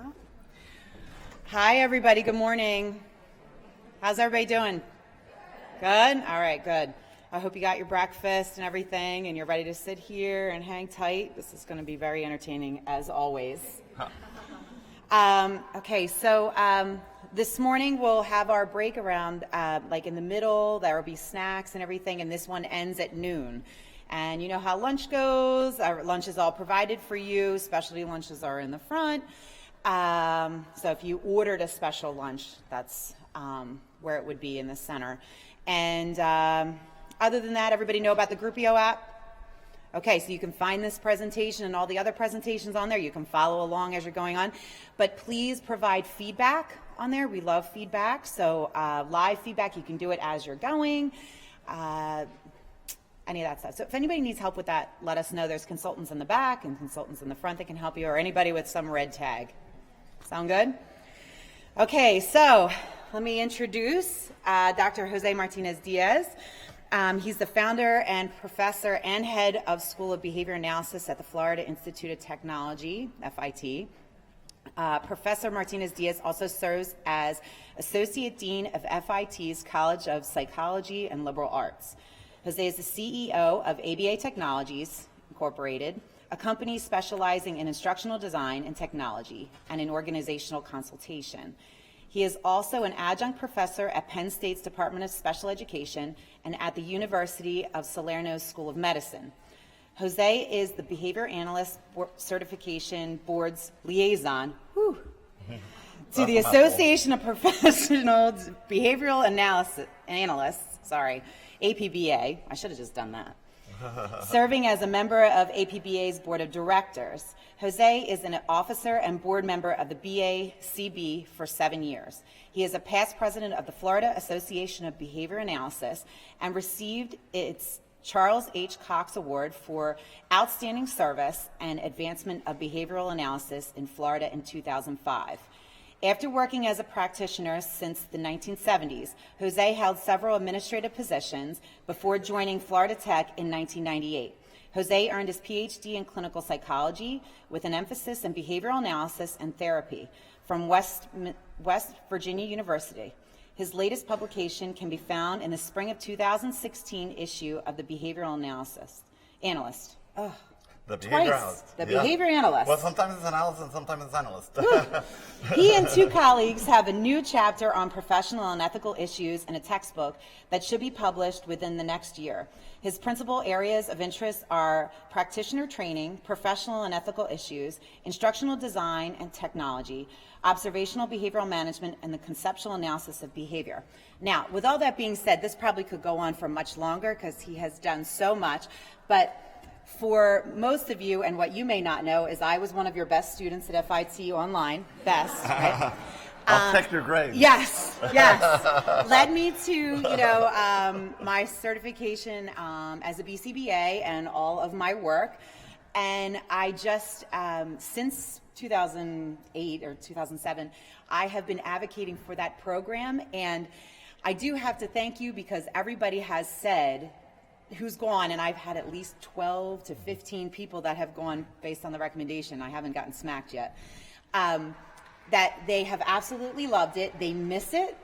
Yeah. Hi, everybody. Good morning. How's everybody doing? Good? All right, good. I hope you got your breakfast and everything, and you're ready to sit here and hang tight. This is going to be very entertaining, as always. Okay, so this morning we'll have our break around, like in the middle. There will be snacks and everything, and this one ends at noon. And you know how lunch goes. Our lunch is all provided for you. Specialty lunches are in the front. So if you ordered a special lunch, that's where it would be, in the center. And other than that, everybody know about the Groupio app? Okay, so you can find this presentation and all the other presentations on there. You can follow along as you're going on. But please provide feedback on there. We love feedback. So live feedback, you can do it as you're going. Any of that stuff. So if anybody needs help with that, let us know. There's consultants in the back and consultants in the front that can help you, or anybody with some red tag. Sound good? Okay, so let me introduce Dr. Jose Martinez-Diaz. He's the founder and professor and head of School of Behavior Analysis at the Florida Institute of Technology, FIT. Professor Martinez-Diaz also serves as Associate Dean of FIT's College of Psychology and Liberal Arts. Jose is the CEO of ABA Technologies, Incorporated, a company specializing in instructional design and technology and in organizational consultation. He is also an adjunct professor at Penn State's Department of Special Education and at the University of Salerno's School of Medicine. Jose is the Behavior Analyst Certification Board's liaison to the Association of Professional Behavioral Analysts, APBA. I should have just done that. Serving as a member of APBA's Board of Directors. Jose is an officer and board member of the BACB for 7 years. He is a past president of the Florida Association of Behavior Analysis and received its Charles H. Cox Award for Outstanding Service and Advancement of Behavioral Analysis in Florida in 2005. After working as a practitioner since the 1970s, Jose held several administrative positions before joining Florida Tech in 1998. Jose earned his PhD in clinical psychology with an emphasis in behavioral analysis and therapy from West Virginia University. His latest publication can be found in the spring of 2016 issue of the Behavioral Analyst. The behavior analyst. The behavior analyst. Well, sometimes it's analyst and sometimes it's analyst. He and two colleagues have a new chapter on professional and ethical issues in a textbook that should be published within the next year. His principal areas of interest are practitioner training, professional and ethical issues, instructional design and technology, observational behavioral management, and the conceptual analysis of behavior. Now, with all that being said, this probably could go on for much longer because he has done so much, but for most of you, and what you may not know, is I was one of your best students at FIT online. Best, right? I'll check your grades. Yes. Led me to, my certification as a BCBA and all of my work. And I just, since 2008 or 2007, I have been advocating for that program. And I do have to thank you because everybody has said who's gone, and I've had at least 12 to 15 people that have gone based on the recommendation. I haven't gotten smacked yet. That they have absolutely loved it. They miss it.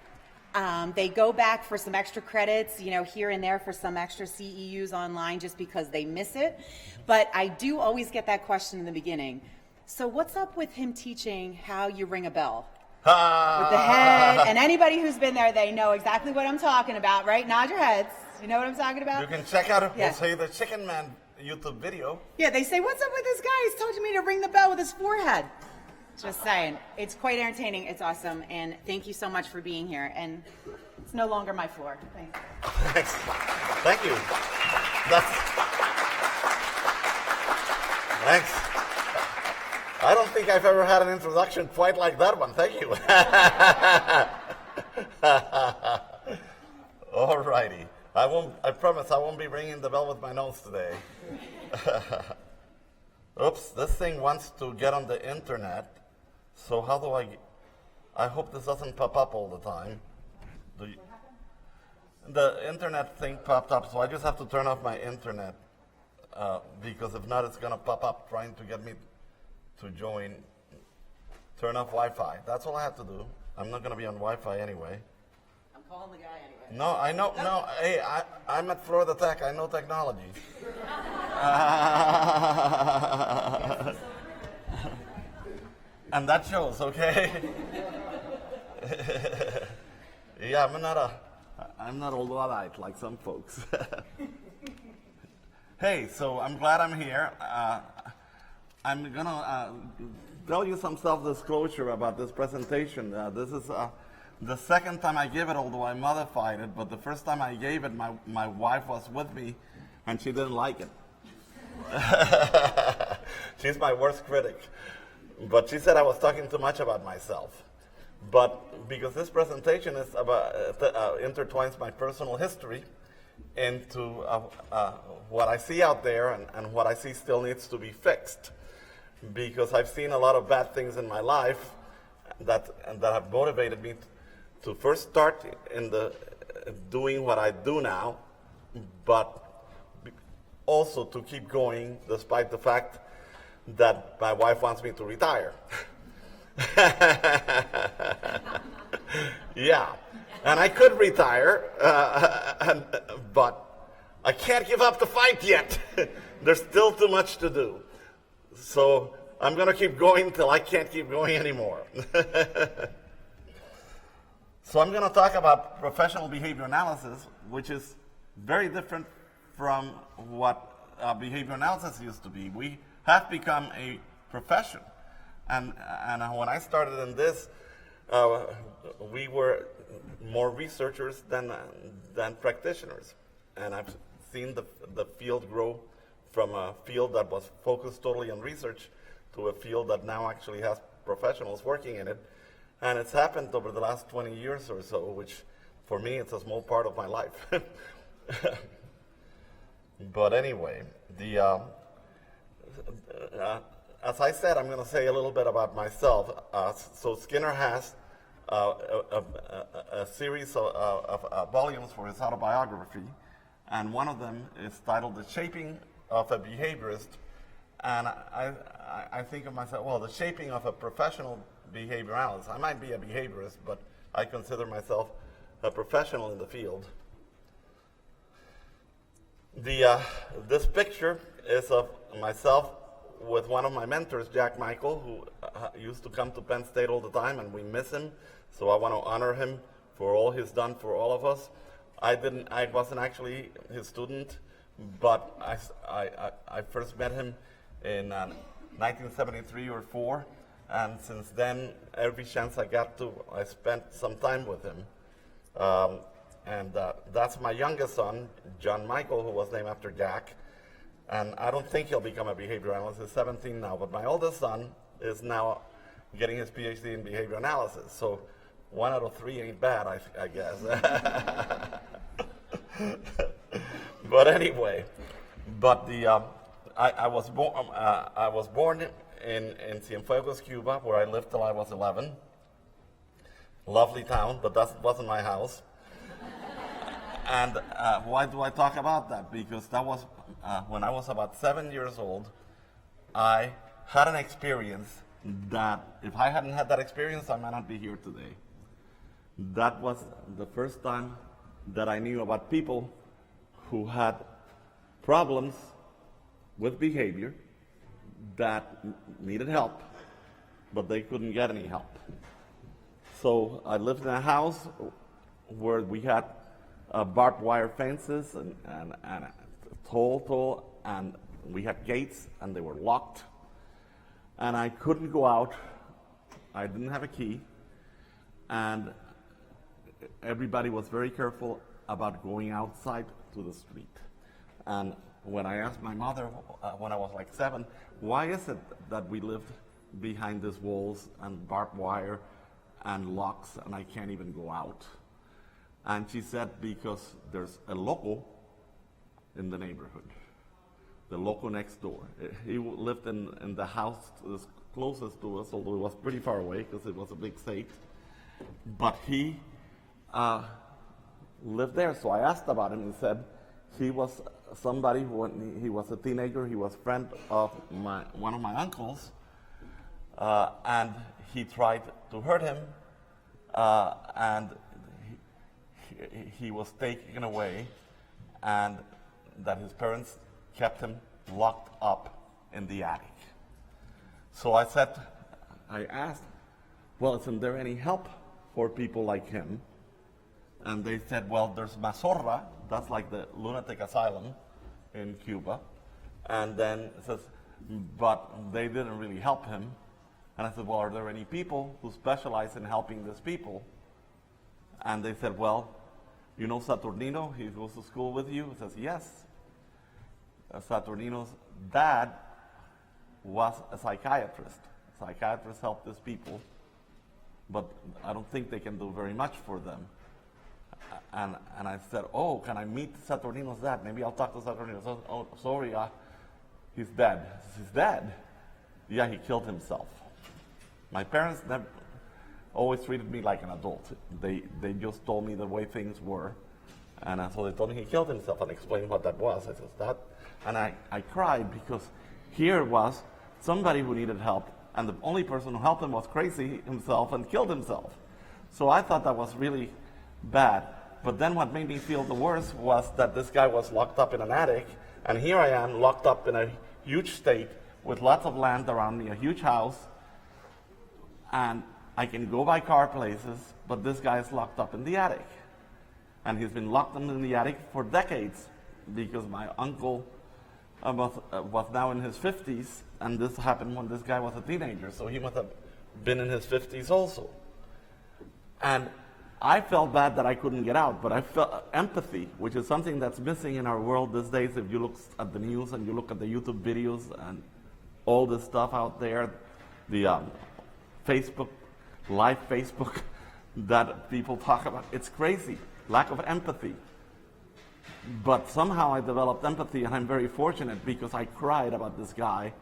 They go back for some extra credits, here and there for some extra CEUs online just because they miss it. But I do always get that question in the beginning. So what's up with him teaching how you ring a bell? With the head, and anybody who's been there, they know exactly what I'm talking about, right? Nod your heads. You know what I'm talking about? You can check out the Chicken Man YouTube video. Yeah, they say, what's up with this guy? He's telling me to ring the bell with his forehead. Just saying. It's quite entertaining. It's awesome. And thank you so much for being here. And it's no longer my floor. Thanks. Thank you. Thanks. I don't think I've ever had an introduction quite like that one. Thank you. All righty. I promise I won't be ringing the bell with my nose today. Oops, this thing wants to get on the internet. So how do I hope this doesn't pop up all the time. The internet thing popped up, so I just have to turn off my internet because if not, it's going to pop up trying to get me to join. turn off Wi-Fi. That's all I have to do. I'm not going to be on Wi-Fi anyway. I'm calling the guy anyway. No, I know. No, hey, I'm at Florida Tech. I know technology. And that shows, okay? Yeah, I'm not a Luddite like some folks. Hey, so I'm glad I'm here. I'm gonna tell you some self-disclosure about this presentation. This is the second time I gave it, although I modified it, but the first time I gave it, my wife was with me, and she didn't like it. She's my worst critic. But she said I was talking too much about myself. But because this presentation is about intertwines my personal history into what I see out there and what I see still needs to be fixed. Because I've seen a lot of bad things in my life that have motivated me to first start in doing what I do now, but also to keep going despite the fact that my wife wants me to retire. Yeah, and I could retire, but I can't give up the fight yet. There's still too much to do. So I'm going to keep going till I can't keep going anymore. So I'm going to talk about professional behavior analysis, which is very different from what behavior analysis used to be. We have become a profession. And when I started in this, we were more researchers than practitioners. And I've seen the field grow from a field that was focused totally on research to a field that now actually has professionals working in it. And it's happened over the last 20 years or so, which for me, it's a small part of my life. But anyway, as I said, I'm going to say a little bit about myself. So Skinner has a series of volumes for his autobiography, and one of them is titled The Shaping of a Behaviorist. And I think of myself, well, the shaping of a professional behavior analyst. I might be a behaviorist, but I consider myself a professional in the field. This picture is of myself with one of my mentors, Jack Michael, who used to come to Penn State all the time, and we miss him. So I want to honor him for all he's done for all of us. I wasn't actually his student, but I first met him in 1973 or 4, and since then, every chance I got to, I spent some time with him. And that's my youngest son, John Michael, who was named after Jack. And I don't think he'll become a behavior analyst. He's 17 now, but my oldest son is now getting his PhD in behavior analysis. So 1 out of 3 ain't bad, I guess. But anyway, I was born in Cienfuegos, Cuba, where I lived till I was 11. Lovely town, but that wasn't my house. And why do I talk about that? Because that was when I was about 7 years old. I had an experience that if I hadn't had that experience, I might not be here today. That was the first time that I knew about people who had problems with behavior that needed help, but they couldn't get any help. So I lived in a house where we had barbed wire fences and tall, and we had gates, and they were locked. And I couldn't go out. I didn't have a key, and everybody was very careful about going outside to the street. And when I asked my mother when I was like 7, why is it that we lived behind these walls and barbed wire and locks, and I can't even go out? And she said, because there's a loco in the neighborhood, the loco next door. He lived in the house closest to us, although it was pretty far away because it was a big state. But he lived there, so I asked about him and said he was somebody who, when he was a teenager, he was a friend of one of my uncles, and he tried to hurt him, and he was taken away, and that his parents kept him locked up in the attic. So I asked, well, isn't there any help for people like him? And they said, well, there's Mazorra, that's like the lunatic asylum in Cuba. And then it says, but they didn't really help him. And I said, well, are there any people who specialize in helping these people? And they said, well, you know Saturnino, he goes to school with you? He says, yes. Saturnino's dad was a psychiatrist. Psychiatrists help these people, but I don't think they can do very much for them. And I said, oh, can I meet Saturnino's dad? Maybe I'll talk to Saturnino. So, oh, sorry, he's dead. He's dead? Yeah, he killed himself. My parents never always treated me like an adult. They just told me the way things were. And so they told me he killed himself and explained what that was. I said, that? And I cried because here was somebody who needed help, and the only person who helped him was crazy himself and killed himself. So I thought that was really bad. But then what made me feel the worst was that this guy was locked up in an attic, and here I am locked up in a huge state with lots of land around me, a huge house, and I can go by car places, but this guy is locked up in the attic. And he's been locked in the attic for decades because my uncle was now in his 50s, and this happened when this guy was a teenager, so he must have been in his 50s also. And I felt bad that I couldn't get out, but I felt empathy, which is something that's missing in our world these days. If you look at the news and you look at the YouTube videos and all this stuff out there, the Facebook, live Facebook that people talk about, it's crazy, lack of empathy. But somehow I developed empathy, and I'm very fortunate because I cried about this guy,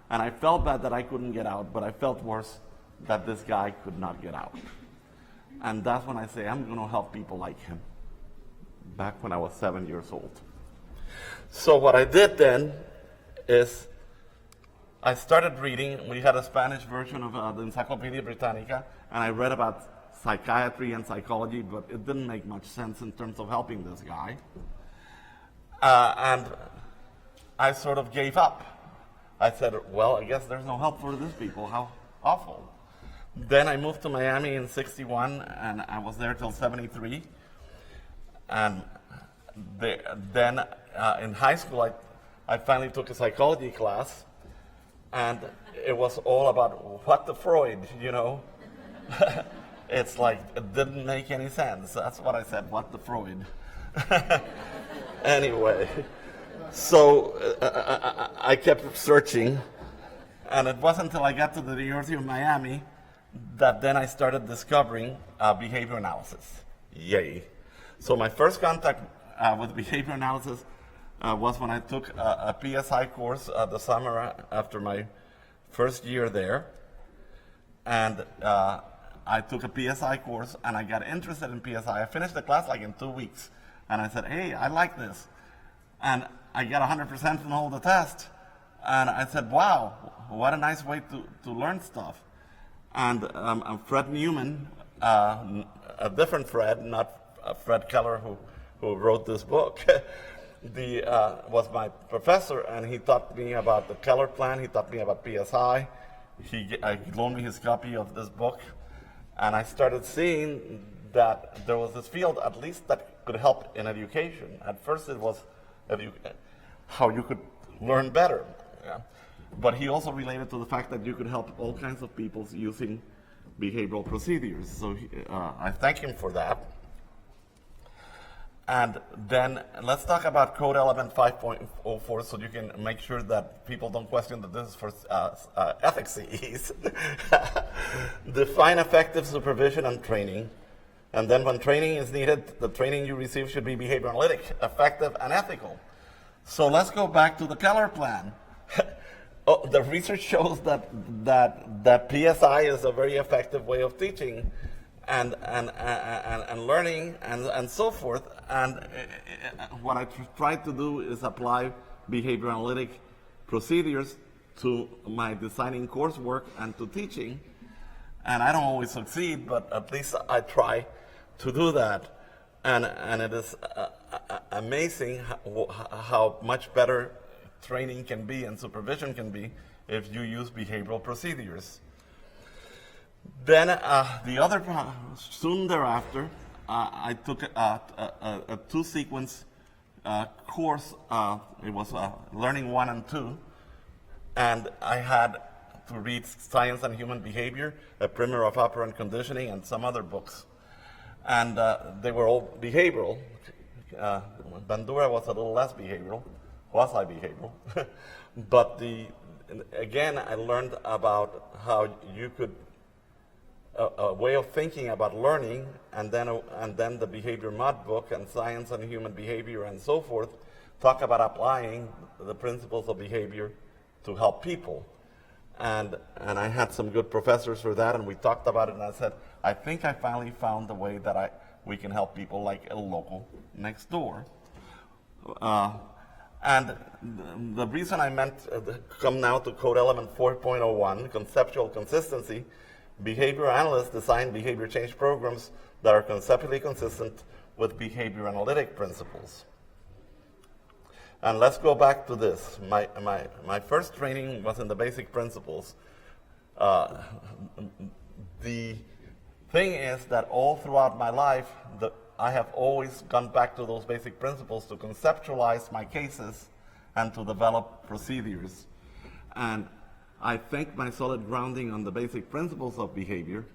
and I felt bad that I couldn't get out, but I felt worse that this guy could not get out. And that's when I say, I'm going to help people like him, back when I was 7 years old. So what I did then is I started reading. We had a Spanish version of the Encyclopedia Britannica, and I read about psychiatry and psychology, but it didn't make much sense in terms of helping this guy. And I sort of gave up. I said, well, I guess there's no help for these people. How awful. Then I moved to Miami in '61, and I was there till '73. And then in high school, I finally took a psychology class, and it was all about what the Freud, you know. It's like, it didn't make any sense. That's what I said, what the Freud. Anyway, so I kept searching, and it wasn't until I got to the University of Miami that then I started discovering behavior analysis. Yay. So my first contact with behavior analysis was when I took a PSI course the summer after my first year there. And I took a PSI course, and I got interested in PSI. I finished the class like in 2 weeks. And I said, hey, I like this. And I got 100% in all the tests. And I said, wow, what a nice way to learn stuff. And Fred Newman, a different Fred, not Fred Keller who wrote this book, was my professor, and he taught me about the Keller plan. He taught me about PSI. He loaned me his copy of this book, and I started seeing that there was this field, at least, that could help in education. At first it was how you could learn better. Yeah. But he also related to the fact that you could help all kinds of people using behavioral procedures. So I thank him for that. And then let's talk about code element 5.04 so you can make sure that people don't question that this is for ethics CEs. Define effective supervision and training. And then when training is needed, the training you receive should be behavior analytic, effective, and ethical. So let's go back to the Keller plan. The research shows that PSI is a very effective way of teaching and learning and so forth. And what I tried to do is apply behavior analytic procedures to my designing coursework and to teaching. And I don't always succeed, but at least I try to do that. And it is amazing how much better training can be and supervision can be if you use behavioral procedures. Then soon thereafter, I took a two-sequence course. It was Learning 1 and 2, and I had to read Science and Human Behavior, A Primer of Operant Conditioning, and some other books. And they were all behavioral. Bandura was a little less behavioral, quasi-behavioral. But again, I learned about how you could, a way of thinking about learning, and then the Behavior Mud book and Science and Human Behavior and so forth, talk about applying the principles of behavior to help people. And I had some good professors for that, and we talked about it, and I said, I think I finally found the way that we can help people like a local next door. And the reason I meant come now to Code Element 4.01, Conceptual Consistency, behavior analysts design behavior change programs that are conceptually consistent with behavior analytic principles. And let's go back to this. My first training was in the basic principles. The thing is that all throughout my life, I have always gone back to those basic principles to conceptualize my cases and to develop procedures. And I thank my solid grounding on the basic principles of behavior,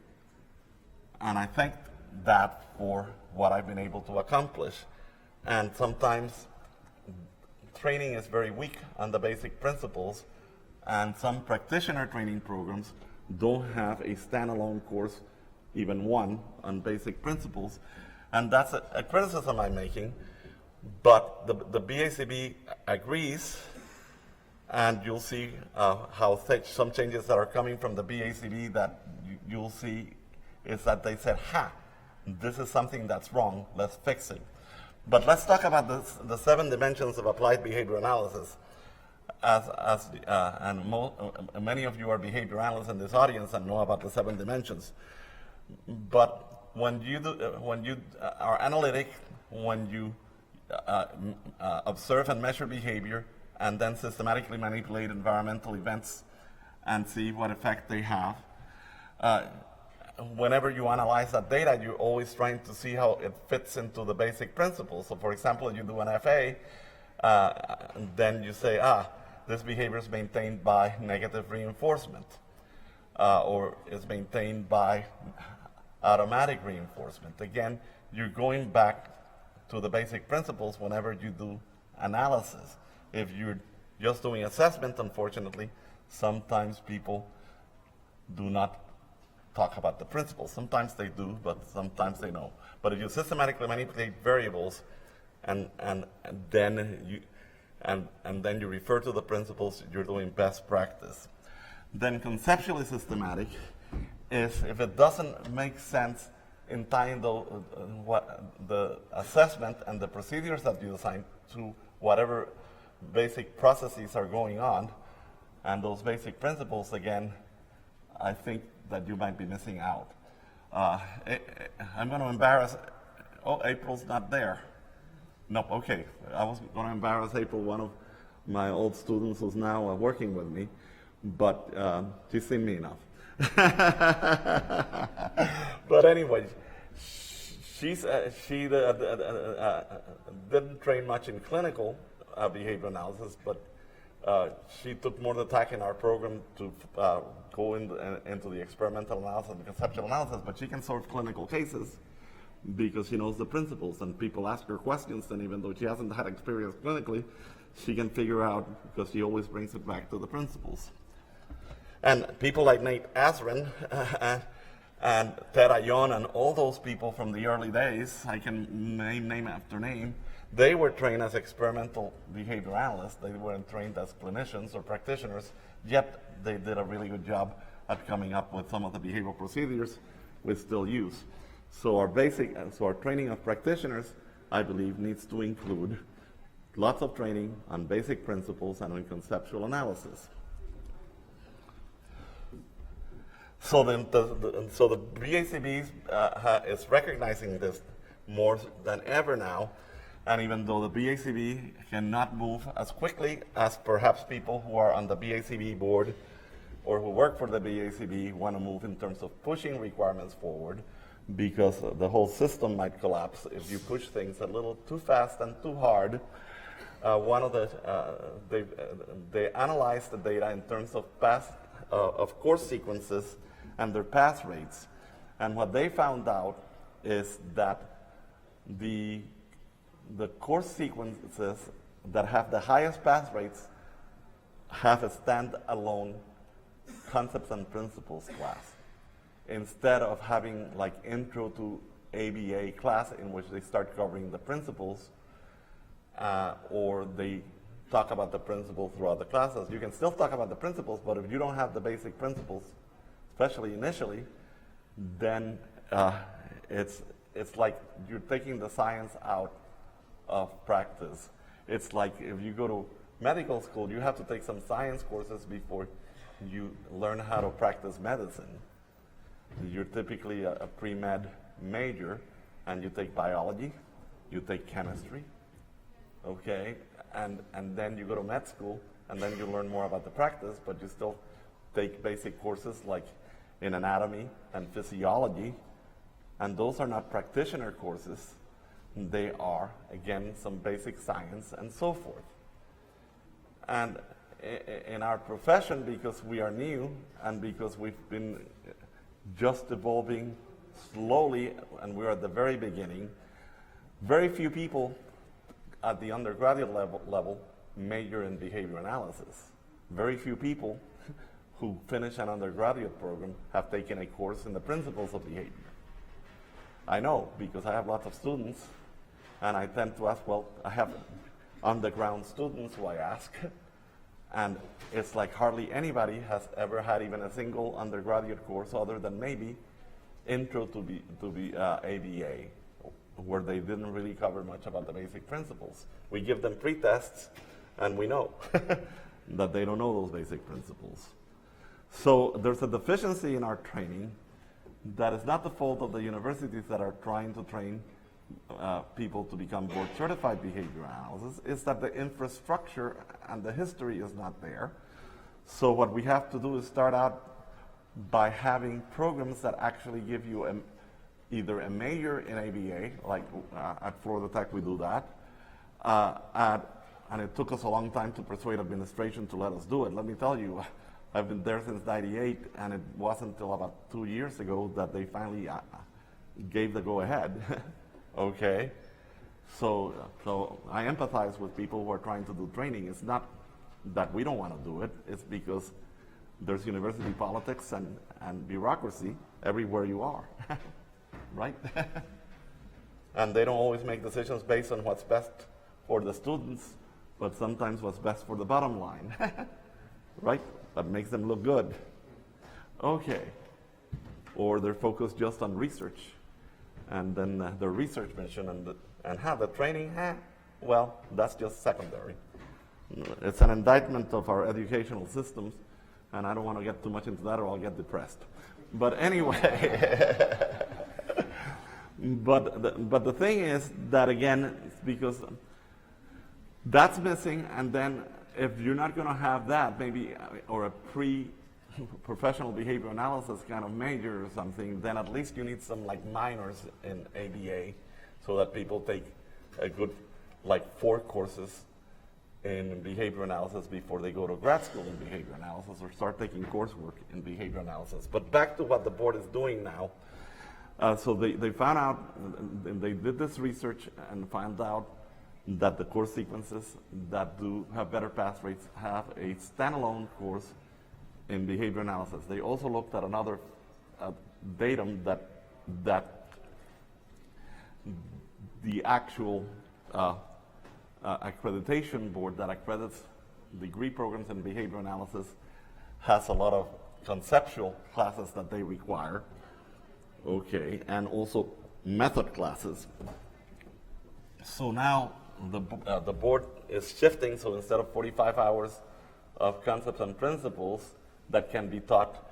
and I thank that for what I've been able to accomplish. And sometimes training is very weak on the basic principles, and some practitioner training programs don't have a standalone course, even one, on basic principles. And that's a criticism I'm making, but the BACB agrees, and you'll see how some changes that are coming from the BACB that you'll see is that they said, this is something that's wrong, let's fix it. But let's talk about the 7 dimensions of applied behavior analysis. Many of you are behavior analysts in this audience and know about the 7 dimensions. But when you are analytic, when you observe and measure behavior, and then systematically manipulate environmental events and see what effect they have, whenever you analyze that data, you're always trying to see how it fits into the basic principles. So for example, you do an FA, then you say, this behavior is maintained by negative reinforcement, or is maintained by automatic reinforcement. Again, you're going back to the basic principles whenever you do analysis. If you're just doing assessment, unfortunately, sometimes people do not talk about the principles. Sometimes they do, but sometimes they don't. But if you systematically manipulate variables and then you refer to the principles, you're doing best practice. Then conceptually systematic is if it doesn't make sense in tying the assessment and the procedures that you assign to whatever basic processes are going on, and those basic principles, again, I think that you might be missing out. I'm going to embarrass, April's not there. No, okay. I was going to embarrass April, one of my old students who's now working with me, but she's seen me enough. But anyway, she didn't train much in clinical behavior analysis, but she took more of the tack in our program to go into the experimental analysis and conceptual analysis, but she can solve clinical cases because she knows the principles, and people ask her questions, and even though she hasn't had experience clinically, she can figure out, because she always brings it back to the principles. And people like Nate Asrin and Ted Ayon and all those people from the early days, I can name after name, they were trained as experimental behavior analysts. They weren't trained as clinicians or practitioners, yet they did a really good job at coming up with some of the behavioral procedures we still use. So our training of practitioners, I believe, needs to include lots of training on basic principles and on conceptual analysis. So so the BACB is recognizing this more than ever now, and even though the BACB cannot move as quickly as perhaps people who are on the BACB board or who work for the BACB want to move in terms of pushing requirements forward, because the whole system might collapse if you push things a little too fast and too hard. They analyzed the data in terms of of course sequences and their pass rates, and what they found out is that the course sequences that have the highest pass rates have a standalone concepts and principles class, instead of having like intro to ABA class in which they start covering the principles, or they talk about the principles throughout the classes. You can still talk about the principles, but if you don't have the basic principles, especially initially, then it's like you're taking the science out of practice. It's like if you go to medical school, you have to take some science courses before you learn how to practice medicine. You're typically a pre-med major, and you take biology, you take chemistry, okay, and then you go to med school, and then you learn more about the practice, but you still take basic courses like in anatomy and physiology, and those are not practitioner courses. They are, again, some basic science and so forth. And in our profession, because we are new and because we've been just evolving slowly and we're at the very beginning, very few people at the undergraduate level major in behavior analysis. Very few people who finish an undergraduate program have taken a course in the principles of behavior. I know, because I have lots of students, and I tend to ask, well, I have underground students who I ask, and it's like hardly anybody has ever had even a single undergraduate course other than maybe intro to the ABA, where they didn't really cover much about the basic principles. We give them pre-tests, and we know that they don't know those basic principles. So there's a deficiency in our training that is not the fault of the universities that are trying to train people to become board certified behavior analysis. It's that the infrastructure and the history is not there. So what we have to do is start out by having programs that actually give you either a major in ABA, like at Florida Tech we do that, and it took us a long time to persuade administration to let us do it. Let me tell you, I've been there since '98, and it wasn't until about 2 years ago that they finally gave the go-ahead. Okay, so I empathize with people who are trying to do training. It's not that we don't want to do it, it's because there's university politics and bureaucracy everywhere you are, right? And they don't always make decisions based on what's best for the students, but sometimes what's best for the bottom line, right? That makes them look good. Okay. Or they're focused just on research, and then the research mission and how the training, well, that's just secondary. It's an indictment of our educational systems, and I don't want to get too much into that or I'll get depressed. But anyway, but the thing is that, again, it's because that's missing, and then if you're not going to have that, maybe, or a professional behavior analysis kind of major or something, then at least you need some like minors in ABA so that people take a good like 4 courses in behavior analysis before they go to grad school in behavior analysis or start taking coursework in behavior analysis. But back to what the board is doing now. So they found out, they did this research and found out that the course sequences that do have better pass rates have a standalone course in behavior analysis. They also looked at another datum that the actual accreditation board that accredits degree programs in behavior analysis has a lot of conceptual classes that they require, okay, and also method classes. So now the board is shifting, so instead of 45 hours of concepts and principles that can be taught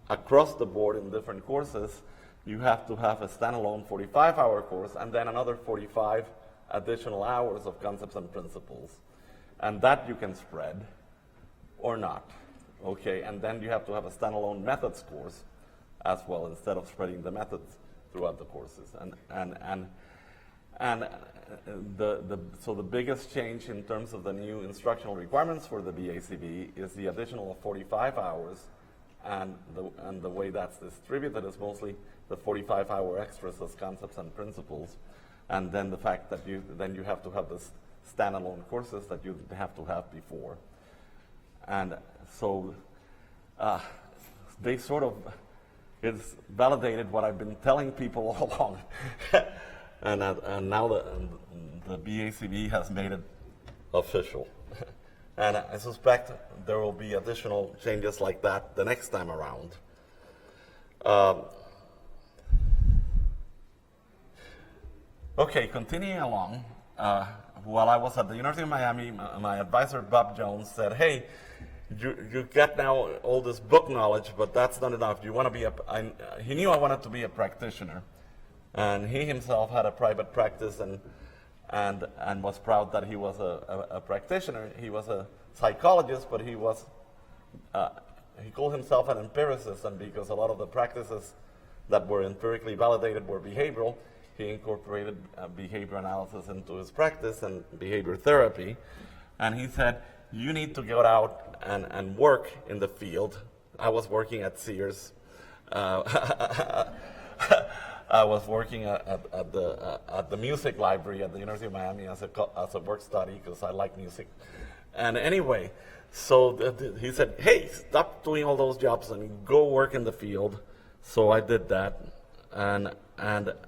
across the board in different courses, you have to have a standalone 45-hour course and then another 45 additional hours of concepts and principles. And that you can spread or not, okay? And then you have to have a standalone methods course as well, instead of spreading the methods throughout the courses. So the biggest change in terms of the new instructional requirements for the BACB is the additional 45 hours, and the way that's distributed is mostly the 45-hour extras as concepts and principles, and then the fact that you have to have this standalone courses that you have to have before. And so they sort of, it's validated what I've been telling people all along. and now the BACB has made it official. And I suspect there will be additional changes like that the next time around. Okay, continuing along. While I was at the University of Miami, my advisor, Bob Jones, said, hey, you get now all this book knowledge, but that's not enough. You want to be he knew I wanted to be a practitioner. And he himself had a private practice and was proud that he was a practitioner. He was a psychologist, but he called himself an empiricist, and because a lot of the practices that were empirically validated were behavioral, he incorporated behavior analysis into his practice and behavior therapy. And he said, you need to go out and work in the field. I was working at Sears. I was working at the music library at the University of Miami as a work study because I like music. And anyway, so he said, hey, stop doing all those jobs and go work in the field. So I did that. And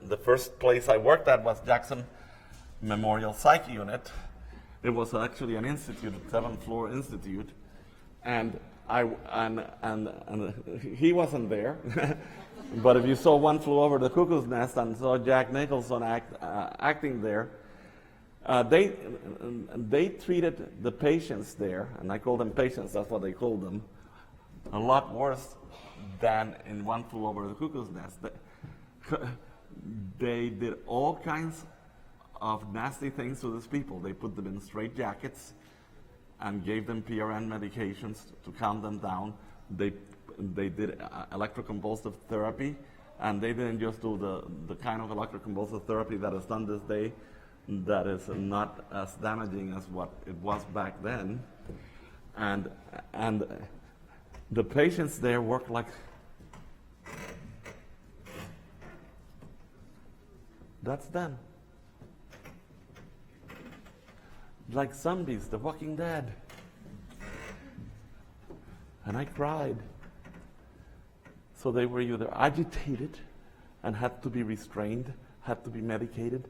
the first place I worked at was Jackson Memorial Psych Unit. It was actually an institute, a 7th-floor institute. And he wasn't there. But if you saw One Flew Over the Cuckoo's Nest and saw Jack Nicholson acting there, they treated the patients there, and I call them patients, that's what they called them, a lot worse than in One Flew Over the Cuckoo's Nest. They did all kinds of nasty things to these people. They put them in straitjackets and gave them PRN medications to calm them down. They did electroconvulsive therapy, and they didn't just do the kind of electroconvulsive therapy that is done this day that is not as damaging as what it was back then. And the patients there work like, that's them. Like zombies, The Walking Dead. And I cried. So they were either agitated and had to be restrained, had to be medicated,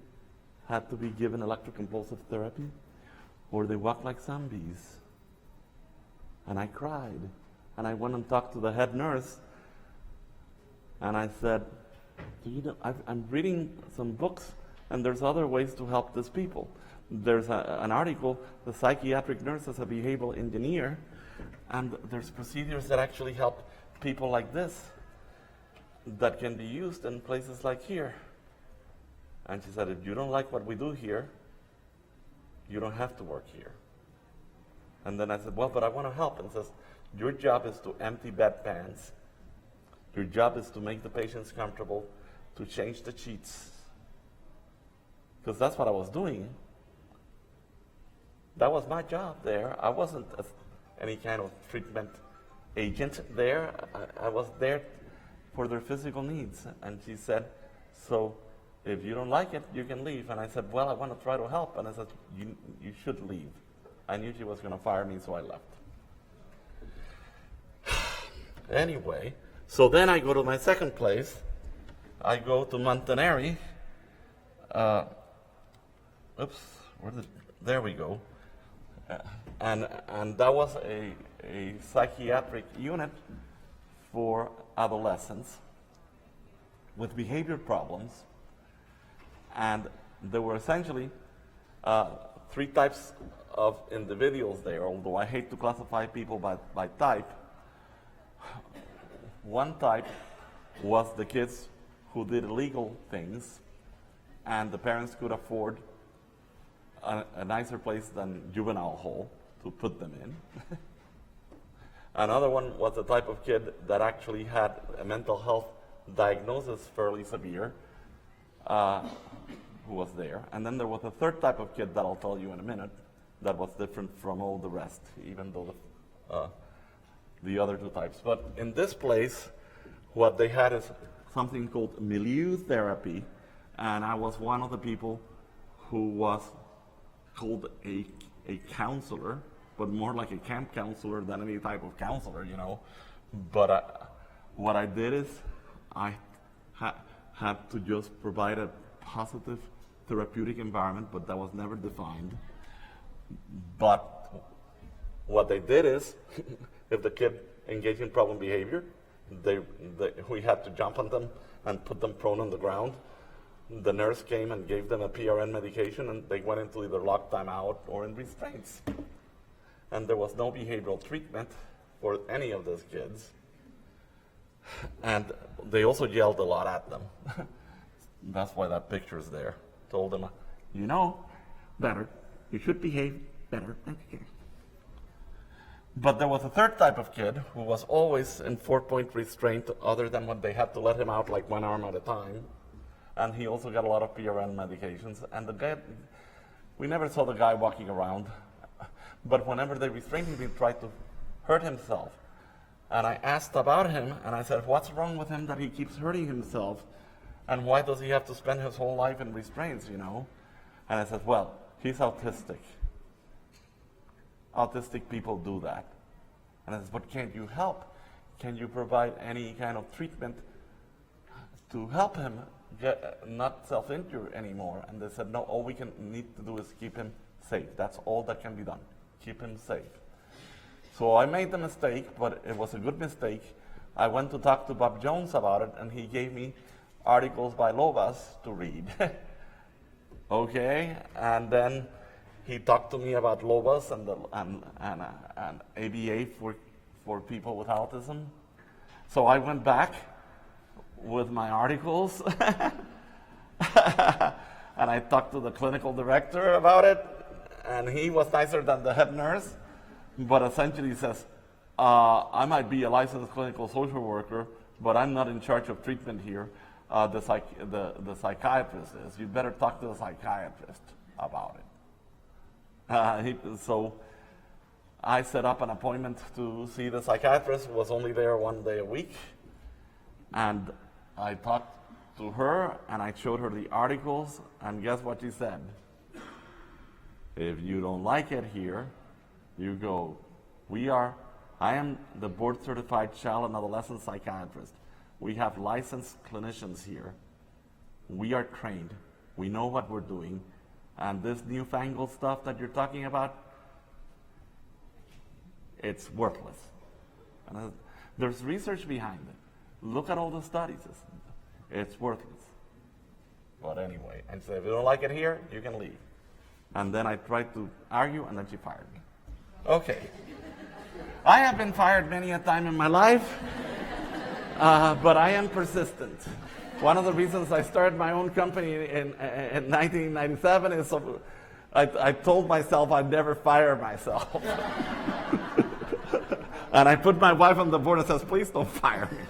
had to be given electroconvulsive therapy, or they walked like zombies. And I cried. And I went and talked to the head nurse, and I said, do you know, I'm reading some books, and there's other ways to help these people. There's an article, The Psychiatric Nurse as a Behavioral Engineer, and there's procedures that actually help people like this that can be used in places like here. And she said, if you don't like what we do here, you don't have to work here. And then I said, well, but I want to help. And says, your job is to empty bedpans. Your job is to make the patients comfortable, to change the sheets. Because that's what I was doing. That was my job there. I wasn't any kind of treatment agent there. I was there for their physical needs. And she said, so if you don't like it, you can leave. And I said, well, I want to try to help. And I said, you should leave. I knew she was going to fire me, so I left. Anyway, so then I go to my second place. I go to Montanari. There we go. And that was a psychiatric unit for adolescents with behavior problems. And there were essentially 3 types of individuals there, although I hate to classify people by type. One type was the kids who did illegal things, and the parents could afford a nicer place than juvenile hall to put them in. Another one was the type of kid that actually had a mental health diagnosis fairly severe, who was there. And then there was a third type of kid that I'll tell you in a minute that was different from all the rest, even though the other two types. But in this place, what they had is something called milieu therapy, and I was one of the people who was called a counselor, but more like a camp counselor than any type of counselor, you know. But what I did is I had to just provide a positive therapeutic environment, but that was never defined. But what they did is, if the kid engaged in problem behavior, we had to jump on them and put them prone on the ground. The nurse came and gave them a PRN medication, and they went into either locked time out or in restraints. And there was no behavioral treatment for any of those kids. And they also yelled a lot at them. That's why that picture's there. Told them, you know better. You should behave better. But there was a third type of kid who was always in 4-point restraint, other than when they had to let him out like one arm at a time. And he also got a lot of PRN medications. And the guy, we never saw the guy walking around. But whenever they restrained him, he tried to hurt himself. And I asked about him, and I said, what's wrong with him that he keeps hurting himself? And why does he have to spend his whole life in restraints, you know? And I said, well, he's autistic. Autistic people do that. And I said, but can't you help? Can you provide any kind of treatment to help him not self-injure anymore? And they said, no, all we need to do is keep him safe. That's all that can be done. Keep him safe. So I made the mistake, but it was a good mistake. I went to talk to Bob Jones about it, and he gave me articles by Lobas to read. Okay, and then he talked to me about Lobas and ABA for people with autism. So I went back with my articles, and I talked to the clinical director about it, and he was nicer than the head nurse, but essentially says, I might be a licensed clinical social worker, but I'm not in charge of treatment here. The psychiatrist is. You better talk to the psychiatrist about it. So I set up an appointment to see the psychiatrist, who was only there one day a week. And I talked to her, and I showed her the articles, and guess what she said? If you don't like it here, you go. I am the board-certified child and adolescent psychiatrist. We have licensed clinicians here. We are trained. We know what we're doing. And this newfangled stuff that you're talking about, it's worthless. And there's research behind it. Look at all the studies. It's worthless. But anyway, and so if you don't like it here, you can leave. And then I tried to argue, and then she fired me. Okay. I have been fired many a time in my life. But I am persistent. One of the reasons I started my own company in 1997 is I told myself I'd never fire myself. And I put my wife on the board and says, please don't fire me.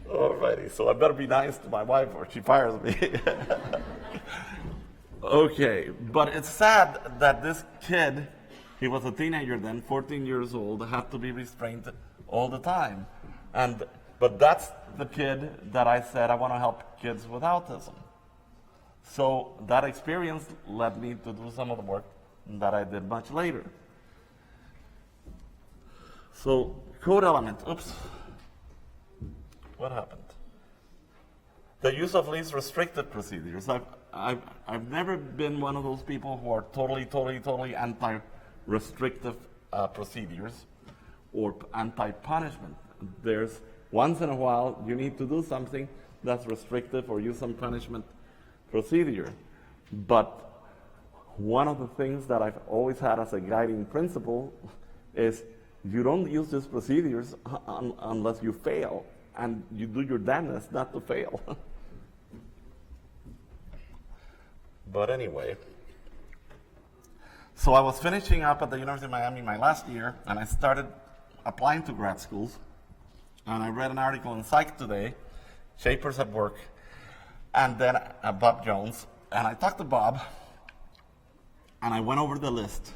Alrighty, so I better be nice to my wife or she fires me. Okay, but it's sad that this kid, he was a teenager then, 14 years old, had to be restrained all the time. But that's the kid that I said I want to help kids with autism. So that experience led me to do some of the work that I did much later. So code element, oops. What happened? The use of least restricted procedures. I've never been one of those people who are totally anti-restrictive procedures or anti-punishment. There's once in a while you need to do something that's restrictive or use some punishment procedure. But one of the things that I've always had as a guiding principle is you don't use these procedures unless you fail, and you do your damnedest not to fail. But anyway, so I was finishing up at the University of Miami my last year, and I started applying to grad schools, and I read an article in Psych today, Shapers at Work, and then Bob Jones, and I talked to Bob, and I went over the list.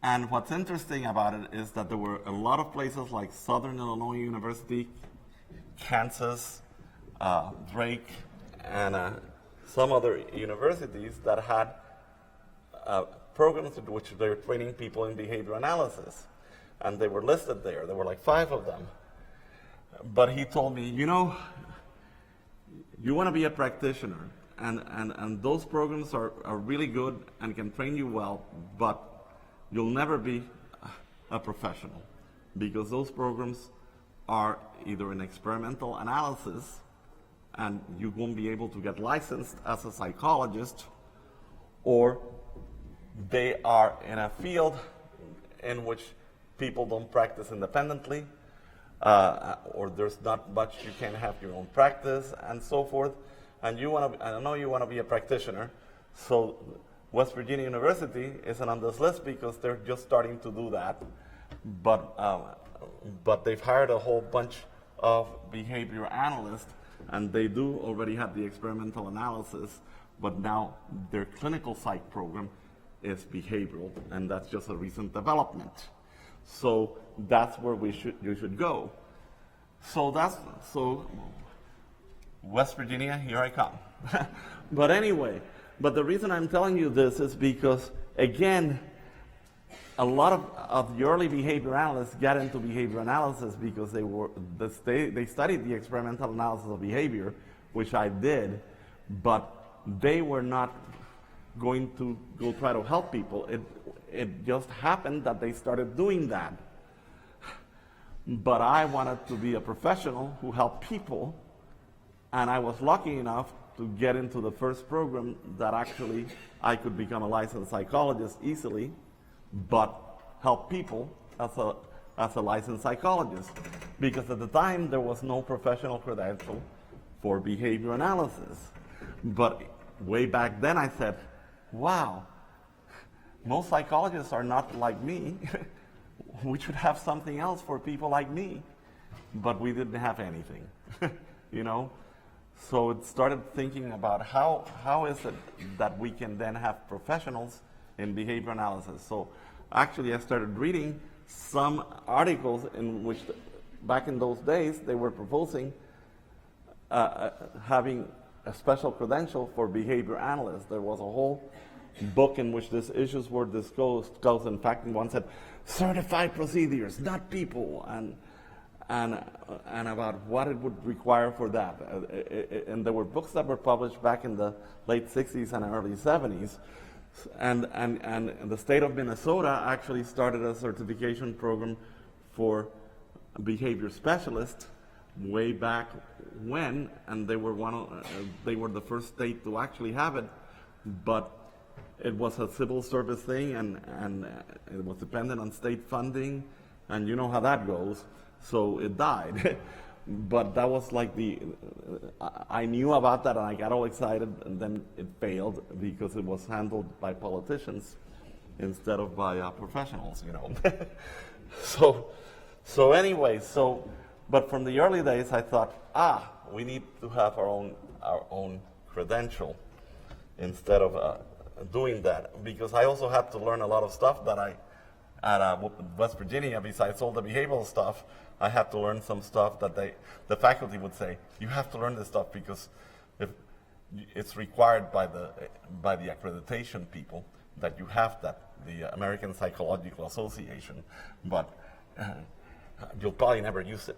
And what's interesting about it is that there were a lot of places like Southern Illinois University, Kansas, Drake, and some other universities that had programs in which they were training people in behavior analysis. And they were listed there. There were like 5 of them. But he told me, you know, you want to be a practitioner, and those programs are really good and can train you well, but you'll never be a professional, because those programs are either an experimental analysis and you won't be able to get licensed as a psychologist, or they are in a field in which people don't practice independently, or there's not much, you can have your own practice and so forth. And you want to, I know you want to be a practitioner, so West Virginia University isn't on this list because they're just starting to do that. But they've hired a whole bunch of behavior analysts, and they do already have the experimental analysis, but now their clinical psych program is behavioral, and that's just a recent development. So that's where you should go. So West Virginia, here I come. But anyway, the reason I'm telling you this is because, again, a lot of the early behavior analysts got into behavior analysis because they studied the experimental analysis of behavior, which I did, but they were not going to go try to help people. It just happened that they started doing that. But I wanted to be a professional who helped people, and I was lucky enough to get into the first program that actually I could become a licensed psychologist easily, but help people as a licensed psychologist. Because at the time, there was no professional credential for behavior analysis. But way back then, I said, wow, most psychologists are not like me. We should have something else for people like me. But we didn't have anything, you know? So it started thinking about how is it that we can then have professionals in behavior analysis. So actually I started reading some articles in which, back in those days, they were proposing having a special credential for behavior analysts. There was a whole book in which these issues were discussed. In fact, one said, certified procedures, not people, and about what it would require for that. And there were books that were published back in the late 60s and early 70s. And the state of Minnesota actually started a certification program for behavior specialists way back when, and they were the first state to actually have it, but it was a civil service thing, and it was dependent on state funding, and you know how that goes. So it died. But that was like I knew about that and I got all excited, and then it failed because it was handled by politicians instead of by professionals, you know. So anyway, but from the early days I thought, we need to have our own credential instead of doing that, because I also had to learn a lot of stuff that at West Virginia, besides all the behavioral stuff, I had to learn some stuff that the faculty would say, you have to learn this stuff because if it's required by the accreditation people that you have that, the American Psychological Association, but you'll probably never use it.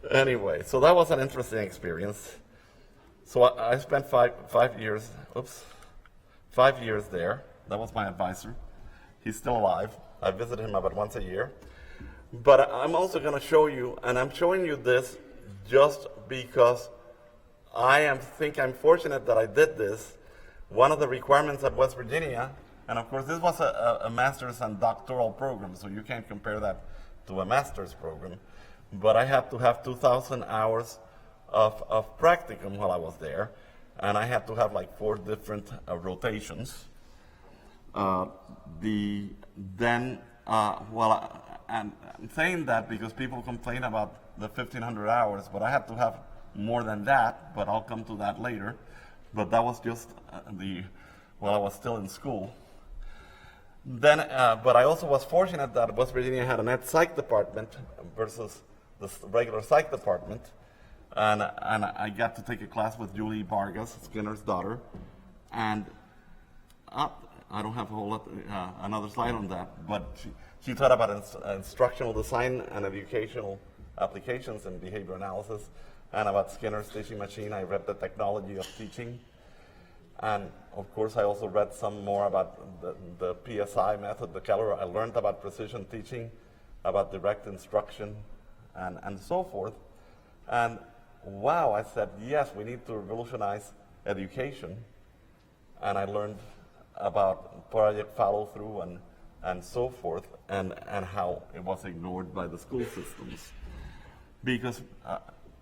Anyway, so that was an interesting experience. So I spent 5 years there. That was my advisor. He's still alive. I visit him about once a year. But I'm also going to show you, and I'm showing you this just because think I'm fortunate that I did this. One of the requirements at West Virginia, and of course this was a master's and doctoral program, so you can't compare that to a master's program, but I had to have 2,000 hours of practicum while I was there, and I had to have like 4 different rotations. I'm saying that because people complain about the 1,500 hours, but I had to have more than that, but I'll come to that later. But that was just while I was still in school. Then, but I also was fortunate that West Virginia had an ed psych department versus the regular psych department. And I got to take a class with Julie Vargas, Skinner's daughter. And I don't have a whole lot, another slide on that, but she taught about instructional design and educational applications in behavior analysis, and about Skinner's teaching machine. I read the technology of teaching. And of course, I also read some more about the PSI method, the Keller. I learned about precision teaching, about direct instruction, and so forth. And wow, I said, yes, we need to revolutionize education. And I learned about project follow-through and so forth, and how it was ignored by the school systems. Because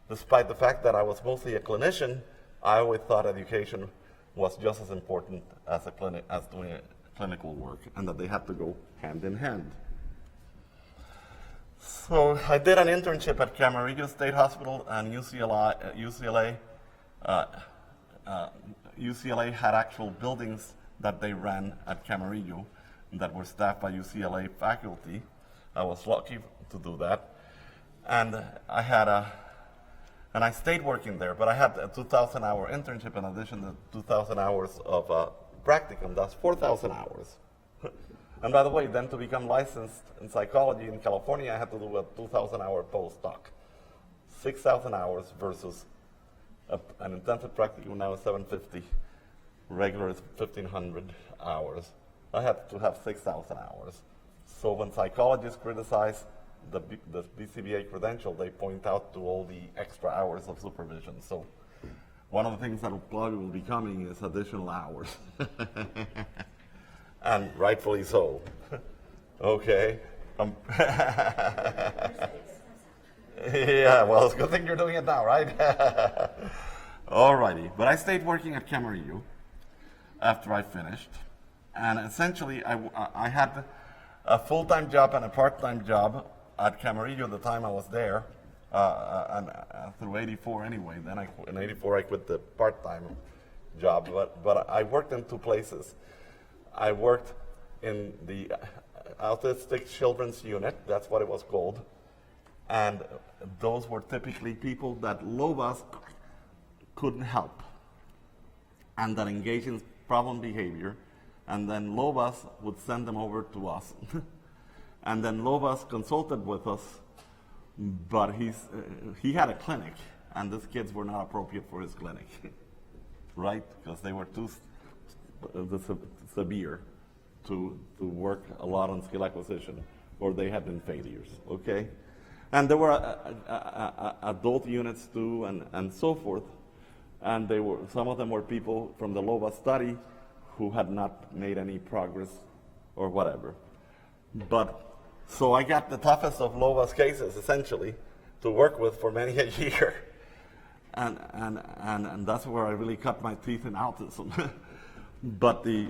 despite the fact that I was mostly a clinician, I always thought education was just as important as doing clinical work, and that they had to go hand in hand. So I did an internship at Camarillo State Hospital and UCLA. UCLA had actual buildings that they ran at Camarillo that were staffed by UCLA faculty. I was lucky to do that. And I stayed working there, but I had a 2,000-hour internship in addition to 2,000 hours of practicum. That's 4,000 hours. And by the way, then to become licensed in psychology in California, I had to do a 2,000-hour postdoc. 6,000 hours versus an intensive practicum now is 750. Regular is 1,500 hours. I had to have 6,000 hours. So when psychologists criticize the BCBA credential, they point out to all the extra hours of supervision. So one of the things that probably will be coming is additional hours. And rightfully so. Okay. Yeah, well, it's a good thing you're doing it now, right? Alrighty. But I stayed working at Camarillo after I finished. And essentially, I had a full-time job and a part-time job at Camarillo the time I was there, and through 84 anyway. Then in 84 I quit the part-time job, but I worked in 2 places. I worked in the autistic children's unit, that's what it was called, and those were typically people that LOBAS couldn't help, and that engaged in problem behavior, and then LOBAS would send them over to us. And then LOBAS consulted with us, but he had a clinic, and these kids were not appropriate for his clinic, right? Because they were too severe to work a lot on skill acquisition, or they had been failures, okay? And there were adult units too, and so forth, and some of them were people from the LOBAS study who had not made any progress or whatever. But so I got the toughest of LOBAS cases, essentially, to work with for many a year. And that's where I really cut my teeth in autism. But the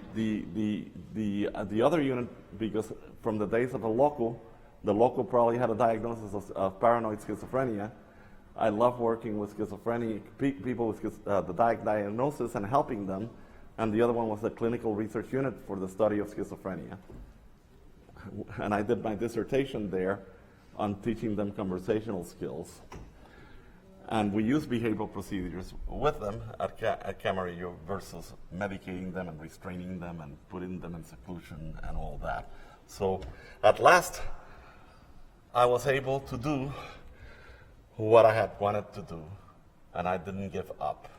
other unit, because from the days of the local probably had a diagnosis of paranoid schizophrenia. I love working with schizophrenia, people with the diagnosis and helping them. And the other one was the clinical research unit for the study of schizophrenia. And I did my dissertation there on teaching them conversational skills. And we used behavioral procedures with them at Camarillo versus medicating them and restraining them and putting them in seclusion and all that. So at last, I was able to do what I had wanted to do, and I didn't give up.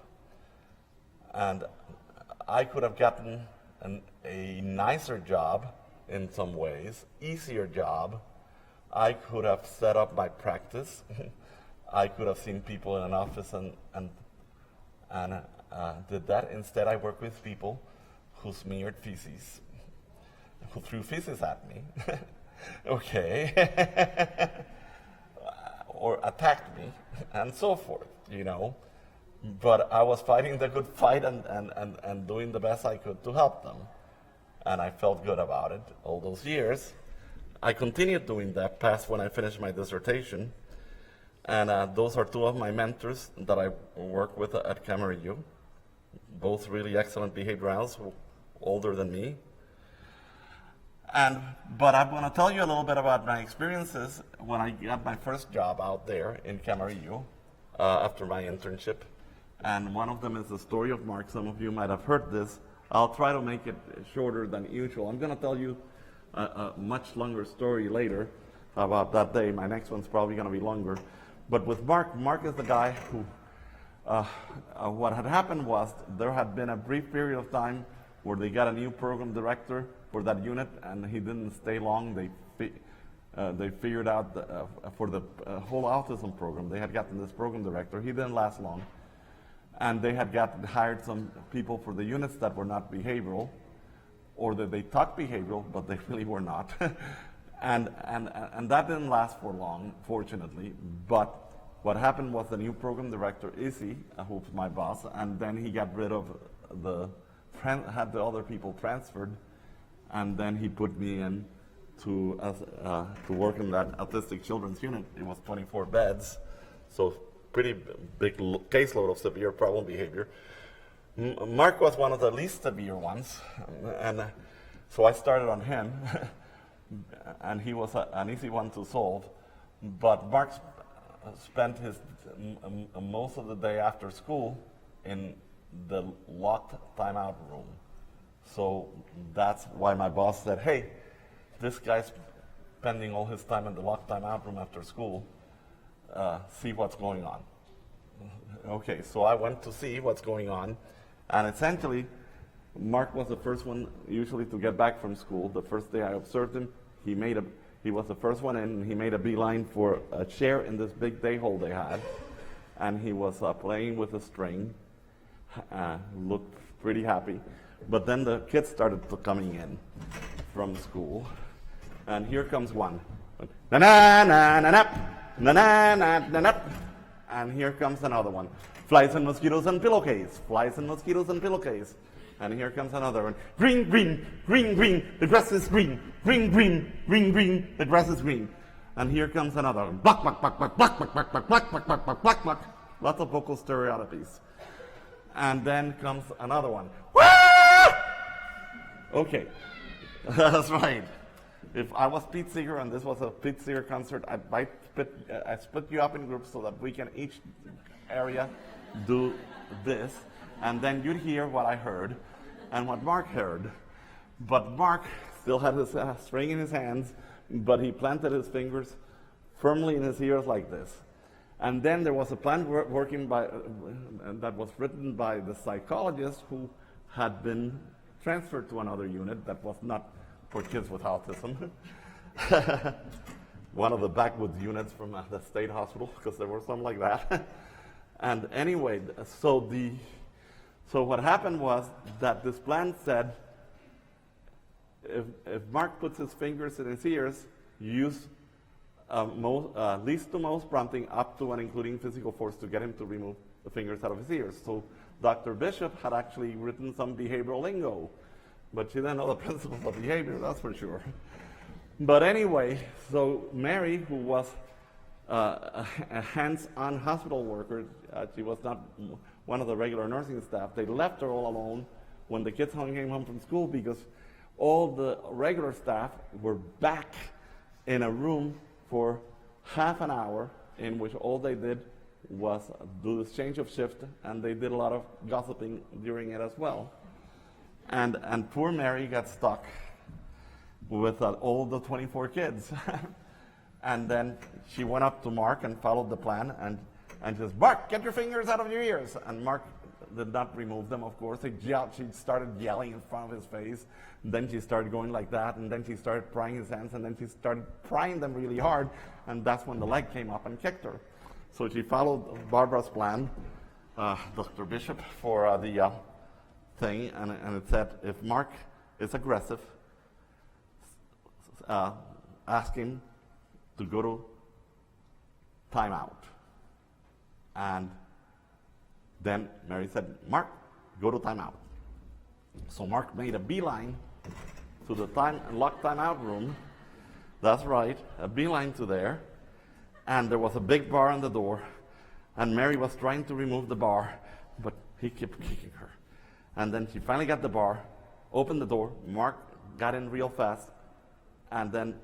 And I could have gotten a nicer job in some ways, easier job. I could have set up my practice. I could have seen people in an office and and did that. Instead, I work with people who smeared feces, who threw feces at me, okay, or attacked me, and so forth, you know. But I was fighting the good fight and doing the best I could to help them. And I felt good about it all those years. I continued doing that past when I finished my dissertation. And those are two of my mentors that I work with at Camarillo, both really excellent behaviorals, older than me. But I'm going to tell you a little bit about my experiences when I got my first job out there in Camarillo after my internship. And one of them is the story of Mark. Some of you might have heard this. I'll try to make it shorter than usual. I'm going to tell you a much longer story later about that day. My next one's probably going to be longer. But with Mark, Mark is the guy who, what had happened was there had been a brief period of time where they got a new program director for that unit, and he didn't stay long. They figured out for the whole autism program, they had gotten this program director. He didn't last long. And they had hired some people for the units that were not behavioral, or that they talked behavioral, but they really were not. and that didn't last for long, fortunately. But what happened was the new program director, Izzy, who's my boss, and then he got rid of had the other people transferred, and then he put me in to work in that autistic children's unit. It was 24 beds, so pretty big caseload of severe problem behavior. Mark was one of the least severe ones, and so I started on him, and he was an easy one to solve. But Mark spent his most of the day after school in the locked timeout room. So that's why my boss said, hey, this guy's spending all his time in the locked timeout room after school. See what's going on. Okay, so I went to see what's going on, and essentially, Mark was the first one usually to get back from school. The first day I observed him, he was the first one in, and he made a beeline for a chair in this big day hole they had, and he was playing with a string, looked pretty happy. But then the kids started coming in from school, and here comes one. Na-na-na-na-na. Na-na-na-na-na. And here comes another one. Flies and mosquitoes and pillowcase. Flies and mosquitoes and pillowcase. And here comes another one. Green, green, green, green. The grass is green. Green, green, green, green. The grass is green. And here comes another one. Buck, buck, buck, buck, buck, buck, buck, buck, buck, buck, buck, buck, buck, buck. Lots of vocal stereotypies. And then comes another one. Okay, that's right. If I was Pete Seeger and this was a Pete Seeger concert, I'd split you up in groups so that we can each area do this, and then you'd hear what I heard and what Mark heard. But Mark still had his string in his hands, but he planted his fingers firmly in his ears like this. And then there was a plan working that was written by the psychologist who had been transferred to another unit that was not for kids with autism. One of the backwoods units from the state hospital, because there were some like that. And anyway, so what happened was that this plan said, if Mark puts his fingers in his ears, use least to most prompting up to and including physical force to get him to remove the fingers out of his ears. So Dr. Bishop had actually written some behavioral lingo, but she didn't know the principles of behavior, that's for sure. But anyway, so Mary, who was a hands-on hospital worker, she was not one of the regular nursing staff, they left her all alone when the kids came home from school because all the regular staff were back in a room for half an hour in which all they did was do this change of shift, and they did a lot of gossiping during it as well. And poor Mary got stuck with all the 24 kids. And then she went up to Mark and followed the plan and just, Mark, get your fingers out of your ears. And Mark did not remove them, of course. She started yelling in front of his face. Then she started going like that, and then she started prying his hands, and then she started prying them really hard, and that's when the leg came up and kicked her. So she followed Barbara's plan, Dr. Bishop for the thing, and it said, if Mark is aggressive, ask him to go to timeout. And then Mary said, Mark, go to timeout. So Mark made a beeline to the locked timeout room. That's right, a beeline to there. And there was a big bar on the door. And Mary was trying to remove the bar, but he kept kicking her. And then she finally got the bar, opened the door. Mark got in real fast. And then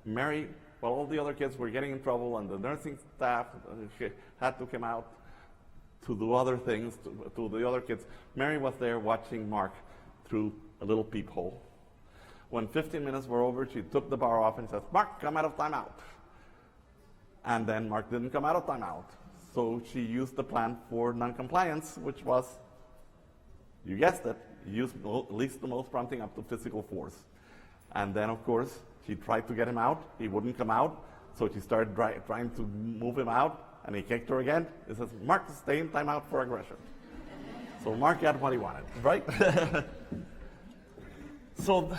Mary, while all the other kids were getting in trouble and the nursing staff had to come out to do other things to the other kids, Mary was there watching Mark through a little peephole. When 15 minutes were over, she took the bar off and said, Mark, come out of timeout. And then Mark didn't come out of timeout. So she used the plan for noncompliance, which was, you guessed it, use least the most prompting up to physical force. And then, of course, she tried to get him out. He wouldn't come out. So she started trying to move him out, and he kicked her again. He says, Mark, stay in timeout for aggression. So Mark got what he wanted, right? So,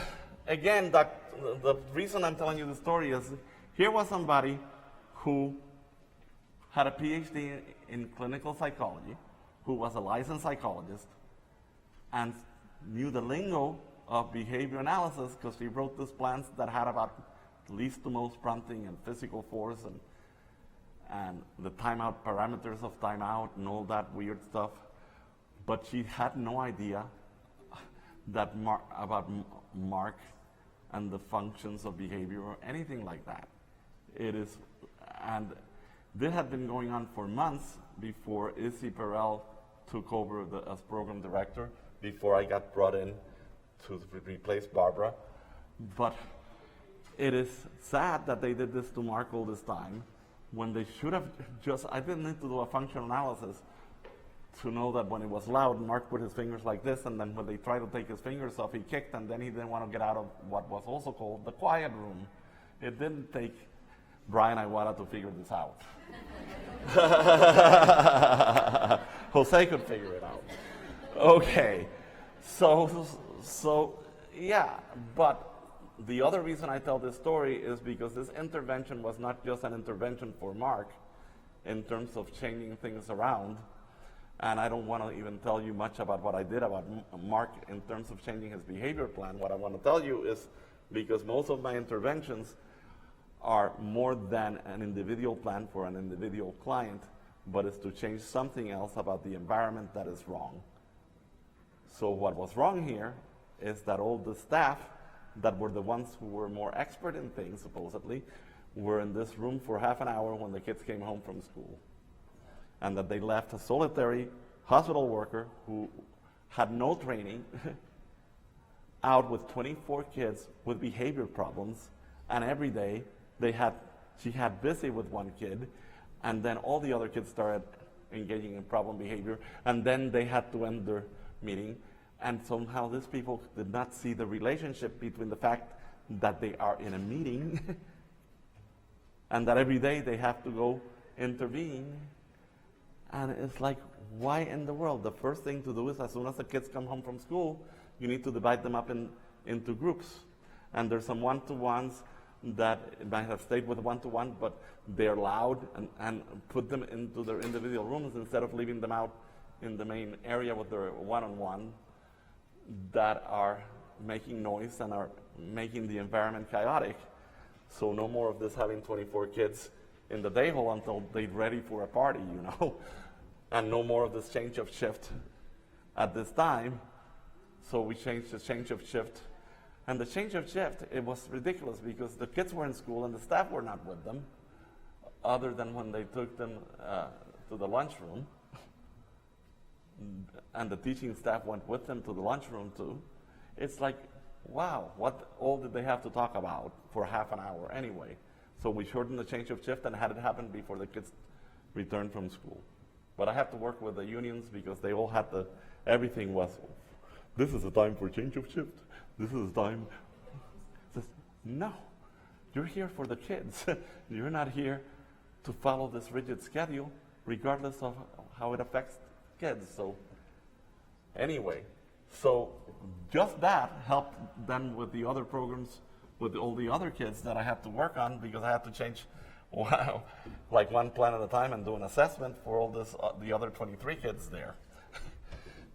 again, the reason I'm telling you the story is, here was somebody who had a PhD in clinical psychology, who was a licensed psychologist, and knew the lingo of behavior analysis because she wrote these plans that had about least to most prompting and physical force and the timeout parameters of timeout and all that weird stuff. But she had no idea that about Mark and the functions of behavior or anything like that. And this had been going on for months before Izzy Perel took over as program director, before I got brought in to replace Barbara. But it is sad that they did this to Mark all this time, when they should have I didn't need to do a functional analysis to know that when it was loud, Mark put his fingers like this, and then when they tried to take his fingers off, he kicked, and then he didn't want to get out of what was also called the quiet room. It didn't take Brian Iwata to figure this out. Jose could figure it out. Okay, so yeah, but the other reason I tell this story is because this intervention was not just an intervention for Mark in terms of changing things around, and I don't want to even tell you much about what I did about Mark in terms of changing his behavior plan. What I want to tell you is, because most of my interventions are more than an individual plan for an individual client, but it's to change something else about the environment that is wrong. So what was wrong here is that all the staff that were the ones who were more expert in things, supposedly, were in this room for half an hour when the kids came home from school. And that they left a solitary hospital worker who had no training out with 24 kids with behavior problems, and every day she had busy with one kid, and then all the other kids started engaging in problem behavior, and then they had to end their meeting. And somehow these people did not see the relationship between the fact that they are in a meeting and that every day they have to go intervene. And it's like, why in the world? The first thing to do is, as soon as the kids come home from school, you need to divide them up into groups. And there's some one-to-ones that might have stayed with one-to-one, but they're loud, and put them into their individual rooms instead of leaving them out in the main area with their one-on-one that are making noise and are making the environment chaotic. So no more of this having 24 kids in the day hall until they're ready for a party, and no more of this change of shift at this time. So we changed the change of shift. And the change of shift, it was ridiculous because the kids were in school and the staff were not with them, other than when they took them to the lunchroom. And the teaching staff went with them to the lunchroom too. It's like, wow, what all did they have to talk about for half an hour anyway? So we shortened the change of shift and had it happen before the kids returned from school. But I have to work with the unions because they all had everything was, this is the time for change of shift. This is the time. No, you're here for the kids. You're not here to follow this rigid schedule, regardless of how it affects kids. So anyway, so just that helped then with the other programs, with all the other kids that I had to work on, because I had to change like one plan at a time and do an assessment for all this, the other 23 kids there.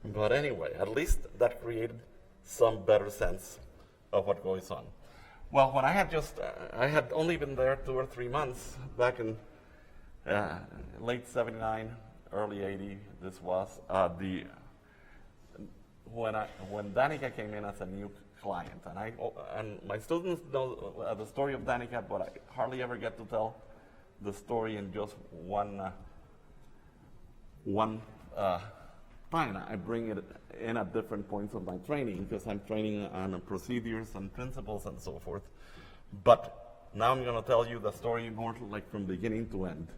But anyway, at least that created some better sense of what goes on. Well, when I had only been there 2 or 3 months back in late 79, early 80, this was, when Danica came in as a new client, and my students know the story of Danica, but I hardly ever get to tell the story in just one time. I bring it in at different points of my training, because I'm training on procedures and principles and so forth. But now I'm going to tell you the story more like from beginning to end,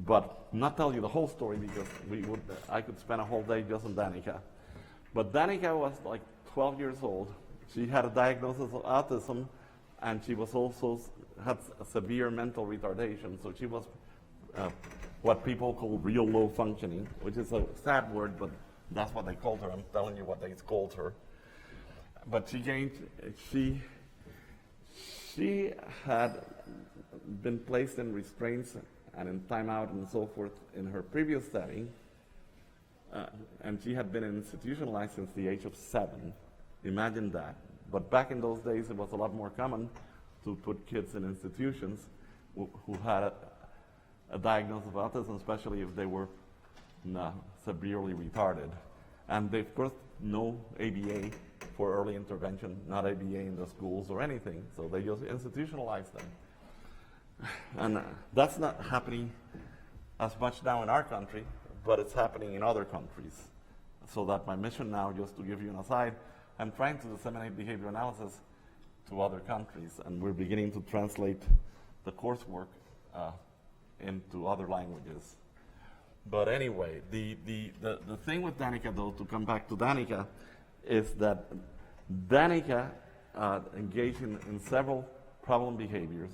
but not tell you the whole story, because I could spend a whole day just on Danica. But Danica was like 12 years old. She had a diagnosis of autism, and she was also had severe mental retardation. So she was what people call real low functioning, which is a sad word, but that's what they called her. I'm telling you what they called her. But she had been placed in restraints and in timeout and so forth in her previous setting, and she had been institutionalized since the age of 7. Imagine that. But back in those days, it was a lot more common to put kids in institutions who had a diagnosis of autism, especially if they were severely retarded. And they, of course, no ABA for early intervention, not ABA in the schools or anything, so they just institutionalized them. And that's not happening as much now in our country, but it's happening in other countries. So that my mission now, just to give you an aside, I'm trying to disseminate behavior analysis to other countries, and we're beginning to translate the coursework into other languages. But anyway, the thing with Danica, though, to come back to Danica, is that Danica engaged in several problem behaviors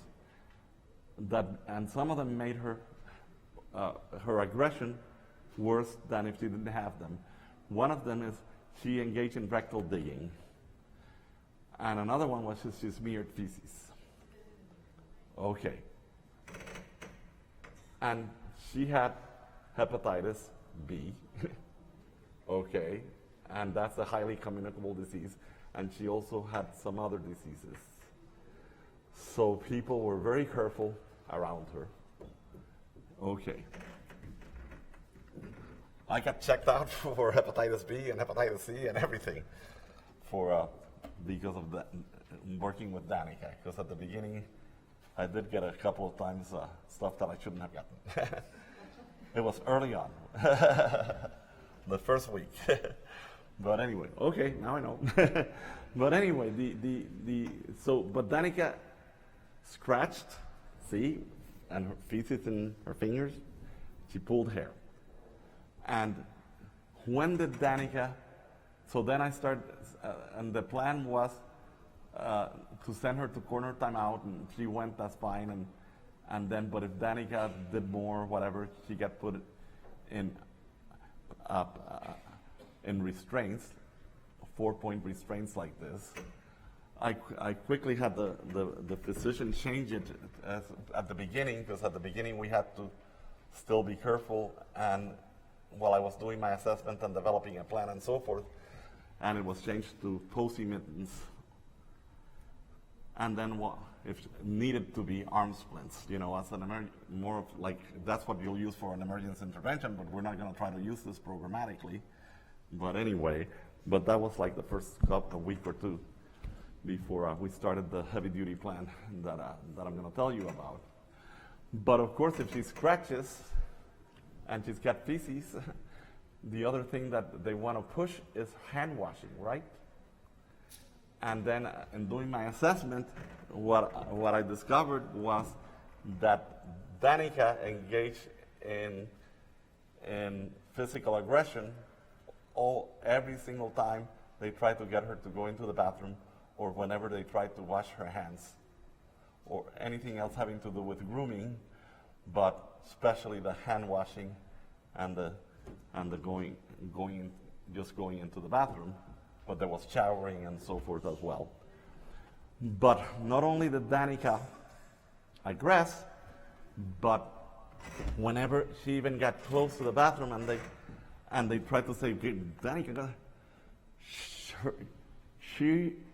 and some of them made her aggression worse than if she didn't have them. One of them is she engaged in rectal digging, and another one was she smeared feces. Okay. And she had hepatitis B, okay, and that's a highly communicable disease, and she also had some other diseases. So people were very careful around her. Okay. I got checked out for hepatitis B and hepatitis C and everything because of that, working with Danica, because at the beginning I did get a couple of times stuff that I shouldn't have gotten. It was early on, the first week. But anyway, okay, now I know. But anyway, but Danica scratched, see, and her feces in her fingers. She pulled hair. And when did Danica, so then I started, and the plan was to send her to corner timeout, and she went, that's fine, and then, but if Danica did more, whatever, she got put in restraints, 4-point restraints like this. I quickly had the physician change it at the beginning, because at the beginning we had to still be careful, and while I was doing my assessment and developing a plan and so forth, and it was changed to post-emittance. And then if needed to be arm splints, as more of like, that's what you'll use for an emergency intervention, but we're not going to try to use this programmatically. But anyway, that was like the first a week or two before we started the heavy-duty plan that I'm going to tell you about. But of course, if she scratches and she's got feces, the other thing that they want to push is hand washing, right? And then in doing my assessment, what I discovered was that Danica engaged in physical aggression every single time they tried to get her to go into the bathroom, or whenever they tried to wash her hands, or anything else having to do with grooming, but especially the hand washing and the and just going into the bathroom, but there was showering and so forth as well. But not only did Danica aggress, but whenever she even got close to the bathroom and they tried to say, Danica,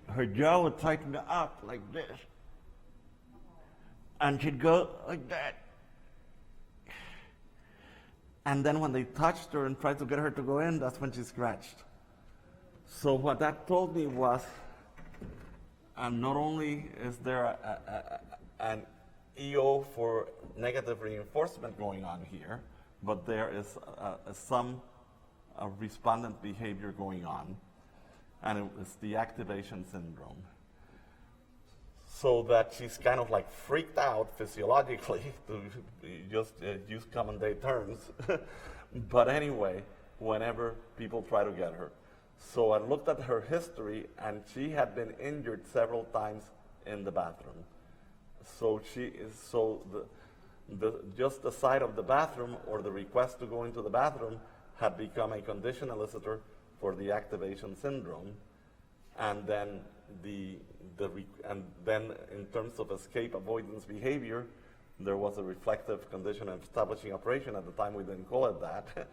her jaw would tighten up like this, and she'd go like that. And then when they touched her and tried to get her to go in, that's when she scratched. So what that told me was, and not only is there an EO for negative reinforcement going on here, but there is some respondent behavior going on, and it's the activation syndrome. So that she's kind of like freaked out physiologically, to just use common day terms. But anyway, whenever people try to get her. So I looked at her history, and she had been injured several times in the bathroom. So just the sight of the bathroom or the request to go into the bathroom had become a condition elicitor for the activation syndrome. And then and then in terms of escape avoidance behavior, there was a reflective condition of establishing operation. At the time, we didn't call it that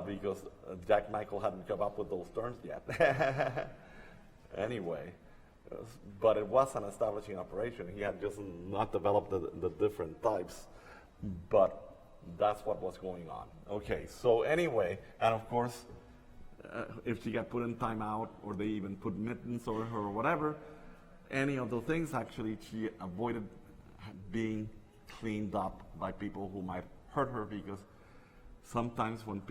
because Jack Michael hadn't come up with those terms yet. Anyway, but it was an establishing operation. He had just not developed the different types, but that's what was going on. Okay, so anyway, and of course, if she got put in timeout or they even put mittens over her or whatever, any of those things, actually she avoided being cleaned up by people who might hurt her, because sometimes when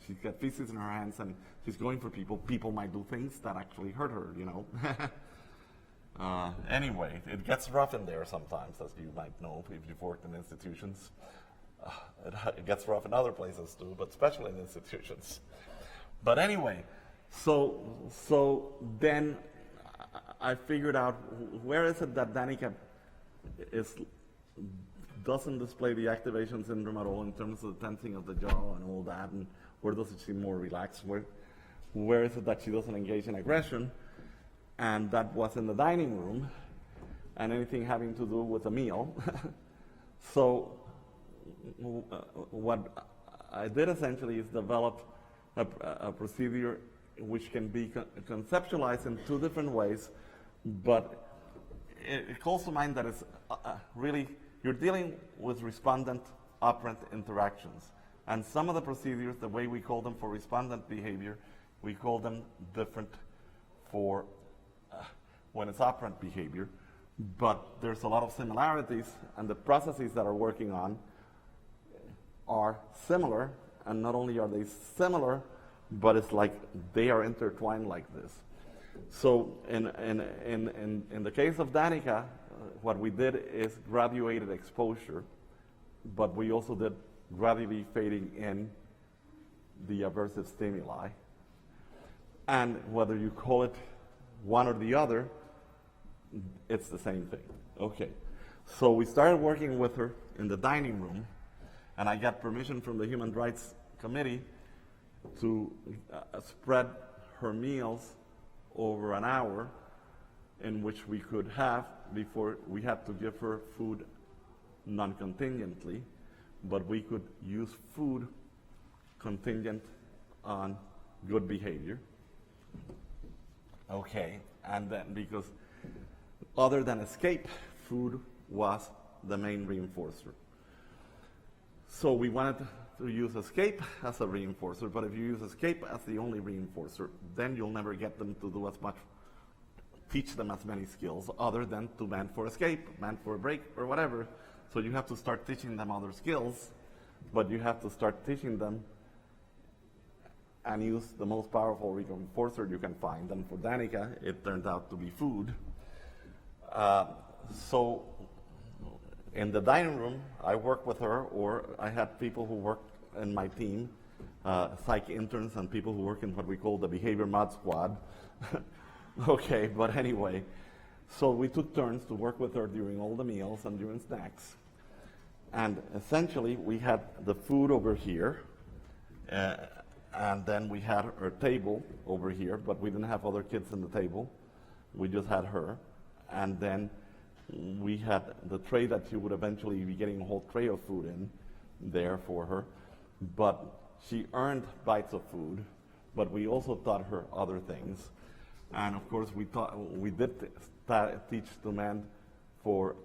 she's got feces in her hands and she's going for people might do things that actually hurt her, you know. Anyway, it gets rough in there sometimes, as you might know if you've worked in institutions. It gets rough in other places too, but especially in institutions. But anyway, so then I figured out, where is it that Danica doesn't display the activation syndrome at all in terms of the tensing of the jaw and all that, and where does it seem more relaxed? Where is it that she doesn't engage in aggression? And that was in the dining room, and anything having to do with a meal. So what I did essentially is develop a procedure which can be conceptualized in two different ways, but it calls to mind that it's really, you're dealing with respondent-operant interactions. And some of the procedures, the way we call them for respondent behavior, we call them different for when it's operant behavior. But there's a lot of similarities, and the processes that are working on are similar. And not only are they similar, but it's like they are intertwined like this. So in the case of Danica, what we did is graduated exposure, but we also did gradually fading in the aversive stimuli. And whether you call it one or the other, it's the same thing. Okay, so we started working with her in the dining room, and I got permission from the Human Rights Committee to spread her meals over an hour, in which we could have, before we had to give her food non-contingently, but we could use food contingent on good behavior. Okay, and then because other than escape, food was the main reinforcer. So we wanted to use escape as a reinforcer, but if you use escape as the only reinforcer, then you'll never get them to do as much, teach them as many skills other than to man for escape, man for a break, or whatever. So you have to start teaching them other skills, but you have to start teaching them and use the most powerful reinforcer you can find. And for Danica, it turned out to be food. So in the dining room, I worked with her, or I had people who worked in my team, psych interns and people who work in what we call the behavior mod squad. Okay, but anyway, so we took turns to work with her during all the meals and during snacks. And essentially, we had the food over here, And then we had her table over here, but we didn't have other kids in the table. We just had her. And then we had the tray that she would eventually be getting a whole tray of food in there for her. But she earned bites of food, but we also taught her other things. And of course, we did teach demand for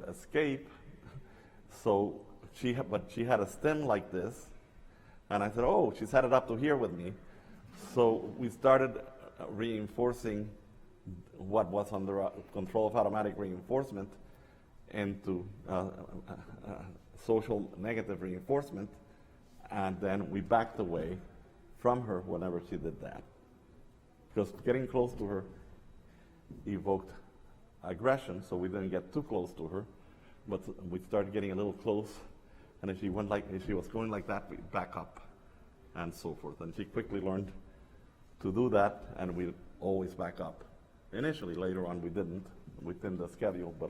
escape. So she had a stem like this, and I said, "Oh, she's had it up to here with me." So we started reinforcing what was under control of automatic reinforcement into social negative reinforcement, and then we backed away from her whenever she did that. Because getting close to her evoked aggression, so we didn't get too close to her, but we started getting a little close, and if she was going like that, we back up, and so forth. And she quickly learned to do that, and we always back up. Initially, later on, we didn't within the schedule, but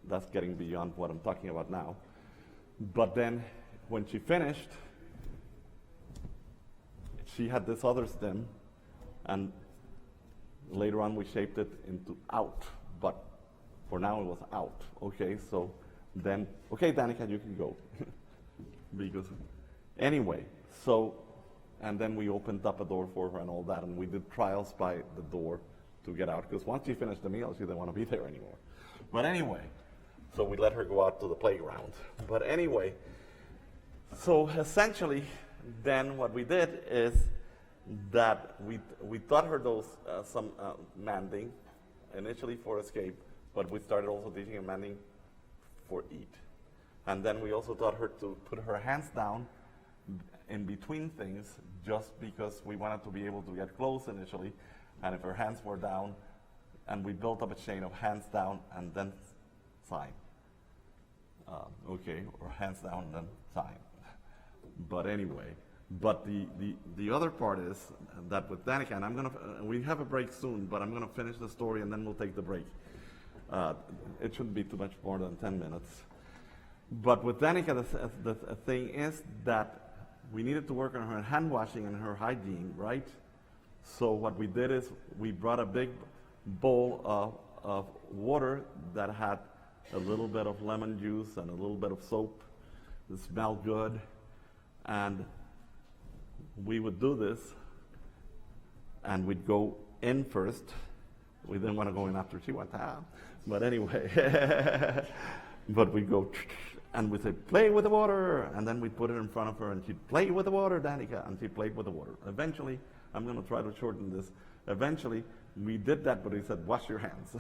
that's getting beyond what I'm talking about now. But then, when she finished, she had this other stem, and later on we shaped it into out, but for now it was out. Okay, so then, okay, Danica, you can go. Because, anyway, so, and then we opened up a door for her and all that, and we did trials by the door to get out, because once she finished the meal, she didn't want to be there anymore. But anyway, so we let her go out to the playground. But anyway, so essentially, then what we did is that we taught her some manding, initially for escape, but we started also teaching her manding for eat. And then we also taught her to put her hands down in between things, just because we wanted to be able to get close initially, and if her hands were down, and we built up a chain of hands down and then sign. Okay, or hands down and then sign. But anyway, but the other part is that with Danica, and we have a break soon, but I'm gonna finish the story and then we'll take the break. It shouldn't be too much more than 10 minutes. But with Danica, the thing is that we needed to work on her hand washing and her hygiene, right? So what we did is we brought a big bowl of water that had a little bit of lemon juice and a little bit of soap. It smelled good. And we would do this, and we'd go in first. We didn't want to go in after she went out. But anyway, but we'd go, and we'd say, play with the water. And then we'd put it in front of her, and she'd play with the water, Danica. And she played with the water. Eventually, I'm going to try to shorten this. Eventually, we did that, but he said, wash your hands.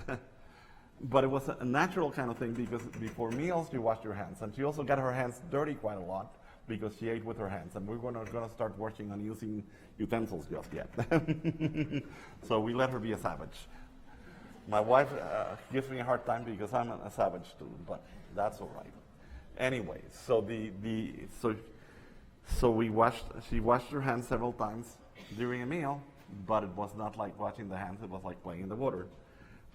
But it was a natural kind of thing, because before meals, you wash your hands. And she also got her hands dirty quite a lot, because she ate with her hands. And we're going to start working on using utensils just yet. So we let her be a savage. My wife gives me a hard time because I'm a savage too, but that's all right. Anyway, so she washed her hands several times during a meal, but it was not like washing the hands, it was like playing in the water.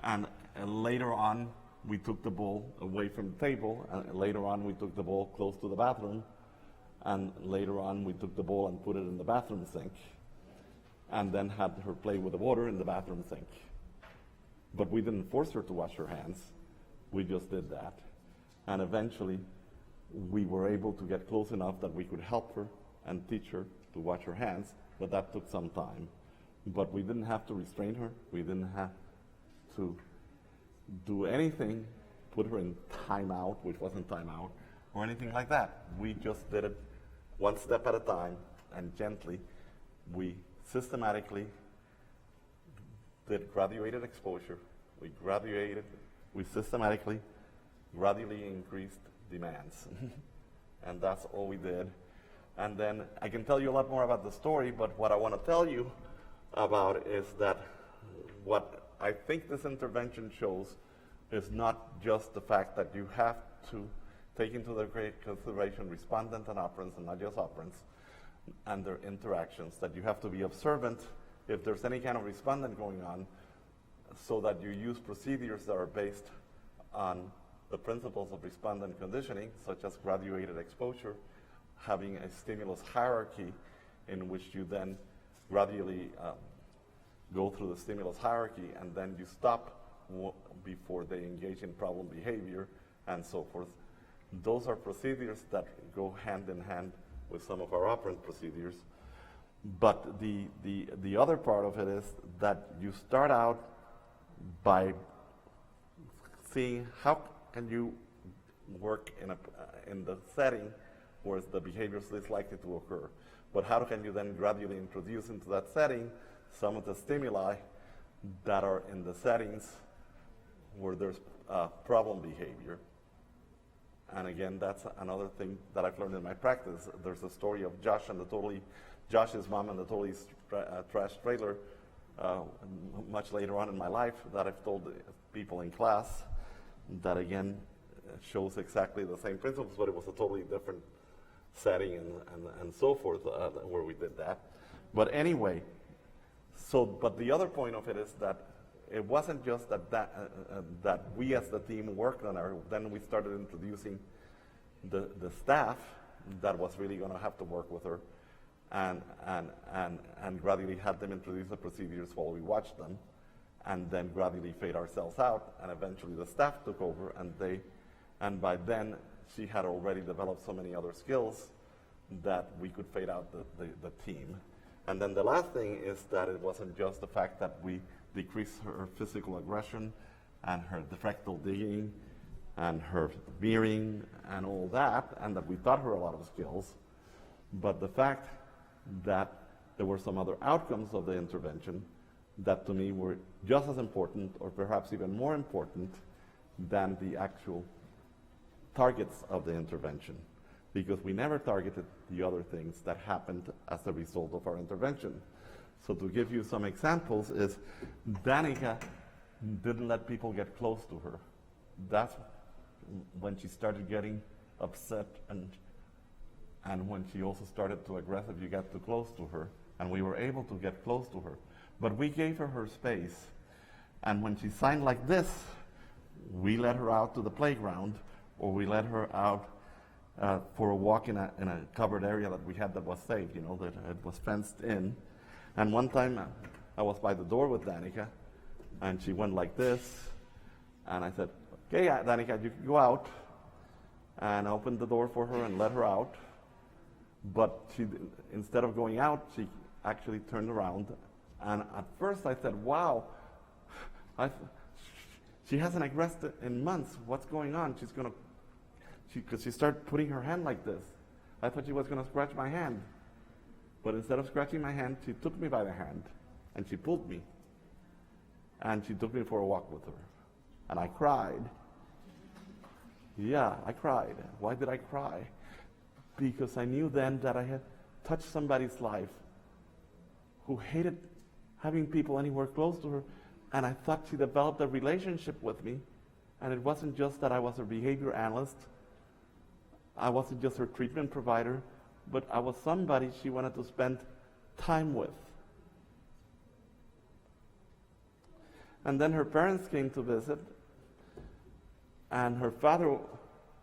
And later on, we took the bowl away from the table, and later on we took the bowl close to the bathroom, and later on we took the bowl and put it in the bathroom sink, and then had her play with the water in the bathroom sink. But we didn't force her to wash her hands, we just did that. And eventually, we were able to get close enough that we could help her and teach her to wash her hands, but that took some time. But we didn't have to restrain her, we didn't have to do anything, put her in timeout, which wasn't timeout, or anything like that. We just did it one step at a time, and gently. We systematically did graduated exposure. We systematically, gradually increased demands. And that's all we did. And then I can tell you a lot more about the story, but what I want to tell you about is that what I think this intervention shows is not just the fact that you have to take into the great consideration respondent and operants, and not just operants, and their interactions, that you have to be observant if there's any kind of respondent going on, so that you use procedures that are based on the principles of respondent conditioning, such as graduated exposure, having a stimulus hierarchy in which you then gradually go through the stimulus hierarchy, and then you stop before they engage in problem behavior and so forth. Those are procedures that go hand in hand with some of our operant procedures. But the other part of it is that you start out by seeing how can you work in the setting where the behavior is least likely to occur. But how can you then gradually introduce into that setting some of the stimuli that are in the settings where there's problem behavior. And again, that's another thing that I've learned in my practice. There's a story of Josh's mom and the totally trashed trailer much later on in my life that I've told people in class that again shows exactly the same principles, but it was a totally different setting and so forth where we did that. But anyway, but the other point of it is that it wasn't just that we as the team worked on her. Then we started introducing the staff that was really going to have to work with her, and gradually had them introduce the procedures while we watched them, and then gradually fade ourselves out, and eventually the staff took over, and by then she had already developed so many other skills that we could fade out the team. And then the last thing is that it wasn't just the fact that we decreased her physical aggression and her defrectal digging and her veering and all that, and that we taught her a lot of skills, but the fact that there were some other outcomes of the intervention that to me were just as important, or perhaps even more important, than the actual targets of the intervention, because we never targeted the other things that happened as a result of our intervention. So to give you some examples is Danica didn't let people get close to her. That's when she started getting upset and when she also started to aggressively get too close to her, and we were able to get close to her. But we gave her space, and when she signed like this, we let her out to the playground, or we let her out for a walk in a covered area that we had that was safe, that it was fenced in. And one time I was by the door with Danica, and she went like this, and I said, "Okay, Danica, you can go out," and I opened the door for her and let her out. But she, instead of going out, she actually turned around, and at first I said, "Wow, she hasn't aggressed in months. What's going on? Because she started putting her hand like this. I thought she was going to scratch my hand. But instead of scratching my hand, she took me by the hand, and she pulled me. And she took me for a walk with her. And I cried. Yeah, I cried. Why did I cry? Because I knew then that I had touched somebody's life who hated having people anywhere close to her, and I thought she developed a relationship with me. And it wasn't just that I was her behavior analyst, I wasn't just her treatment provider, but I was somebody she wanted to spend time with. And then her parents came to visit, and her father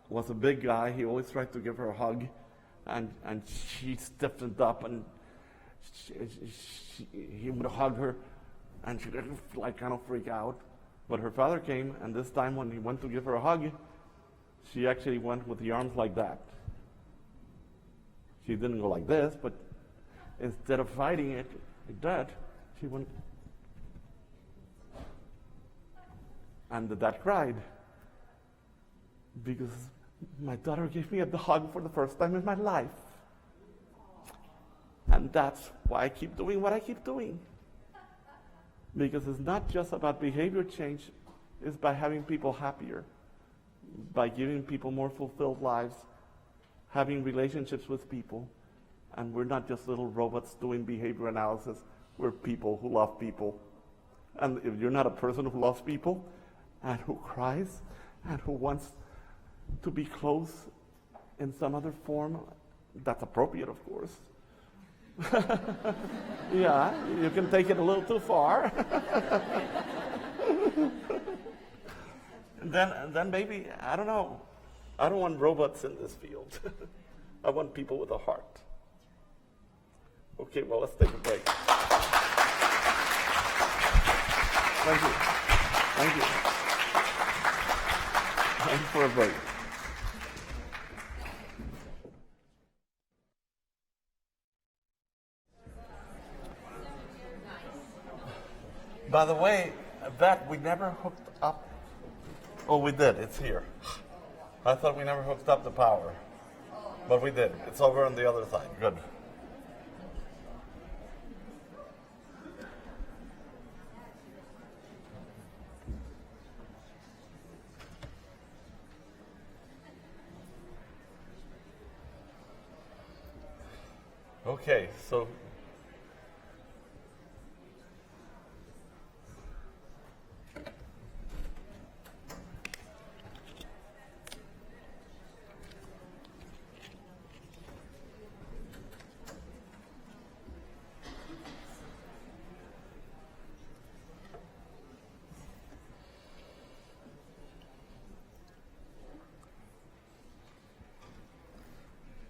was a big guy. He always tried to give her a hug, and she stiffened up, and he would hug her, and she would kind of freak out. But her father came, and this time when he went to give her a hug, she actually went with the arms like that. She didn't go like this, but instead of fighting it like that, she went. And the dad cried because my daughter gave me a hug for the first time in my life. And that's why I keep doing what I keep doing. Because it's not just about behavior change, it's by having people happier, by giving people more fulfilled lives, having relationships with people. And we're not just little robots doing behavior analysis, we're people who love people. And if you're not a person who loves people, and who cries, and who wants to be close in some other form, that's appropriate, of course. Yeah, you can take it a little too far. Then maybe, I don't know, I don't want robots in this field. I want people with a heart. Okay, well, let's take a break. Thank you. Thank you. Thank you for a break. By the way, that we never hooked up. Oh, we did. It's here. I thought we never hooked up the power. But we did. It's over on the other side. Good. Okay, so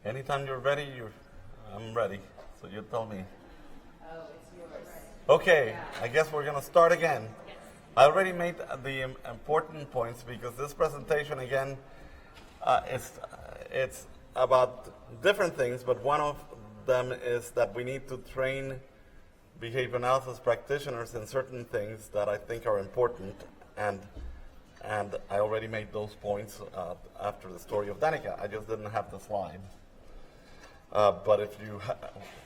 anytime you're ready, I'm ready. So you tell me. Oh, it's yours. Okay, I guess we're going to start again. I already made the important points because this presentation, again, it's about different things, but one of them is that we need to train behavior analysis practitioners in certain things that I think are important, and I already made those points after the story of Danica. I just didn't have the slide. But if you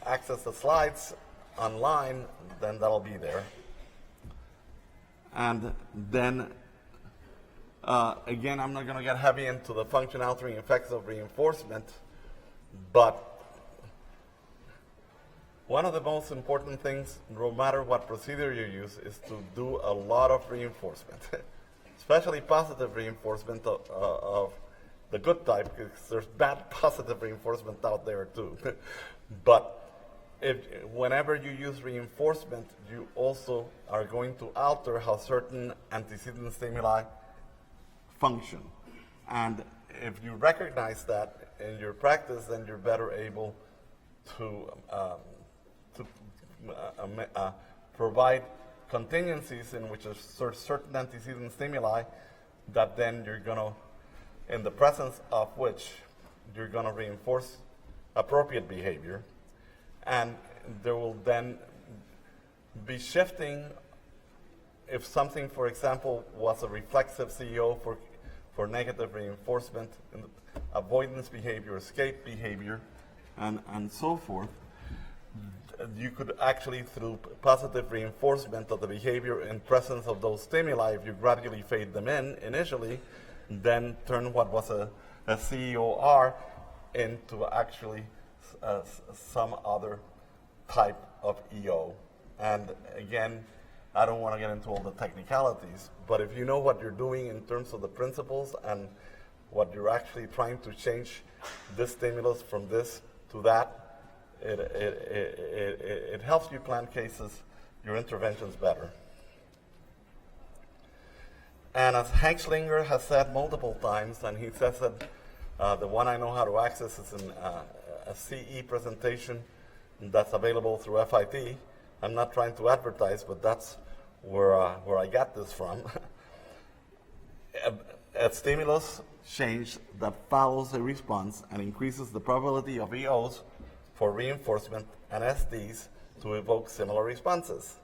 access the slides online, then that'll be there. And then, again, I'm not going to get heavy into the function altering effects of reinforcement, but one of the most important things, no matter what procedure you use, is to do a lot of reinforcement, especially positive reinforcement of the good type, because there's bad positive reinforcement out there too. But whenever you use reinforcement, you also are going to alter how certain antecedent stimuli function. And if you recognize that in your practice, then you're better able to provide contingencies in which there's certain antecedent stimuli that then you're going to, in the presence of which you're going to reinforce appropriate behavior, and there will then be shifting if something, for example, was a reflexive CEO for negative reinforcement, avoidance behavior, escape behavior, and so forth. You could actually, through positive reinforcement of the behavior in presence of those stimuli, if you gradually fade them in initially, then turn what was a CEOR into actually some other type of EO. And again, I don't want to get into all the technicalities, but if you know what you're doing in terms of the principles and what you're actually trying to change this stimulus from this to that, it helps you plan cases, your interventions better. And as Hank Schlinger has said multiple times, and he says that the one I know how to access is in a CE presentation that's available through FIT. I'm not trying to advertise, but that's where I got this from. A stimulus change that follows a response and increases the probability of EOs for reinforcement and SDs to evoke similar responses.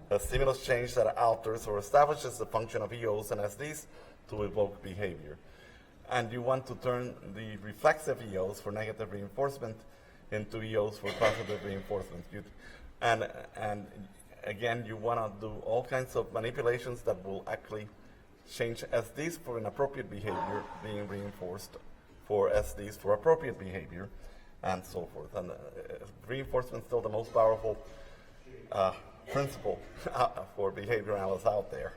A stimulus change that alters or establishes the function of EOs and SDs to evoke behavior. And you want to turn the reflexive EOs for negative reinforcement into EOs for positive reinforcement. And again, you want to do all kinds of manipulations that will actually change SDs for inappropriate behavior being reinforced for SDs for appropriate behavior, and so forth. And reinforcement is still the most powerful principle for behavior analysis out there.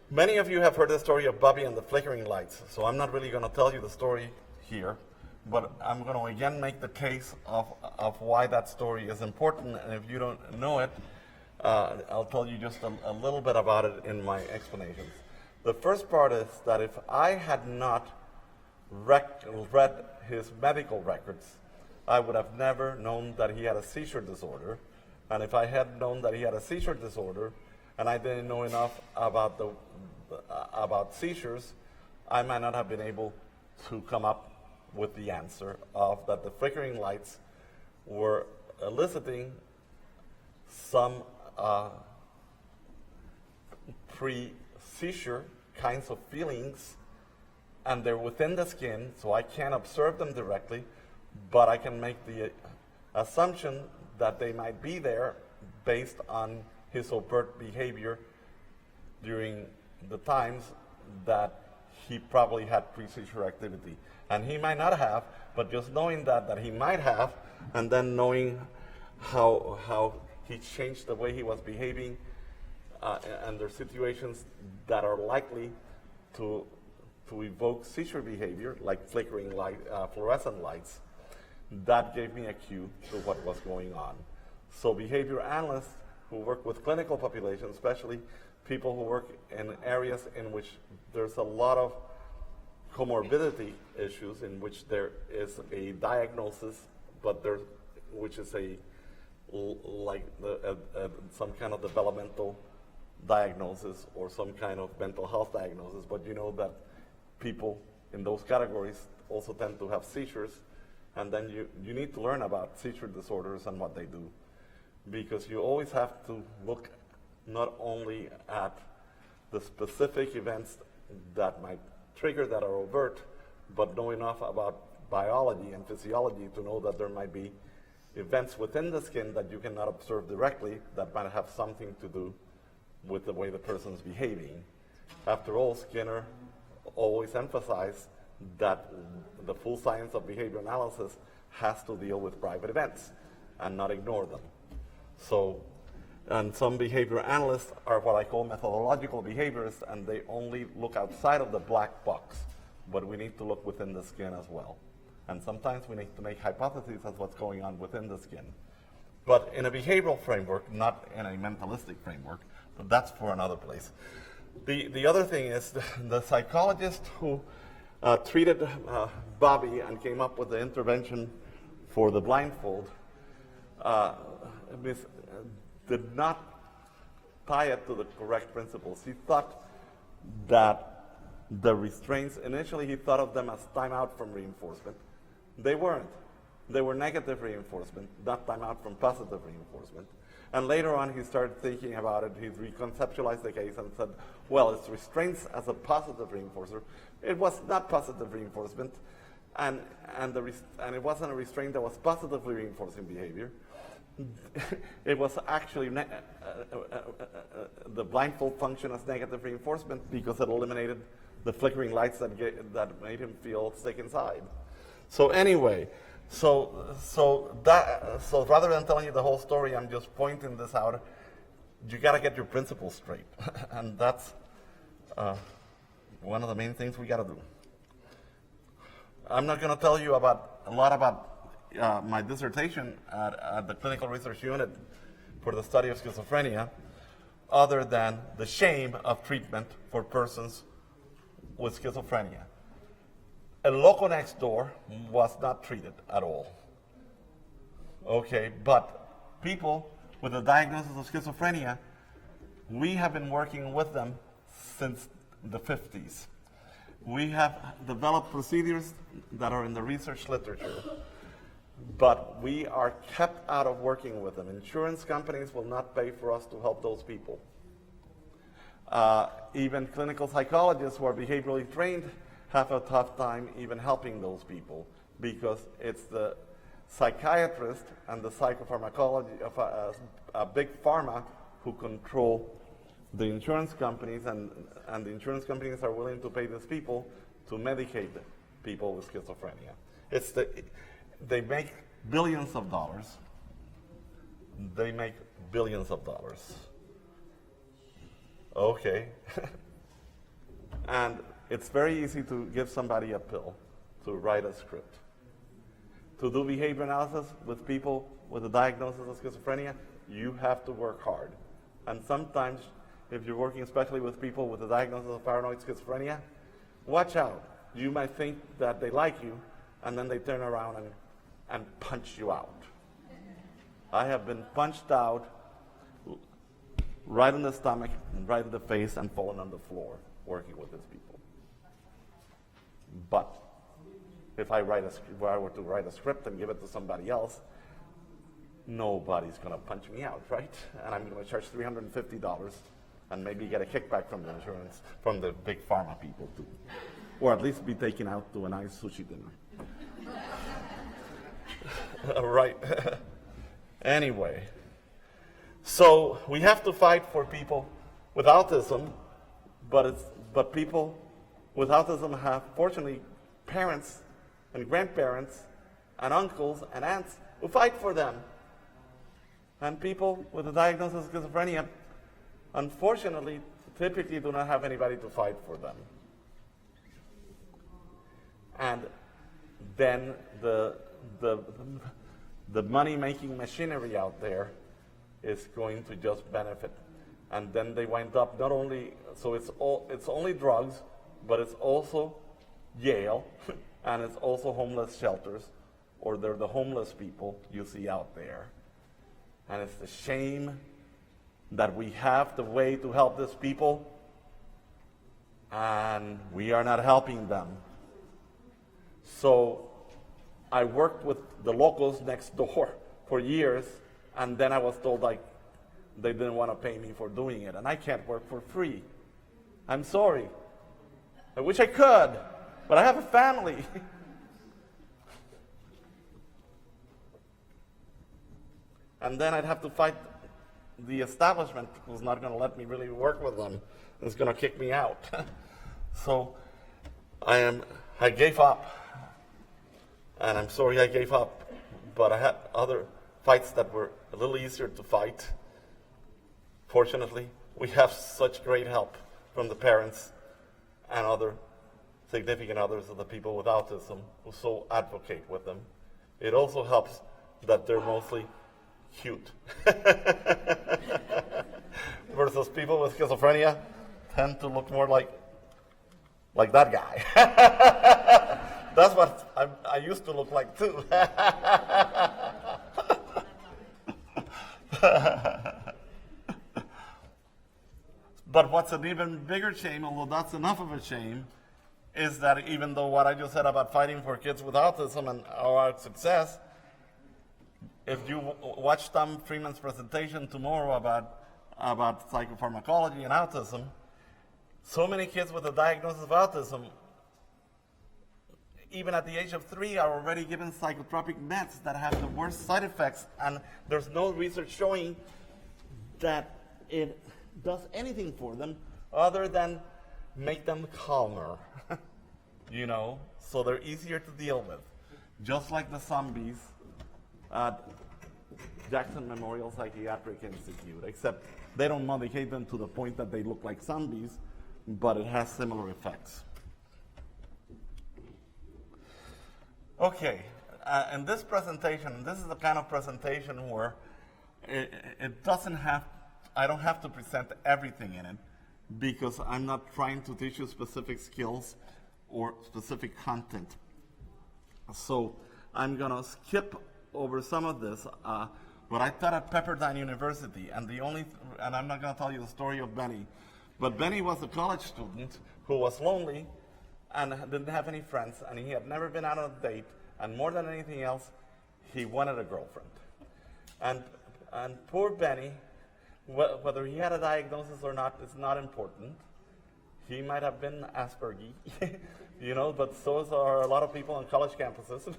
Many of you have heard the story of Bobby and the flickering lights, so I'm not really going to tell you the story here, but I'm going to again make the case of why that story is important, and if you don't know it, I'll tell you just a little bit about it in my explanations. The first part is that if I had not read his medical records, I would have never known that he had a seizure disorder. And if I had known that he had a seizure disorder, and I didn't know enough about seizures, I might not have been able to come up with the answer of that the flickering lights were eliciting some pre-seizure kinds of feelings, and they're within the skin, so I can't observe them directly, but I can make the assumption that they might be there based on his overt behavior during the times that he probably had pre-seizure activity. And he might not have, but just knowing that he might have, and then knowing how he changed the way he was behaving under situations that are likely to evoke seizure behavior, like flickering light, fluorescent lights, that gave me a cue to what was going on. So behavior analysts who work with clinical populations, especially people who work in areas in which there's a lot of comorbidity issues, in which there is a diagnosis, but which is some kind of developmental diagnosis or some kind of mental health diagnosis, but you know that people in those categories also tend to have seizures, and then you need to learn about seizure disorders and what they do, because you always have to look not only at the specific events that might trigger that are overt, but know enough about biology and physiology to know that there might be events within the skin that you cannot observe directly that might have something to do with the way the person's behaving. After all, Skinner always emphasized that the full science of behavior analysis has to deal with private events and not ignore them. So, and some behavior analysts are what I call methodological behaviorists, and they only look outside of the black box, but we need to look within the skin as well. And sometimes we need to make hypotheses as what's going on within the skin. But in a behavioral framework, not in a mentalistic framework, but that's for another place. The other thing is the psychologist who treated Bobby and came up with the intervention for the blindfold did not tie it to the correct principles. He thought that the restraints, initially he thought of them as timeout from reinforcement. They weren't. They were negative reinforcement, not timeout from positive reinforcement. And later on he started thinking about it. He reconceptualized the case and said, well, it's restraints as a positive reinforcer. It was not positive reinforcement, and it wasn't a restraint that was positively reinforcing behavior. It was actually the blindfold function as negative reinforcement because it eliminated the flickering lights that made him feel sick inside. So anyway, so rather than telling you the whole story, I'm just pointing this out. You got to get your principles straight, and that's one of the main things we got to do. I'm not going to tell you a lot about my dissertation at the Clinical Research Unit for the study of schizophrenia, other than the shame of treatment for persons with schizophrenia. El Loco next door was not treated at all. Okay, but people with a diagnosis of schizophrenia, we have been working with them since the 50s. We have developed procedures that are in the research literature, but we are kept out of working with them. Insurance companies will not pay for us to help those people. Even clinical psychologists who are behaviorally trained have a tough time even helping those people, because it's the psychiatrist and the psychopharmacology of a big pharma who control the insurance companies, and the insurance companies are willing to pay these people to medicate people with schizophrenia. They make billions of dollars. They make billions of dollars. Okay. And it's very easy to give somebody a pill to write a script. To do behavior analysis with people with a diagnosis of schizophrenia, you have to work hard. And sometimes, if you're working especially with people with a diagnosis of paranoid schizophrenia, watch out, you might think that they like you, and then they turn around and punch you out. I have been punched out right in the stomach, and right in the face, and fallen on the floor working with these people. But if I were to write a script and give it to somebody else, nobody's going to punch me out, right? And I'm going to charge $350 and maybe get a kickback from the insurance, from the big pharma people too. Or at least be taken out to a nice sushi dinner. Right. Anyway, so we have to fight for people with autism, but people with autism have, fortunately, parents and grandparents and uncles and aunts who fight for them. And people with a diagnosis of schizophrenia, unfortunately, typically do not have anybody to fight for them. And then the money-making machinery out there is going to just benefit. And then they wind up not only, so it's only drugs, but it's also jail, and it's also homeless shelters, or they're the homeless people you see out there. And it's a shame that we have the way to help these people, and we are not helping them. So I worked with the locals next door for years, and then I was told like they didn't want to pay me for doing it, and I can't work for free. I'm sorry. I wish I could, but I have a family. And then I'd have to fight the establishment who's not going to let me really work with them. It's going to kick me out. So I gave up. And I'm sorry I gave up, but I had other fights that were a little easier to fight. Fortunately, we have such great help from the parents and other significant others of the people with autism who so advocate with them. It also helps that they're mostly cute. Versus people with schizophrenia tend to look more like that guy. That's what I used to look like too. But what's an even bigger shame, although that's enough of a shame, is that even though what I just said about fighting for kids with autism and our success, if you watch Tom Freeman's presentation tomorrow about psychopharmacology and autism, so many kids with a diagnosis of autism, even at the age of 3, are already given psychotropic meds that have the worst side effects, and there's no research showing that it does anything for them other than make them calmer, so they're easier to deal with. Just like the zombies at Jackson Memorial Psychiatric Institute, except they don't medicate them to the point that they look like zombies, but it has similar effects. Okay, in this presentation, this is the kind of presentation where it doesn't have, I don't have to present everything in it, because I'm not trying to teach you specific skills or specific content. So I'm gonna skip over some of this, but I taught at Pepperdine University, and I'm not gonna tell you the story of Benny, but Benny was a college student who was lonely and didn't have any friends, and he had never been out on a date, and more than anything else, he wanted a girlfriend. And poor Benny, whether he had a diagnosis or not is not important. He might have been Aspergy, but so are a lot of people on college campuses.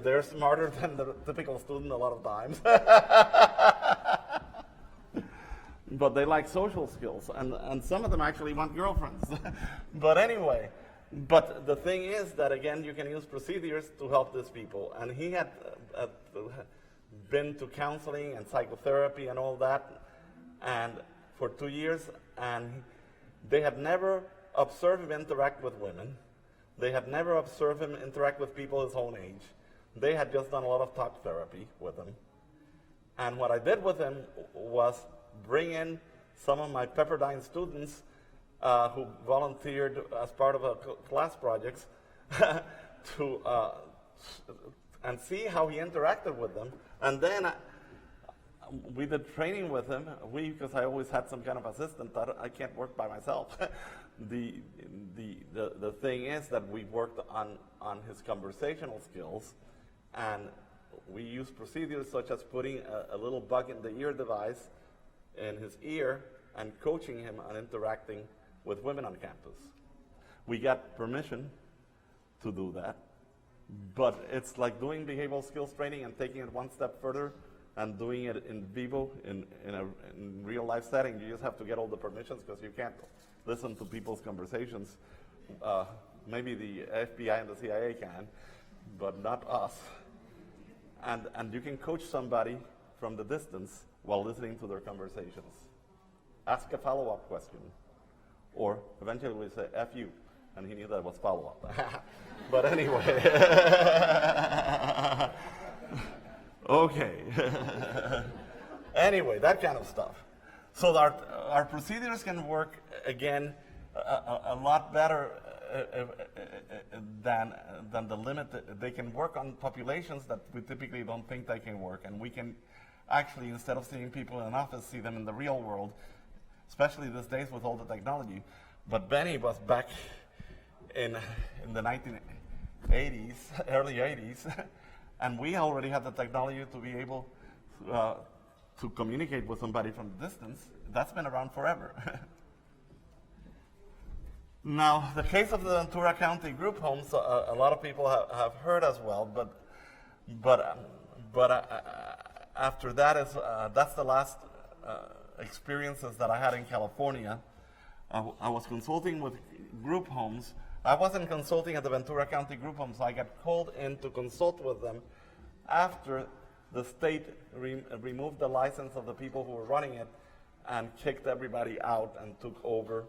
They're smarter than the typical student a lot of times. But they like social skills, and some of them actually want girlfriends. But anyway, the thing is that, again, you can use procedures to help these people. And he had been to counseling and psychotherapy and all that, and for 2 years, and they had never observed him interact with women. They had never observed him interact with people his own age. They had just done a lot of talk therapy with him. And what I did with him was bring in some of my Pepperdine students who volunteered as part of a class projects to and see how he interacted with them. And then we did training with him. Because I always had some kind of assistant, I can't work by myself. The thing is that we worked on his conversational skills, and we used procedures such as putting a little bug in the ear device in his ear and coaching him on interacting with women on campus. We got permission to do that, but it's like doing behavioral skills training and taking it one step further and doing it in vivo, in real life setting. You just have to get all the permissions because you can't listen to people's conversations. Maybe the FBI and the CIA can, but not us. And you can coach somebody from the distance while listening to their conversations. Ask a follow-up question. Or eventually we say, F you. And he knew that was follow-up. But anyway. Okay. Anyway, that kind of stuff. So our procedures can work, again, a lot better than the limit. They can work on populations that we typically don't think they can work. And we can actually, instead of seeing people in an office, see them in the real world, especially these days with all the technology. But Benny was back in the 1980s, early 80s, and we already had the technology to be able to communicate with somebody from the distance. That's been around forever. Now, the case of the Ventura County group homes, a lot of people have heard as well, but after that is that's the last experiences that I had in California. I was consulting with group homes. I wasn't consulting at the Ventura County group homes. I got called in to consult with them after the state removed the license of the people who were running it and kicked everybody out and took over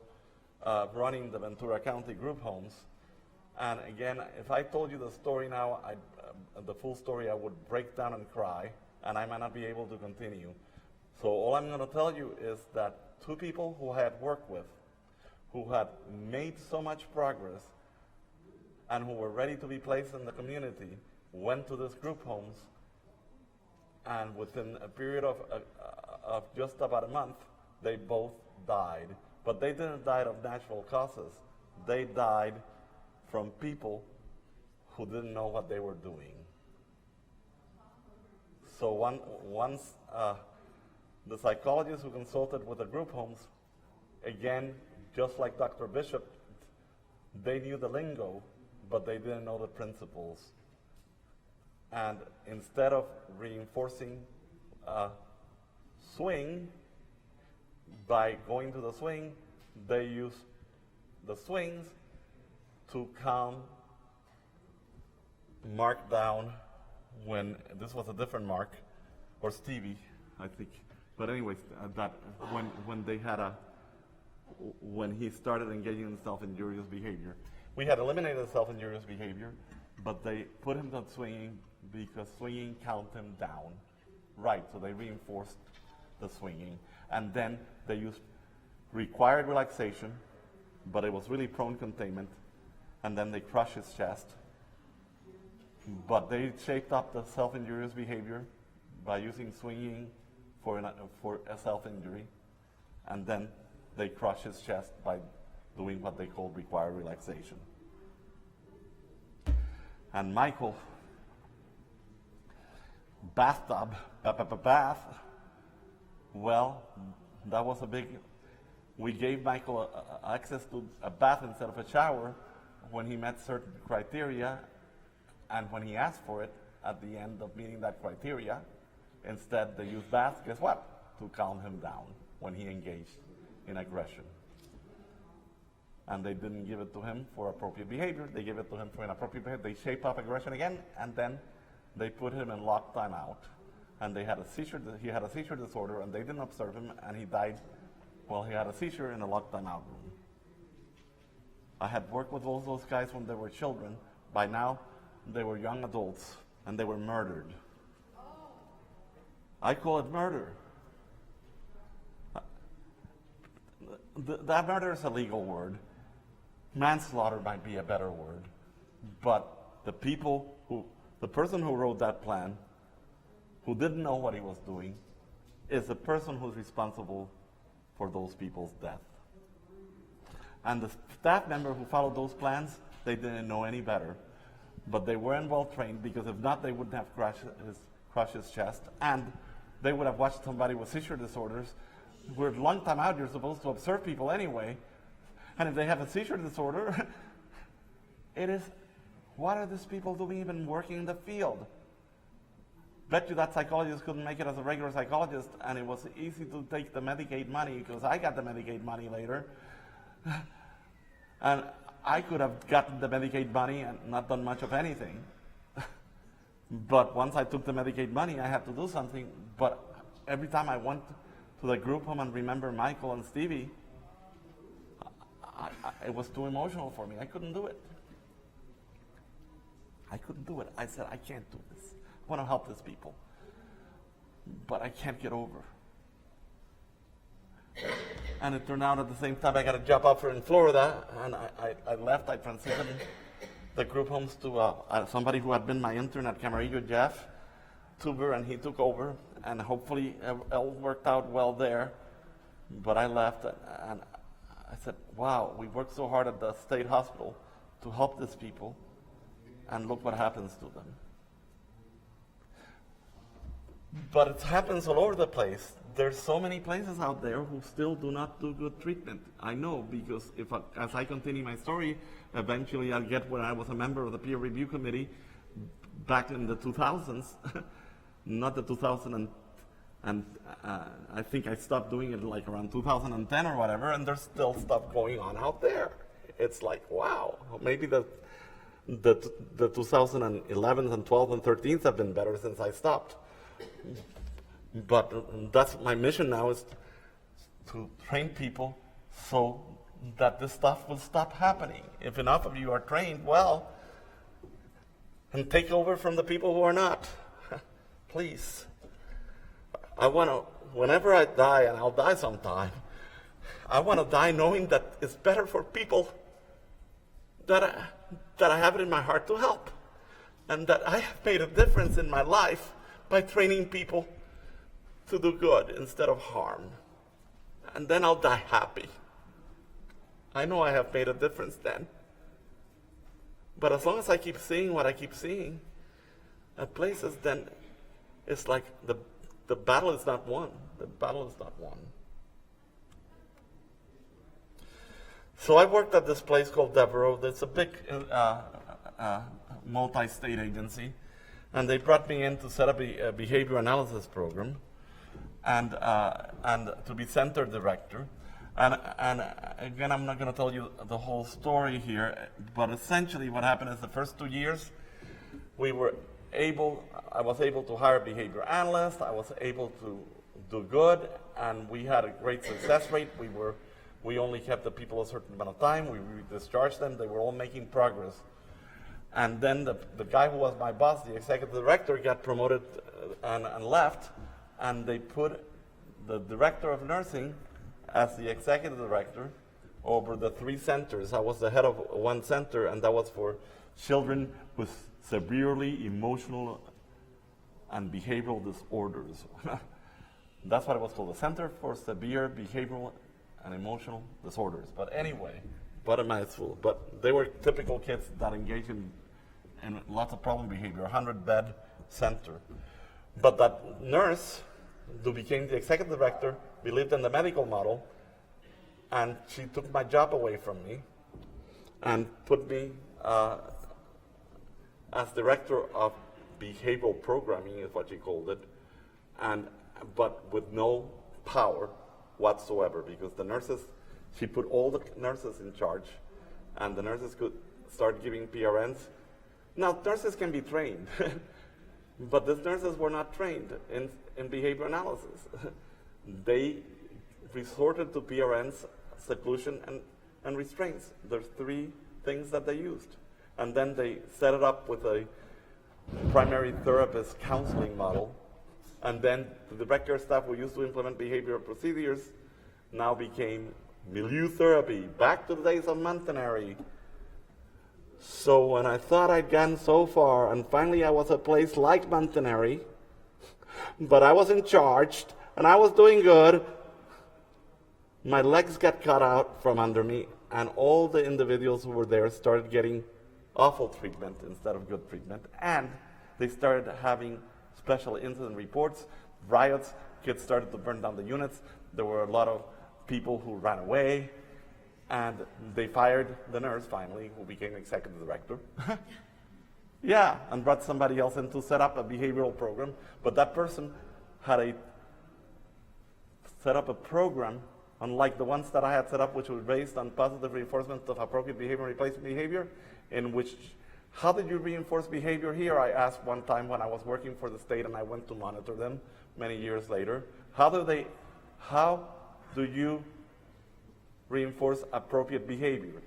running the Ventura County group homes. And again, if I told you the story now, the full story, I would break down and cry, and I might not be able to continue. So all I'm going to tell you is that two people who I had worked with, who had made so much progress, and who were ready to be placed in the community, went to these group homes, and within a period of just about a month, they both died. But they didn't die of natural causes. They died from people who didn't know what they were doing. So once the psychologists who consulted with the group homes, again, just like Dr. Bishop, they knew the lingo, but they didn't know the principles. And instead of reinforcing swing by going to the swing, they use the swings to calm Mark down when this was a different Mark, or Stevie, I think. But anyways, that when they had when he started engaging in self-injurious behavior. We had eliminated self-injurious behavior, but they put him to swinging because swinging calmed him down. Right, so they reinforced the swinging. And then they used required relaxation, but it was really prone containment. And then they crushed his chest. But they shaped up the self-injurious behavior by using swinging for a self-injury. And then they crush his chest by doing what they call required relaxation. And Michael, bathtub, bath, well, that was a big, we gave Michael access to a bath instead of a shower when he met certain criteria, and when he asked for it at the end of meeting that criteria, instead they used baths, guess what? To calm him down when he engaged in aggression. And they didn't give it to him for appropriate behavior. They gave it to him for inappropriate behavior. They shaped up aggression again, and then they put him in locked time out. And they had a seizure. He had a seizure disorder, and they didn't observe him, and he died while he had a seizure in a locked time out room. I had worked with all those guys when they were children. By now, they were young adults, and they were murdered. I call it murder. that murder is a legal word. Manslaughter might be a better word. But the person who wrote that plan, who didn't know what he was doing, is the person who's responsible for those people's death. And the staff member who followed those plans, they didn't know any better. But they weren't well trained, because if not, they wouldn't have crushed his chest. And they would have watched somebody with seizure disorders. We're a long time out, you're supposed to observe people anyway. And if they have a seizure disorder, it is, what are these people doing even working in the field? Bet you that psychologist couldn't make it as a regular psychologist, and it was easy to take the Medicaid money, because I got the Medicaid money later. And I could have gotten the Medicaid money and not done much of anything. But once I took the Medicaid money, I had to do something. But every time I went to the group home and remember Michael and Stevie, it was too emotional for me. I couldn't do it. I said, I can't do this. I want to help these people, but I can't get over. And it turned out at the same time I got a job offer in Florida, and I left. I transitioned the group homes to somebody who had been my intern at Camarillo, Jeff Tuber, and he took over, and hopefully it all worked out well there. But I left, and I said, wow, we worked so hard at the state hospital to help these people, and look what happens to them. But it happens all over the place. There's so many places out there who still do not do good treatment. I know, because as I continue my story, eventually I'll get where I was a member of the peer review committee back in the 2000s, not the 2000 and I think I stopped doing it like around 2010 or whatever, and there's still stuff going on out there. It's like, wow, maybe the 2011s and 12s and 13s have been better since I stopped. But that's my mission now, is to train people so that this stuff will stop happening. If enough of you are trained well, and take over from the people who are not. Please. I want to, whenever I die, and I'll die sometime, I want to die knowing that it's better for people that I have it in my heart to help, and that I have made a difference in my life by training people to do good instead of harm. And then I'll die happy. I know I have made a difference then. But as long as I keep seeing what I keep seeing at places, then it's like the battle is not won. The battle is not won. So I worked at this place called Devereaux. It's a big multi-state agency. And they brought me in to set up a behavior analysis program and to be center director. And again, I'm not going to tell you the whole story here, but essentially what happened is the first 2 years, I was able to hire a behavior analyst, I was able to do good, and we had a great success rate. We only kept the people a certain amount of time, we discharged them, they were all making progress. And then the guy who was my boss, the executive director, got promoted and left, and they put the director of nursing as the executive director over the 3 centers. I was the head of one center, and that was for children with severely emotional and behavioral disorders. That's what it was called, the Center for Severe Behavioral and Emotional Disorders. But anyway, bottom line school. But they were typical kids that engaged in lots of problem behavior, 100-bed center. But that nurse who became the executive director believed in the medical model, and she took my job away from me and put me as director of behavioral programming, is what she called it, but with no power whatsoever, because the nurses, she put all the nurses in charge, and the nurses could start giving PRNs. Now, nurses can be trained, but these nurses were not trained in behavior analysis. They resorted to PRNs, seclusion, and restraints. There's 3 things that they used. And then they set it up with a primary therapist counseling model. And then the director staff who used to implement behavioral procedures now became milieu therapy, back to the days of Montanari. So when I thought I'd gone so far, and finally I was a place like Montanari, but I was in charge, and I was doing good, my legs got cut out from under me, and all the individuals who were there started getting awful treatment instead of good treatment, and they started having special incident reports, riots, kids started to burn down the units, there were a lot of people who ran away, and they fired the nurse finally, who became executive director. Yeah, and brought somebody else in to set up a behavioral program, but that person had set up a program unlike the ones that I had set up, which were based on positive reinforcement of appropriate behavior and replacement behavior, in which, how did you reinforce behavior here? I asked one time when I was working for the state and I went to monitor them many years later. How do you reinforce appropriate behavior?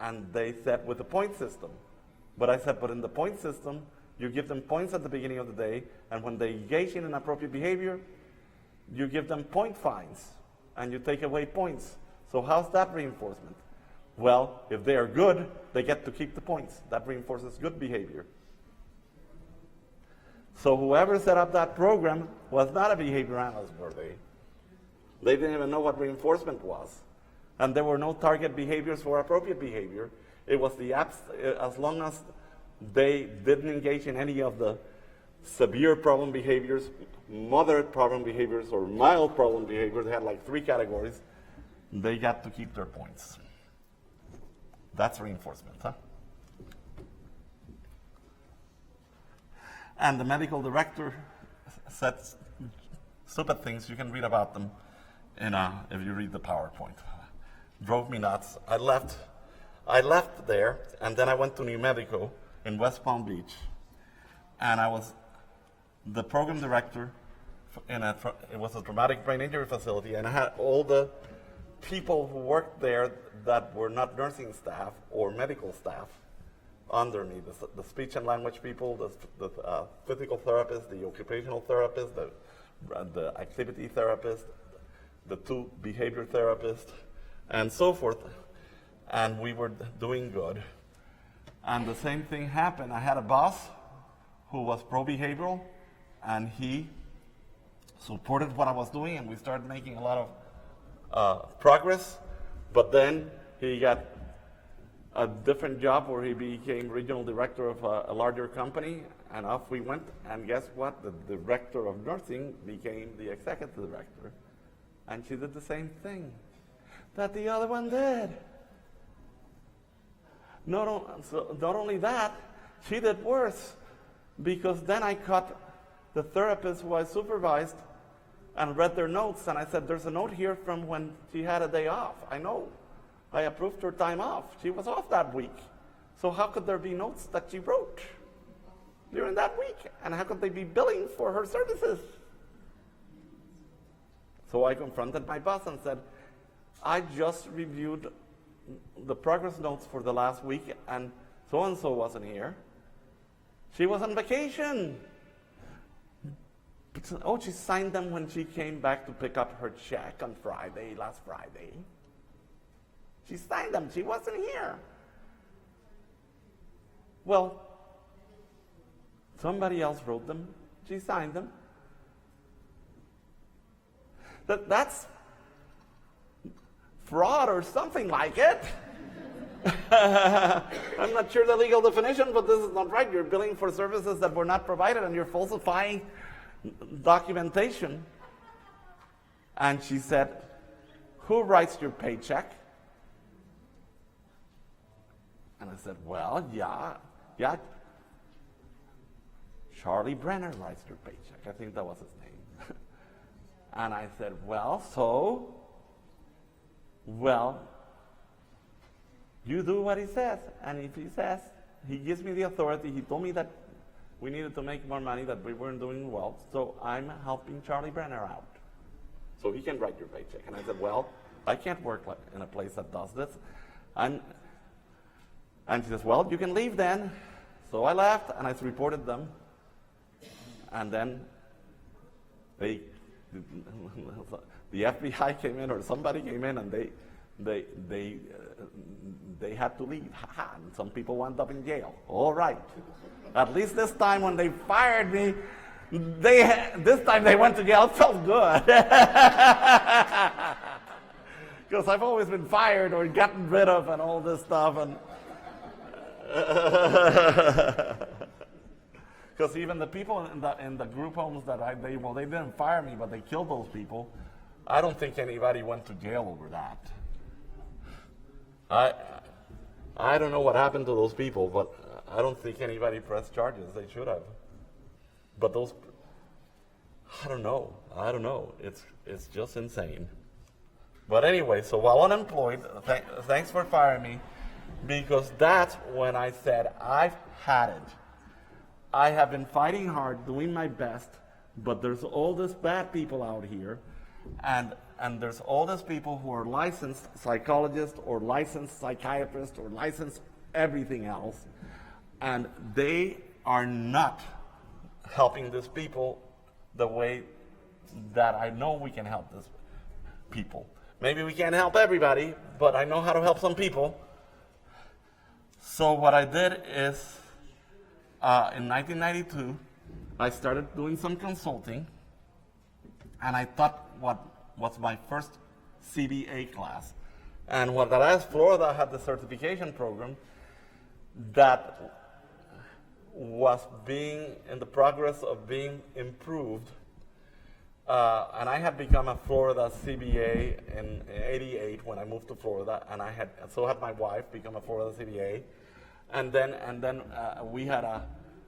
And they said, with the point system. But I said, but in the point system, you give them points at the beginning of the day, and when they engage in inappropriate behavior, you give them point fines, and you take away points. So how's that reinforcement? Well, if they are good, they get to keep the points. That reinforces good behavior. So whoever set up that program was not a behavior analyst, were they? They didn't even know what reinforcement was. And there were no target behaviors for appropriate behavior. It was the as long as they didn't engage in any of the severe problem behaviors, moderate problem behaviors, or mild problem behaviors, they had like 3 categories, they got to keep their points. That's reinforcement, huh? And the medical director said stupid things. You can read about them if you read the PowerPoint. Drove me nuts. I left there, and then I went to New Mexico in West Palm Beach, and I was the program director it was a traumatic brain injury facility, and I had all the people who worked there that were not nursing staff or medical staff under me, the speech and language people, the physical therapist, the occupational therapist, the activity therapist, the 2 behavior therapists, and so forth. And we were doing good. And the same thing happened. I had a boss who was pro-behavioral, and he supported what I was doing, and we started making a lot of progress. But then he got a different job where he became regional director of a larger company, and off we went. And guess what? The director of nursing became the executive director. And she did the same thing that the other one did. Not only that, she did worse, because then I caught the therapist who I supervised and read their notes, and I said, there's a note here from when she had a day off. I know. I approved her time off. She was off that week. So how could there be notes that she wrote during that week? And how could they be billing for her services? So I confronted my boss and said, I just reviewed the progress notes for the last week, and so-and-so wasn't here. She was on vacation. Oh, she signed them when she came back to pick up her check on last Friday. She signed them. She wasn't here. Well, somebody else wrote them. She signed them. That's fraud or something like it. I'm not sure the legal definition, but this is not right. You're billing for services that were not provided, and you're falsifying documentation. And she said, who writes your paycheck? And I said, well, yeah. Charlie Brenner writes your paycheck. I think that was his name. And I said, well, you do what he says. And if he says, he gives me the authority, he told me that we needed to make more money, that we weren't doing well, so I'm helping Charlie Brenner out. So he can write your paycheck. And I said, well, I can't work in a place that does this. And she says, well, you can leave then. So I left, and I reported them. And then the FBI came in, or somebody came in, and they had to leave. And some people wound up in jail. All right. At least this time when they fired me, this time they went to jail. It felt good. Because I've always been fired or gotten rid of and all this stuff. And because even the people in the group homes that they didn't fire me, but they killed those people. I don't think anybody went to jail over that. I don't know what happened to those people, but I don't think anybody pressed charges. They should have. But those, I don't know. It's just insane. But anyway, so while unemployed, thanks for firing me, because that's when I said, I've had it. I have been fighting hard, doing my best, but there's all these bad people out here, and there's all these people who are licensed psychologists or licensed psychiatrists or licensed everything else, and they are not helping these people the way that I know we can help these people. Maybe we can't help everybody, but I know how to help some people. So what I did is, in 1992, I started doing some consulting, and I taught what was my first CBA class. And when as Florida had the certification program that was being in the progress of being improved, and I had become a Florida CBA in '88 when I moved to Florida, and so had my wife become a Florida CBA, and then we had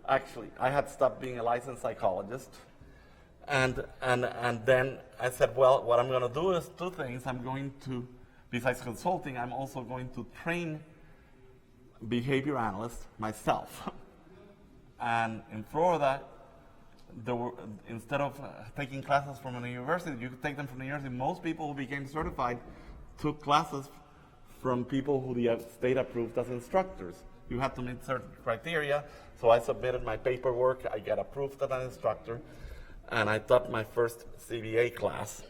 I had stopped being a licensed psychologist, and then I said, well, what I'm going to do is two things. I'm going to, besides consulting, I'm also going to train behavior analysts myself. And in Florida, instead of taking classes from a university, you could take them from the university. Most people who became certified took classes from people who the state approved as instructors. You had to meet certain criteria, so I submitted my paperwork, I got approved as an instructor, and I taught my first CBA class.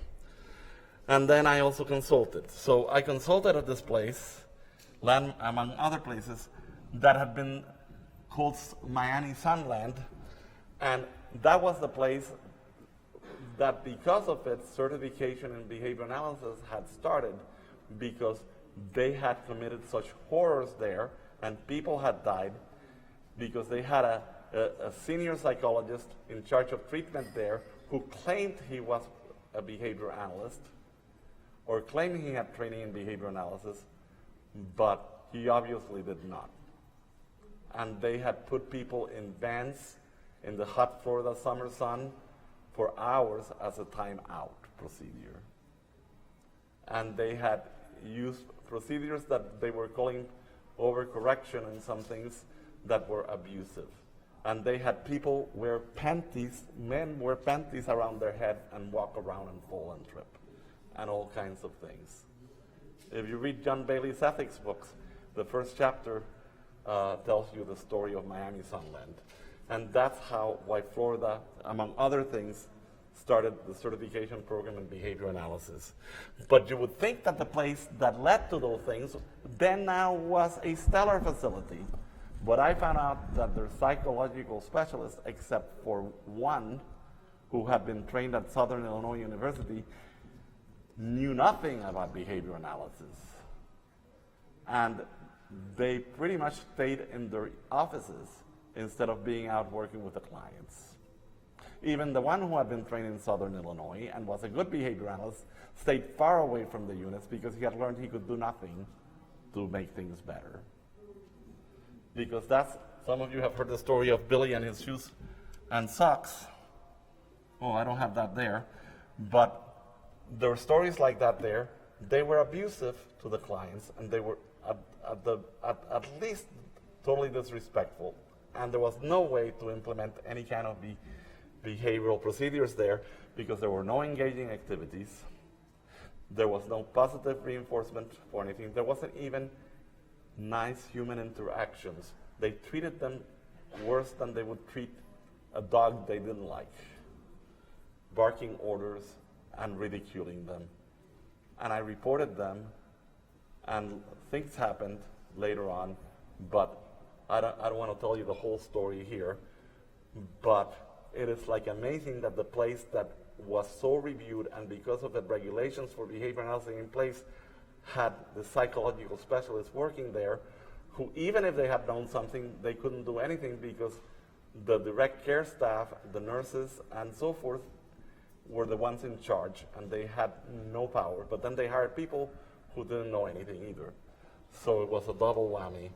And then I also consulted. So I consulted at this place, among other places, that had been called Miami Sunland, and that was the place that, because of its certification in behavior analysis, had started because they had committed such horrors there, and people had died because they had a senior psychologist in charge of treatment there who claimed he was a behavior analyst or claimed he had training in behavior analysis, but he obviously did not. And they had put people in vans in the hot Florida summer sun for hours as a time-out procedure. And they had used procedures that they were calling overcorrection and some things that were abusive. And they had people wear panties, men wear panties around their head and walk around and fall and trip, and all kinds of things. If you read John Bailey's ethics books, the first chapter tells you the story of Miami Sunland. And that's why Florida, among other things, started the certification program in behavior analysis. But you would think that the place that led to those things then now was a stellar facility. But I found out that their psychological specialists, except for one who had been trained at Southern Illinois University, knew nothing about behavior analysis. And they pretty much stayed in their offices instead of being out working with the clients. Even the one who had been trained in Southern Illinois and was a good behavior analyst stayed far away from the units because he had learned he could do nothing to make things better. Because some of you have heard the story of Billy and his shoes and socks. Oh, I don't have that there. But there were stories like that there. They were abusive to the clients, and they were at least totally disrespectful. And there was no way to implement any kind of behavioral procedures there because there were no engaging activities. There was no positive reinforcement for anything. There wasn't even nice human interactions. They treated them worse than they would treat a dog they didn't like, barking orders and ridiculing them. And I reported them And things happened later on, but I don't want to tell you the whole story here. But it is like amazing that the place that was so reviewed, and because of the regulations for behavior analysis in place, had the psychological specialists working there, who even if they had known something, they couldn't do anything because the direct care staff, the nurses, and so forth, were the ones in charge, and they had no power. But then they hired people who didn't know anything either. So it was a double whammy.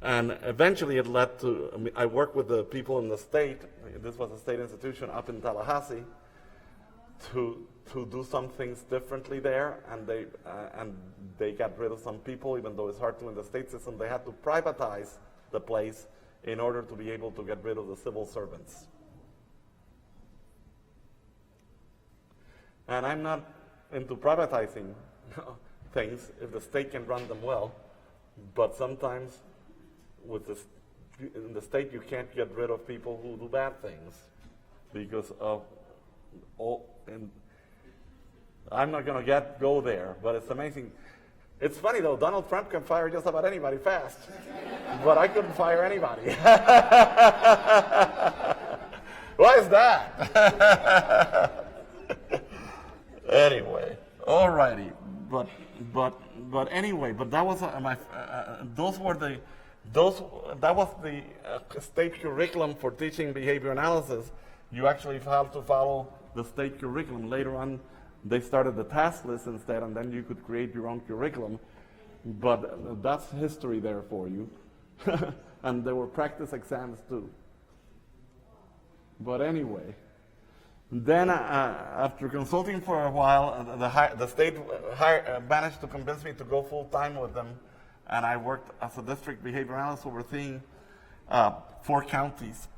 And eventually it led to, I worked with the people in the state, this was a state institution up in Tallahassee, to do some things differently there, and they got rid of some people, even though it's hard to in the state system. They had to privatize the place in order to be able to get rid of the civil servants. And I'm not into privatizing things if the state can run them well, but sometimes in the state you can't get rid of people who do bad things because of all. And I'm not going to go there, but it's amazing. It's funny though, Donald Trump can fire just about anybody fast, but I couldn't fire anybody. Why is that? Anyway, alrighty, but anyway, but that was that was the state curriculum for teaching behavior analysis. You actually have to follow the state curriculum. Later on, they started the task list instead, and then you could create your own curriculum. But that's history there for you. And there were practice exams too. But anyway, then after consulting for a while, the state managed to convince me to go full-time with them, and I worked as a district behavior analyst overseeing 4 counties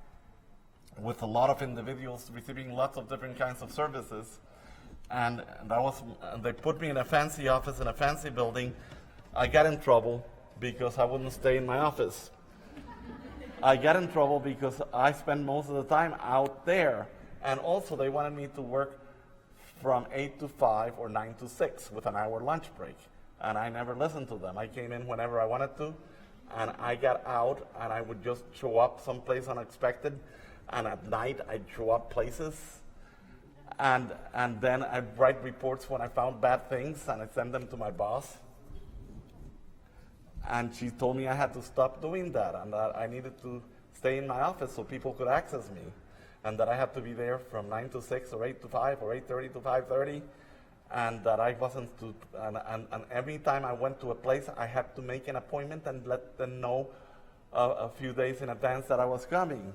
with a lot of individuals receiving lots of different kinds of services. And they put me in a fancy office in a fancy building. I got in trouble because I wouldn't stay in my office. I got in trouble because I spent most of the time out there. And also they wanted me to work from 8 to 5 or 9 to 6 with an hour lunch break. And I never listened to them. I came in whenever I wanted to, and I got out, and I would just show up someplace unexpected. And at night, I'd show up places, and then I'd write reports when I found bad things, and I'd send them to my boss. And she told me I had to stop doing that, and that I needed to stay in my office so people could access me, and that I had to be there from 9 to 6 or 8 to 5 or 8:30 to 5:30, and that I wasn't to, and every time I went to a place, I had to make an appointment and let them know a few days in advance that I was coming,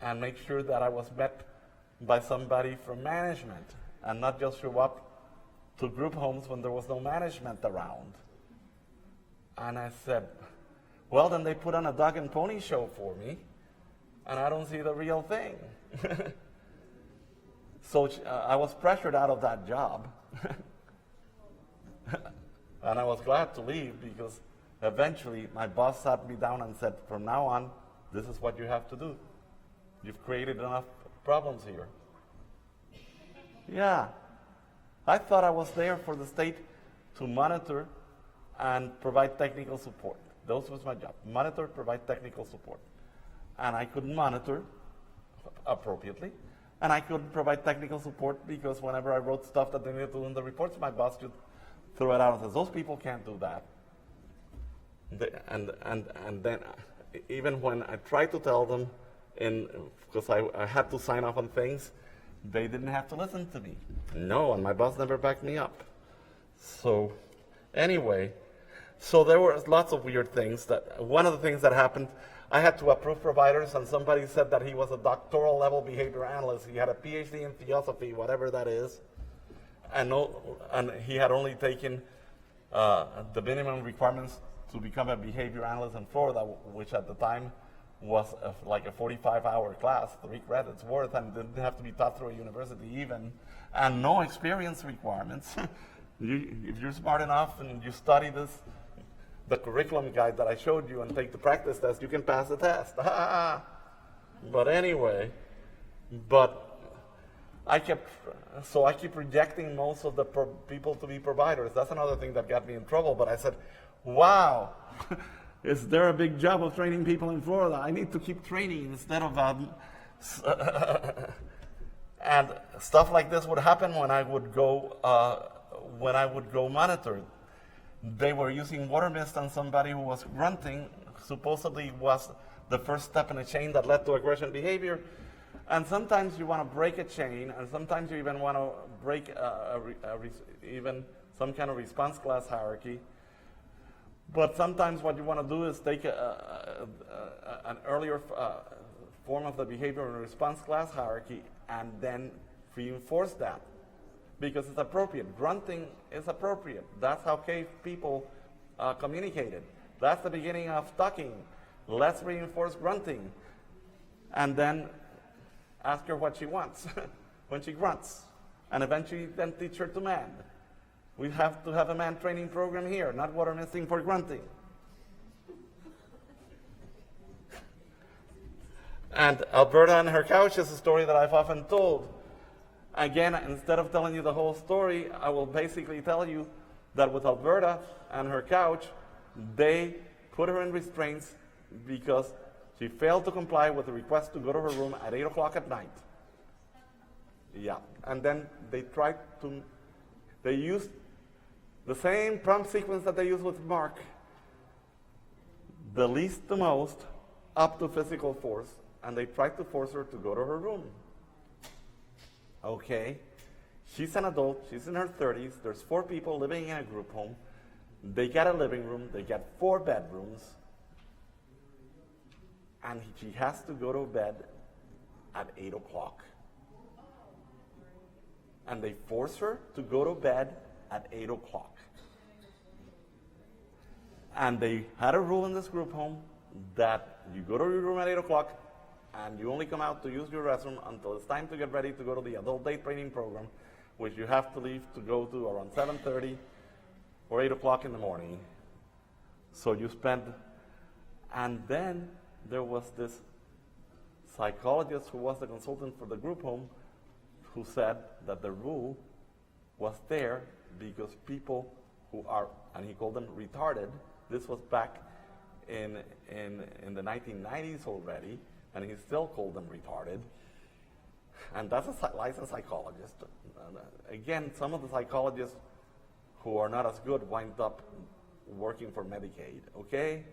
and make sure that I was met by somebody from management, and not just show up to group homes when there was no management around. And I said, well, then they put on a dog and pony show for me, and I don't see the real thing. So I was pressured out of that job. And I was glad to leave because eventually my boss sat me down and said, from now on, this is what you have to do. You've created enough problems here. Yeah. I thought I was there for the state to monitor and provide technical support. That was my job. Monitor, provide technical support. And I couldn't monitor appropriately. And I couldn't provide technical support because whenever I wrote stuff that they needed to do in the reports, my boss would throw it out and says, those people can't do that. And then even when I tried to tell them, because I had to sign off on things, they didn't have to listen to me. No, and my boss never backed me up. So anyway, so there were lots of weird things. One of the things that happened, I had to approve providers, and somebody said that he was a doctoral level behavior analyst. He had a PhD in theosophy, whatever that is, and he had only taken the minimum requirements to become a behavior analyst in Florida, which at the time was like a 45-hour class, 3 credits worth, and didn't have to be taught through a university even, and no experience requirements. If you're smart enough and you study the curriculum guide that I showed you and take the practice test, you can pass the test. But anyway, I keep rejecting most of the people to be providers. That's another thing that got me in trouble. But I said, wow, is there a big job of training people in Florida? I need to keep training instead of and stuff like this would happen when I would go monitor. They were using water mist on somebody who was grunting, supposedly was the first step in a chain that led to aggression behavior. And sometimes you want to break a chain, and sometimes you even want to break even some kind of response class hierarchy. But sometimes what you want to do is take an earlier form of the behavior and response class hierarchy and then reinforce that because it's appropriate. Grunting is appropriate. That's how cave people communicated. That's the beginning of talking. Let's reinforce grunting. And then ask her what she wants when she grunts. And eventually then teach her to man. We have to have a man training program here, not water misting for grunting. And Alberta and her couch is a story that I've often told. Again, instead of telling you the whole story, I will basically tell you that with Alberta and her couch, they put her in restraints because she failed to comply with the request to go to her room at 8 o'clock at night. Yeah, and then they used the same prompt sequence that they used with Mark. The least to most, up to physical force, and they tried to force her to go to her room. Okay, she's an adult, she's in her 30s, there's 4 people living in a group home. They got a living room, they got 4 bedrooms, and she has to go to bed at 8 o'clock. And they force her to go to bed at 8 o'clock. And they had a rule in this group home that you go to your room at 8 o'clock and you only come out to use your restroom until it's time to get ready to go to the adult day training program, which you have to leave to go to around 7:30 or 8 o'clock in the morning. So you spend, and then there was this psychologist who was the consultant for the group home who said that the rule was there because people who are, and he called them retarded, this was back in the 1990s already, and he still called them retarded. And that's a licensed psychologist. Again, some of the psychologists who are not as good wind up working for Medicaid, okay?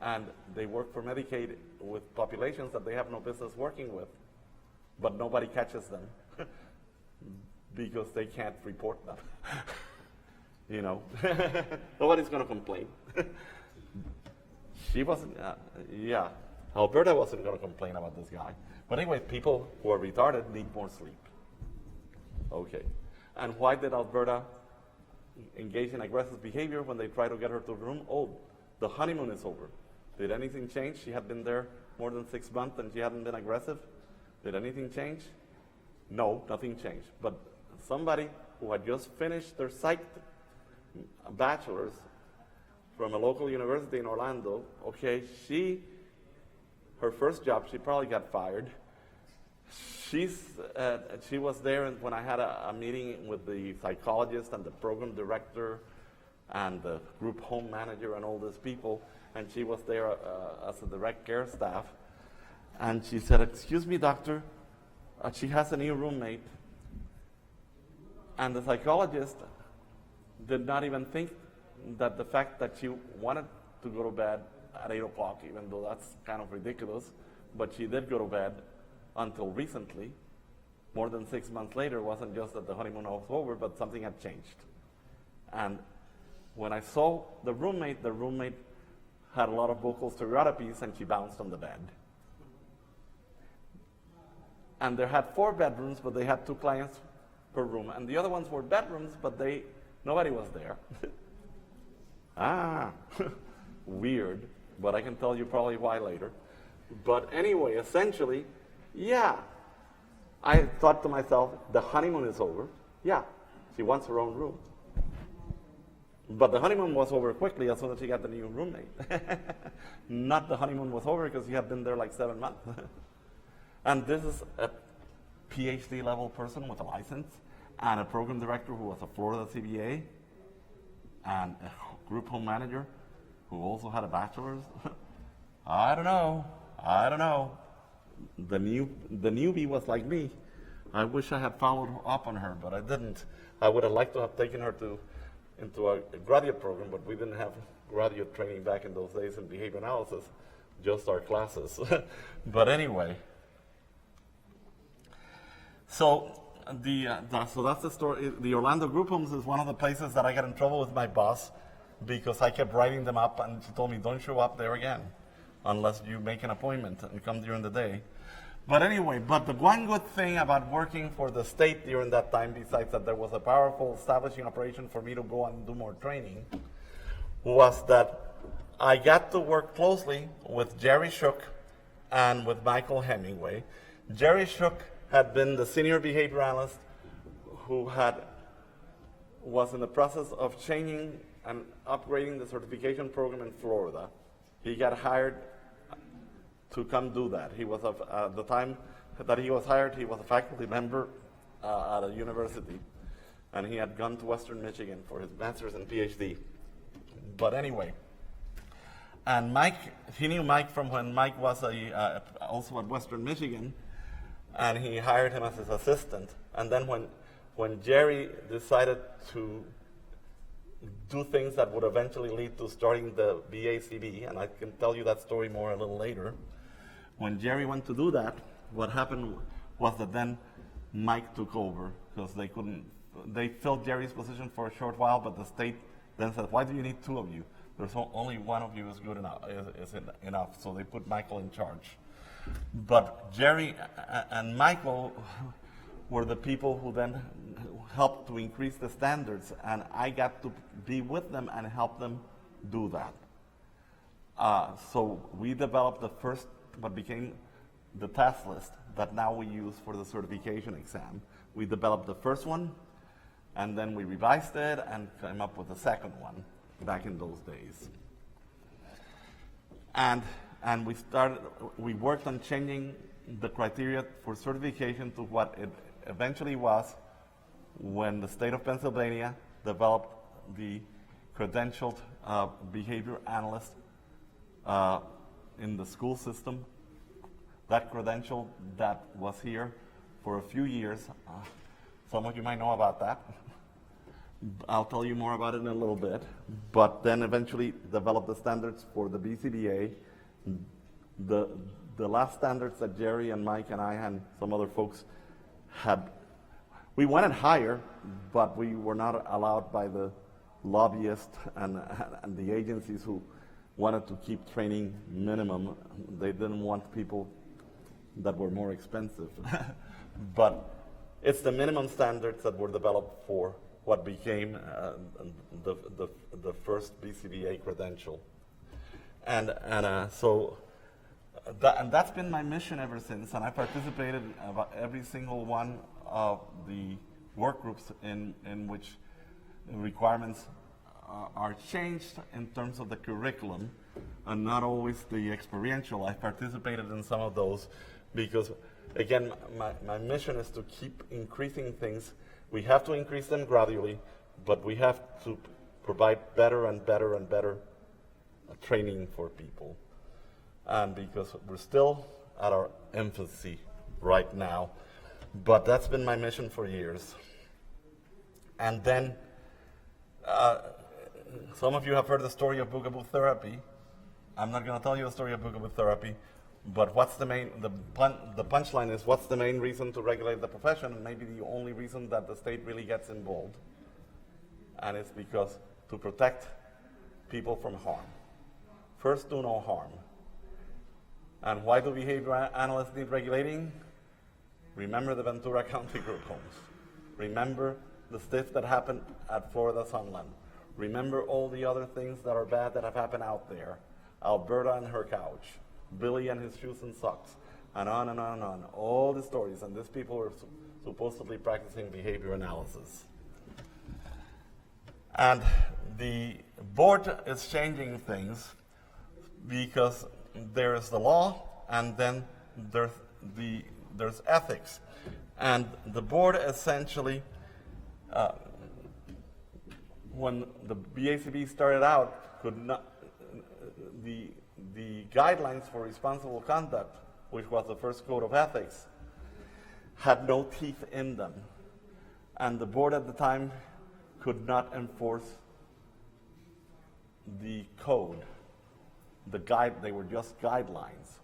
And they work for Medicaid with populations that they have no business working with, but nobody catches them because they can't report them. You know, nobody's going to complain. She wasn't, Alberta wasn't going to complain about this guy. But anyway, people who are retarded need more sleep. Okay. And why did Alberta engage in aggressive behavior when they tried to get her to the room? Oh, the honeymoon is over. Did anything change? She had been there more than 6 months and she hadn't been aggressive. Did anything change? No, nothing changed. But somebody who had just finished their Psych bachelor's from a local university in Orlando, okay, her first job, she probably got fired. She was there when I had a meeting with the psychologist and the program director and the group home manager and all these people, and she was there as a direct care staff. And she said, "Excuse me, doctor, she has a new roommate." And the psychologist did not even think that the fact that she wanted to go to bed at 8 o'clock, even though that's kind of ridiculous, but she did go to bed until recently. More than 6 months later, it wasn't just that the honeymoon was over, but something had changed. And when I saw the roommate had a lot of vocal stereotypies, and she bounced on the bed. And they had 4 bedrooms, but they had 2 clients per room. And the other ones were bedrooms, but nobody was there. Weird, but I can tell you probably why later. But anyway, essentially, yeah, I thought to myself, the honeymoon is over. Yeah, she wants her own room. But the honeymoon was over quickly as soon as she got the new roommate. Not the honeymoon was over because she had been there like 7 months. And this is a PhD level person with a license, and a program director who was a Florida CBA, and a group home manager who also had a bachelor's. I don't know. The newbie was like me. I wish I had followed up on her, but I didn't. I would have liked to have taken her into a graduate program, but we didn't have graduate training back in those days in behavior analysis, just our classes. But anyway, so that's the story. The Orlando group homes is one of the places that I got in trouble with my boss because I kept writing them up, and she told me, don't show up there again unless you make an appointment and come during the day. But anyway, the one good thing about working for the state during that time, besides that there was a powerful establishing operation for me to go and do more training, was that I got to work closely with Jerry Shook and with Michael Hemingway. Jerry Shook had been the senior behavior analyst who was in the process of changing and upgrading the certification program in Florida. He got hired to come do that. He was, at the time that he was hired, he was a faculty member at a university, and he had gone to Western Michigan for his master's and PhD. But anyway, and Mike, he knew Mike from when Mike was also at Western Michigan, and he hired him as his assistant. And then when Jerry decided to do things that would eventually lead to starting the BACB, and I can tell you that story more a little later. When Jerry went to do that, what happened was that then Mike took over because they filled Jerry's position for a short while, but the state then said, why do you need two of you? There's only one of you is good enough, is enough. So they put Michael in charge. But Jerry and Michael were the people who then helped to increase the standards, and I got to be with them and help them do that. So we developed the first, what became the task list that now we use for the certification exam. We developed the first one, and then we revised it and came up with the second one back in those days. And we worked on changing the criteria for certification to what it eventually was when the state of Pennsylvania developed the credentialed behavior analyst in the school system. That credential that was here for a few years. Some of you might know about that. I'll tell you more about it in a little bit. But then eventually developed the standards for the BCBA. The last standards that Jerry and Mike and I and some other folks had, we wanted higher, but we were not allowed by the lobbyists and the agencies who wanted to keep training minimum. They didn't want people that were more expensive. But it's the minimum standards that were developed for what became the first BCBA credential. And that's been my mission ever since, and I participated in about every single one of the work groups in which the requirements are changed in terms of the curriculum and not always the experiential. I participated in some of those because, again, my mission is to keep increasing things. We have to increase them gradually, but we have to provide better and better and better training for people. And because we're still at our infancy right now, but that's been my mission for years. And then some of you have heard the story of Boogaboo therapy. I'm not going to tell you the story of Boogaboo therapy, but the punchline is, what's the main reason to regulate the profession, and maybe the only reason that the state really gets involved. And it's because to protect people from harm. First, do no harm. And why do behavior analysts need regulating? Remember the Ventura County group homes. Remember the stuff that happened at Florida Sunland. Remember all the other things that are bad that have happened out there. Alberta and her couch. Billy and his shoes and socks. And on and on and on. All the stories. And these people are supposedly practicing behavior analysis. And the board is changing things because there's the law, and then there's ethics. And the board essentially, when the BACB started out, could not, the guidelines for responsible conduct, which was the first code of ethics, had no teeth in them. And the board at the time could not enforce the code. They were just guidelines.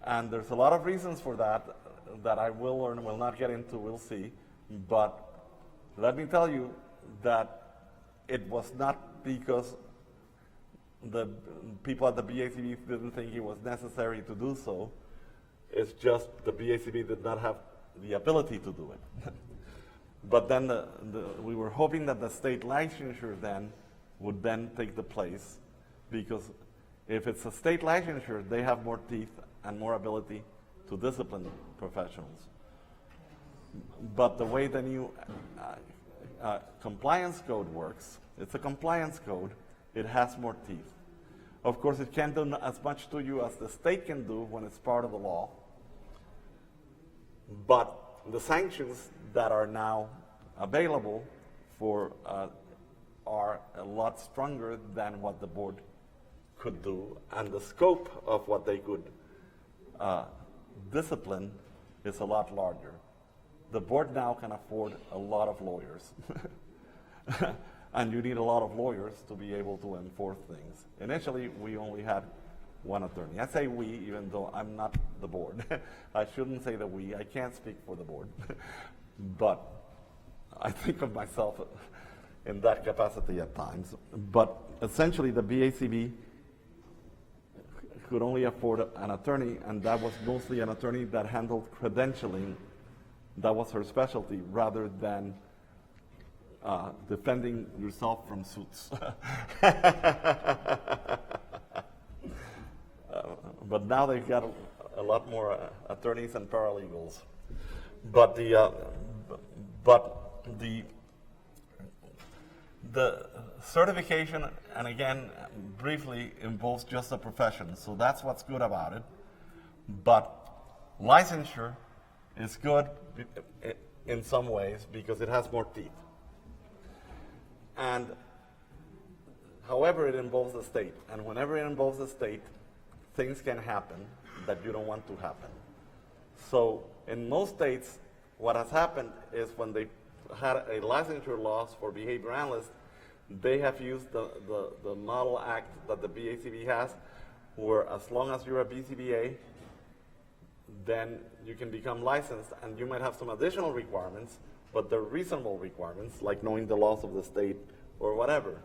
And there's a lot of reasons for that I will or will not get into, we'll see. But let me tell you that it was not because the people at the BACB didn't think it was necessary to do so. It's just the BACB did not have the ability to do it. But then we were hoping that the state licensure then would then take the place, because if it's a state licensure, they have more teeth and more ability to discipline professionals. But the way the new compliance code works, it's a compliance code, it has more teeth. Of course, it can't do as much to you as the state can do when it's part of the law. But the sanctions that are now available for are a lot stronger than what the board could do, and the scope of what they could discipline is a lot larger. The board now can afford a lot of lawyers. And you need a lot of lawyers to be able to enforce things. Initially, we only had one attorney. I say we, even though I'm not the board. I shouldn't say the we. I can't speak for the board. But I think of myself in that capacity at times. But essentially, the BACB could only afford an attorney, and that was mostly an attorney that handled credentialing. That was her specialty, rather than defending yourself from suits. But now they've got a lot more attorneys and paralegals. But the certification, and again, briefly, involves just a profession. So that's what's good about it. But licensure is good in some ways because it has more teeth. And however, it involves the state. And whenever it involves the state, things can happen that you don't want to happen. So in most states, what has happened is when they had a licensure laws for behavior analysts, they have used the model act that the BACB has, where as long as you're a BCBA, then you can become licensed, and you might have some additional requirements, but they're reasonable requirements, like knowing the laws of the state or whatever.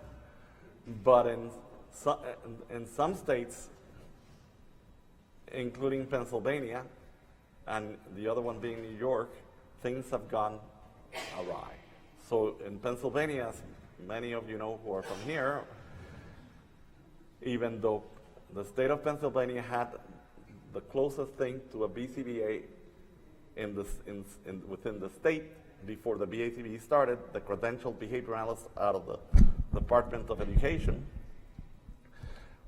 But in some states, including Pennsylvania, and the other one being New York, things have gone awry. So in Pennsylvania, as many of you know who are from here, even though the state of Pennsylvania had the closest thing to a BCBA within the state before the BACB started, the credentialed behavior analyst out of the Department of Education,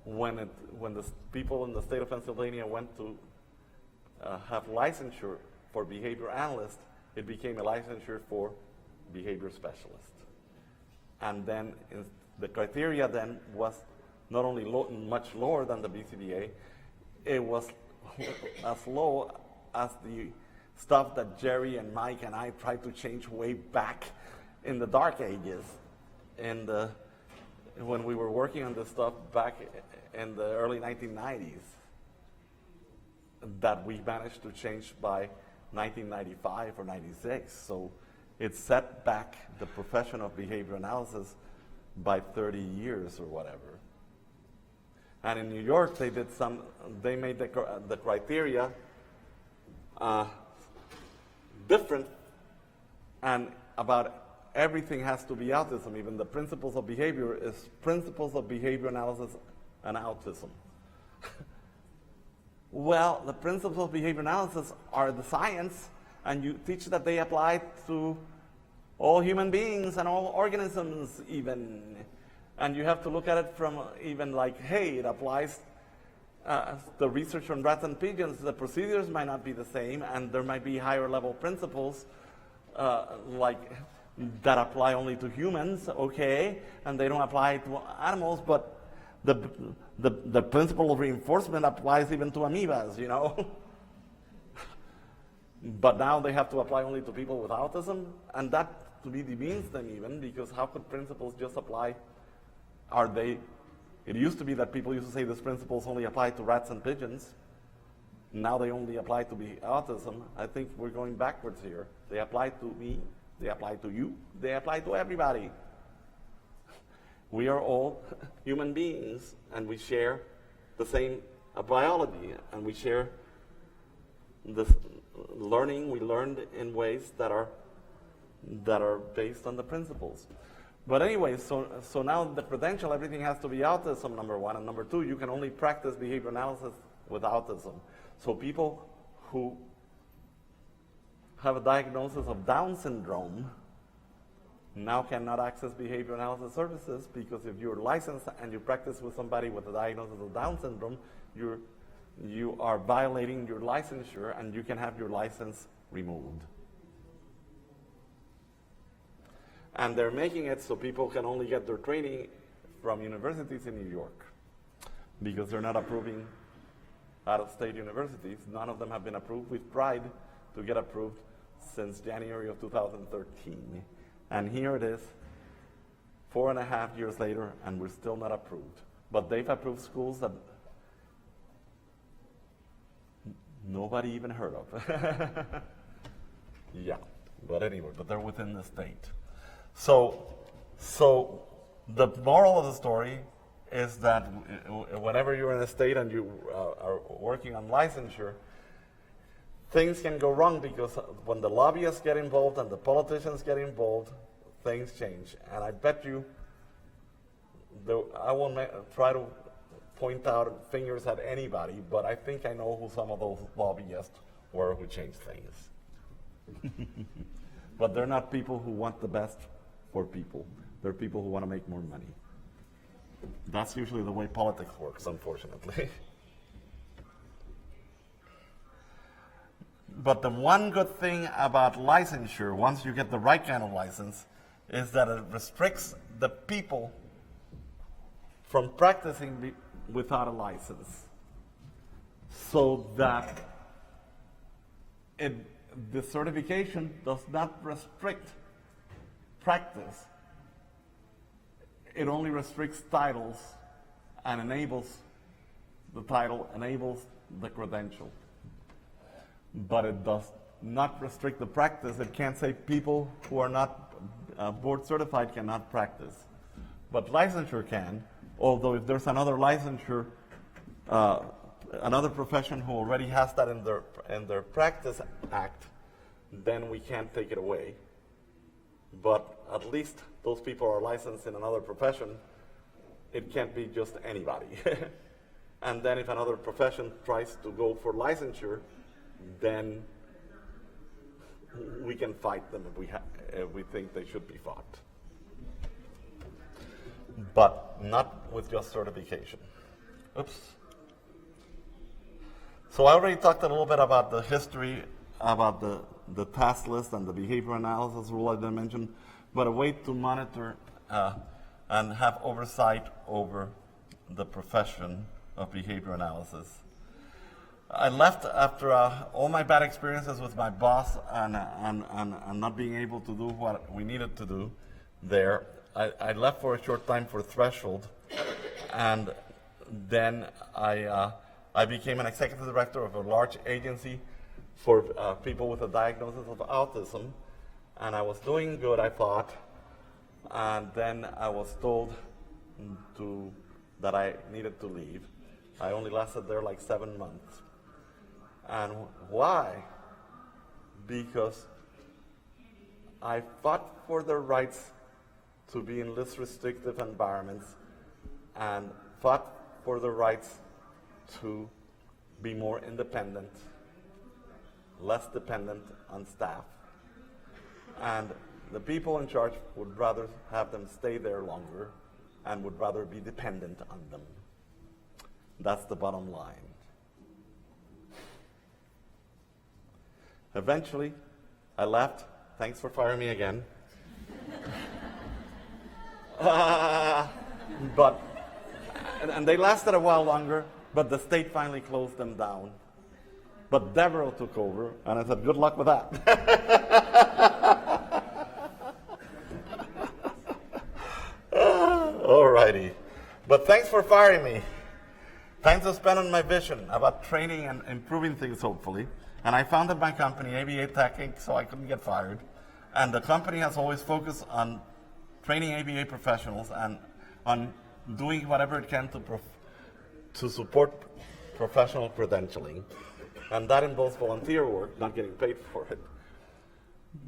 when the people in the state of Pennsylvania went to have licensure for behavior analyst, it became a licensure for behavior specialist. And then the criteria then was not only much lower than the BCBA, it was as low as the stuff that Jerry and Mike and I tried to change way back in the dark ages, when we were working on this stuff back in the early 1990s, that we managed to change by 1995 or 96. So it set back the profession of behavior analysis by 30 years or whatever. And in New York, they made the criteria different, and about everything has to be autism. Even the principles of behavior is principles of behavior analysis and autism. Well, the principles of behavior analysis are the science, and you teach that they apply to all human beings and all organisms even. And you have to look at it from even like, hey, it applies the research on rats and pigeons, the procedures might not be the same, and there might be higher level principles like that apply only to humans, okay, and they don't apply to animals, but the principle of reinforcement applies even to amoebas, you know. But now they have to apply only to people with autism, and that to me demeans them even, because how could principles just apply? It used to be that people used to say these principles only apply to rats and pigeons. Now they only apply to autism. I think we're going backwards here. They apply to me, they apply to you, they apply to everybody. We are all human beings, and we share the same biology, and we share this learning. We learned in ways that are based on the principles. But anyway, so now the credential, everything has to be autism, number one, and number two, you can only practice behavior analysis with autism. So people who have a diagnosis of Down syndrome now cannot access behavior analysis services, because if you're licensed and you practice with somebody with a diagnosis of Down syndrome, you are violating your licensure, and you can have your license removed. And they're making it so people can only get their training from universities in New York, because they're not approving out-of-state universities. None of them have been approved. We've tried to get approved since January of 2013. And here it is, 4.5 years later, and we're still not approved. But they've approved schools that nobody even heard of. Yeah, but anyway, but they're within the state. So the moral of the story is that whenever you're in a state and you are working on licensure, things can go wrong, because when the lobbyists get involved and the politicians get involved, things change. And I bet you, I won't try to point out fingers at anybody, but I think I know who some of those lobbyists were who changed things. But they're not people who want the best for people. They're people who want to make more money. That's usually the way politics works, unfortunately. But the one good thing about licensure, once you get the right kind of license, is that it restricts the people from practicing without a license. So that the certification does not restrict practice. It only restricts titles and enables the title, enables the credential. But it does not restrict the practice. It can't say people who are not board certified cannot practice. But licensure can, although if there's another licensure, another profession who already has that in their practice act, then we can't take it away. But at least those people are licensed in another profession. It can't be just anybody. And then if another profession tries to go for licensure, then we can fight them if we think they should be fought. But not with just certification. Oops. So I already talked a little bit about the history, about the task list and the behavior analysis rule I didn't mention, but a way to monitor and have oversight over the profession of behavior analysis. I left after all my bad experiences with my boss and not being able to do what we needed to do there. I left for a short time for Threshold, and then I became an executive director of a large agency for people with a diagnosis of autism, and I was doing good, I thought, and then I was told that I needed to leave. I only lasted there like 7 months. And why? Because I fought for their rights to be in less restrictive environments and fought for the rights to be more independent, less dependent on staff. And the people in charge would rather have them stay there longer and would rather be dependent on them. That's the bottom line. Eventually, I left. Thanks for firing me again. But they lasted a while longer, but the state finally closed them down. But Devereaux took over, and I said, good luck with that. Alrighty. But thanks for firing me. Time to spend on my vision about training and improving things, hopefully. And I founded my company, ABA Tech Inc., so I couldn't get fired. And the company has always focused on training ABA professionals and on doing whatever it can to support professional credentialing. And that involves volunteer work, not getting paid for it.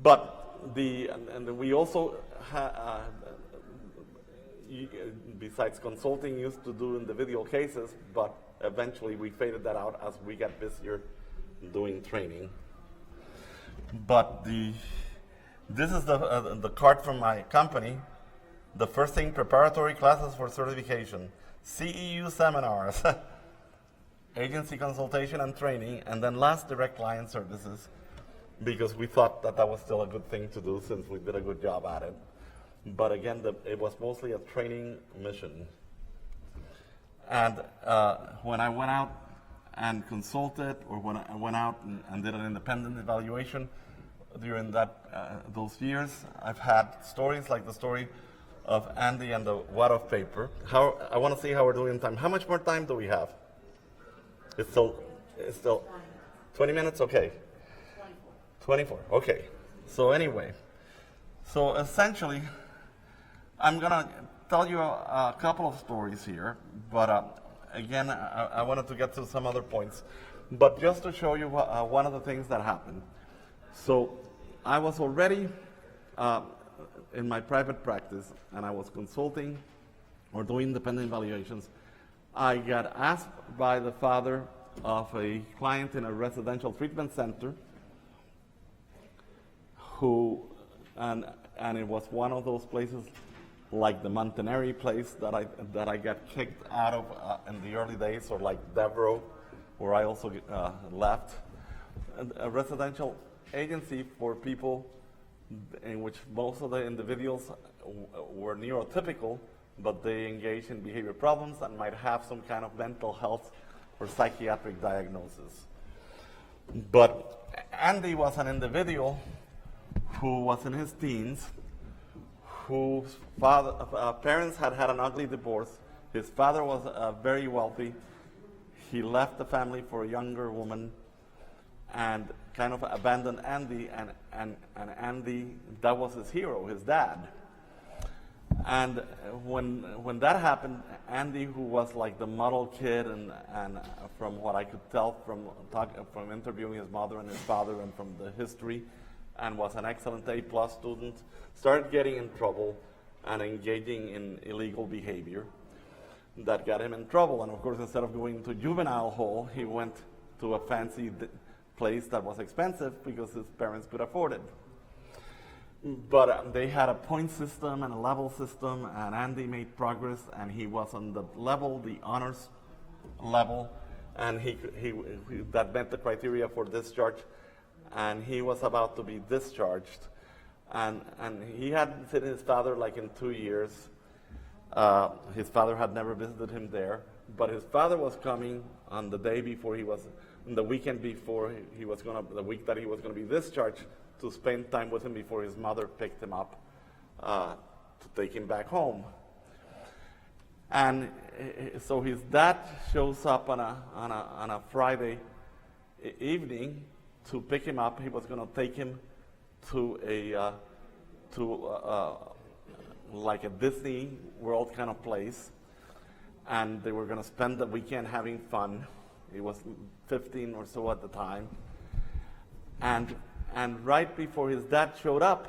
But we also, besides consulting, used to do individual cases, but eventually we faded that out as we got busier doing training. But this is the card from my company. The first thing, preparatory classes for certification, CEU seminars, agency consultation and training, and then last, direct client services, because we thought that was still a good thing to do since we did a good job at it. But again, it was mostly a training mission. And when I went out and consulted, or when I went out and did an independent evaluation during those years, I've had stories like the story of Andy and the what of paper. I want to see how we're doing in time. How much more time do we have? It's still 20 minutes? Okay. 24. Okay. So anyway, so essentially, I'm going to tell you a couple of stories here, but again, I wanted to get to some other points. But just to show you one of the things that happened. So I was already in my private practice, and I was consulting or doing independent evaluations. I got asked by the father of a client in a residential treatment center and it was one of those places like the Montanari place that I got kicked out of in the early days, or like Devereaux, where I also left. A residential agency for people in which most of the individuals were neurotypical, but they engage in behavior problems and might have some kind of mental health or psychiatric diagnosis. But Andy was an individual who was in his teens, whose parents had an ugly divorce. His father was very wealthy. He left the family for a younger woman and kind of abandoned Andy, and Andy, that was his hero, his dad. And when that happened, Andy, who was like the model kid, and from what I could tell from interviewing his mother and his father and from the history, and was an excellent A+ student, started getting in trouble and engaging in illegal behavior that got him in trouble. And of course, instead of going to juvenile hall, he went to a fancy place that was expensive because his parents could afford it. But they had a point system and a level system, and Andy made progress, and he was on the level, the honors level, and he that met the criteria for discharge, and he was about to be discharged, and he hadn't seen his father like in 2 years. His father had never visited him there, but his father was coming on the day before the weekend before the week that he was gonna be discharged, to spend time with him before his mother picked him up to take him back home. And so his dad shows up on a Friday evening to pick him up. He was going to take him to like a Disney World kind of place, and they were going to spend the weekend having fun. He was 15 or so at the time, and right before his dad showed up,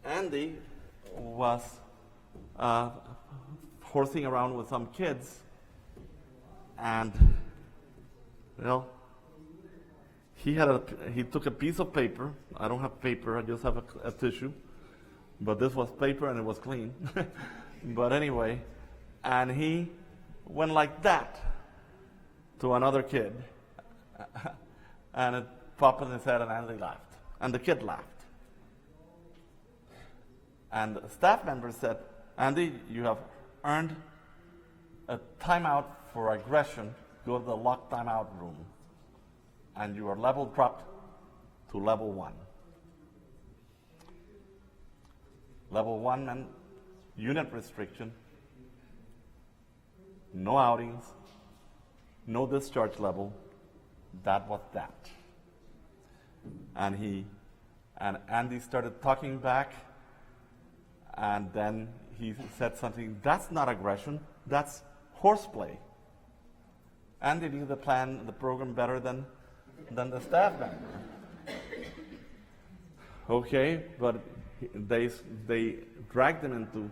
Andy was horsing around with some kids, and well, he took a piece of paper. I don't have paper, I just have a tissue, but this was paper and it was clean. But anyway, and he went like that to another kid, and it popped in his head, and Andy laughed, and the kid laughed. And a staff member said, Andy, you have earned a timeout for aggression. Go to the locked timeout room. And you are level dropped to level 1. Level 1 meant unit restriction, no outings, no discharge level. That was that. And Andy started talking back, and then he said something, that's not aggression, that's horseplay. Andy knew the program better than the staff member. Okay, but they dragged him into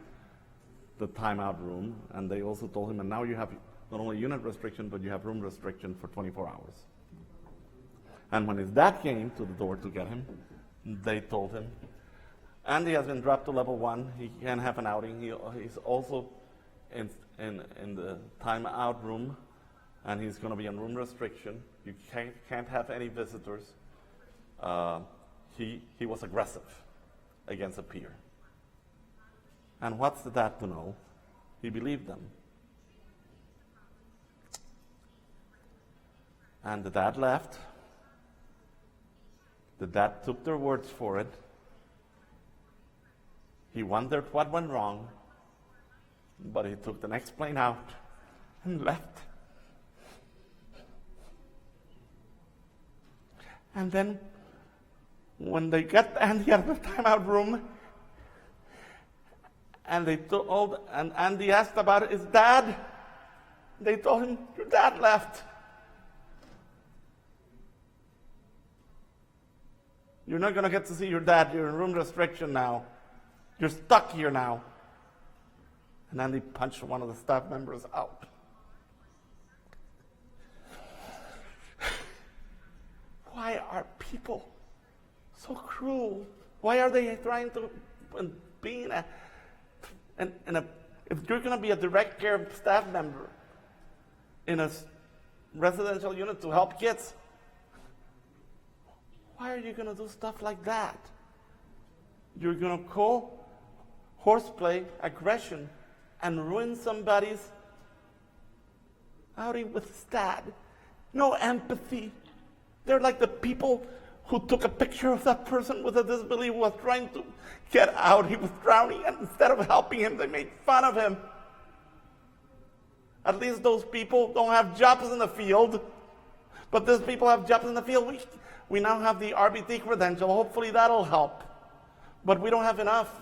the timeout room, and they also told him, and now you have not only unit restriction, but you have room restriction for 24 hours. And when his dad came to the door to get him, they told him, Andy has been dropped to level 1. He can't have an outing. He's also in the timeout room, and he's going to be on room restriction. You can't have any visitors. He was aggressive against a peer. And what's the dad to know? He believed them. And the dad left. The dad took their words for it. He wondered what went wrong, but he took the next plane out and left. And then, when they got Andy out of the timeout room, and Andy asked about his dad, they told him, your dad left. You're not going to get to see your dad. You're in room restriction now. You're stuck here now. And Andy punched one of the staff members out. Why are people so cruel? Why are they trying to be if you're going to be a direct care staff member in a residential unit to help kids, why are you going to do stuff like that? You're going to call horseplay aggression and ruin somebody's outing with his dad. No empathy. They're like the people who took a picture of that person with a disability who was trying to get out. He was drowning, and instead of helping him, they made fun of him. At least those people don't have jobs in the field, but these people have jobs in the field. We now have the RBT credential. Hopefully that'll help. But we don't have enough.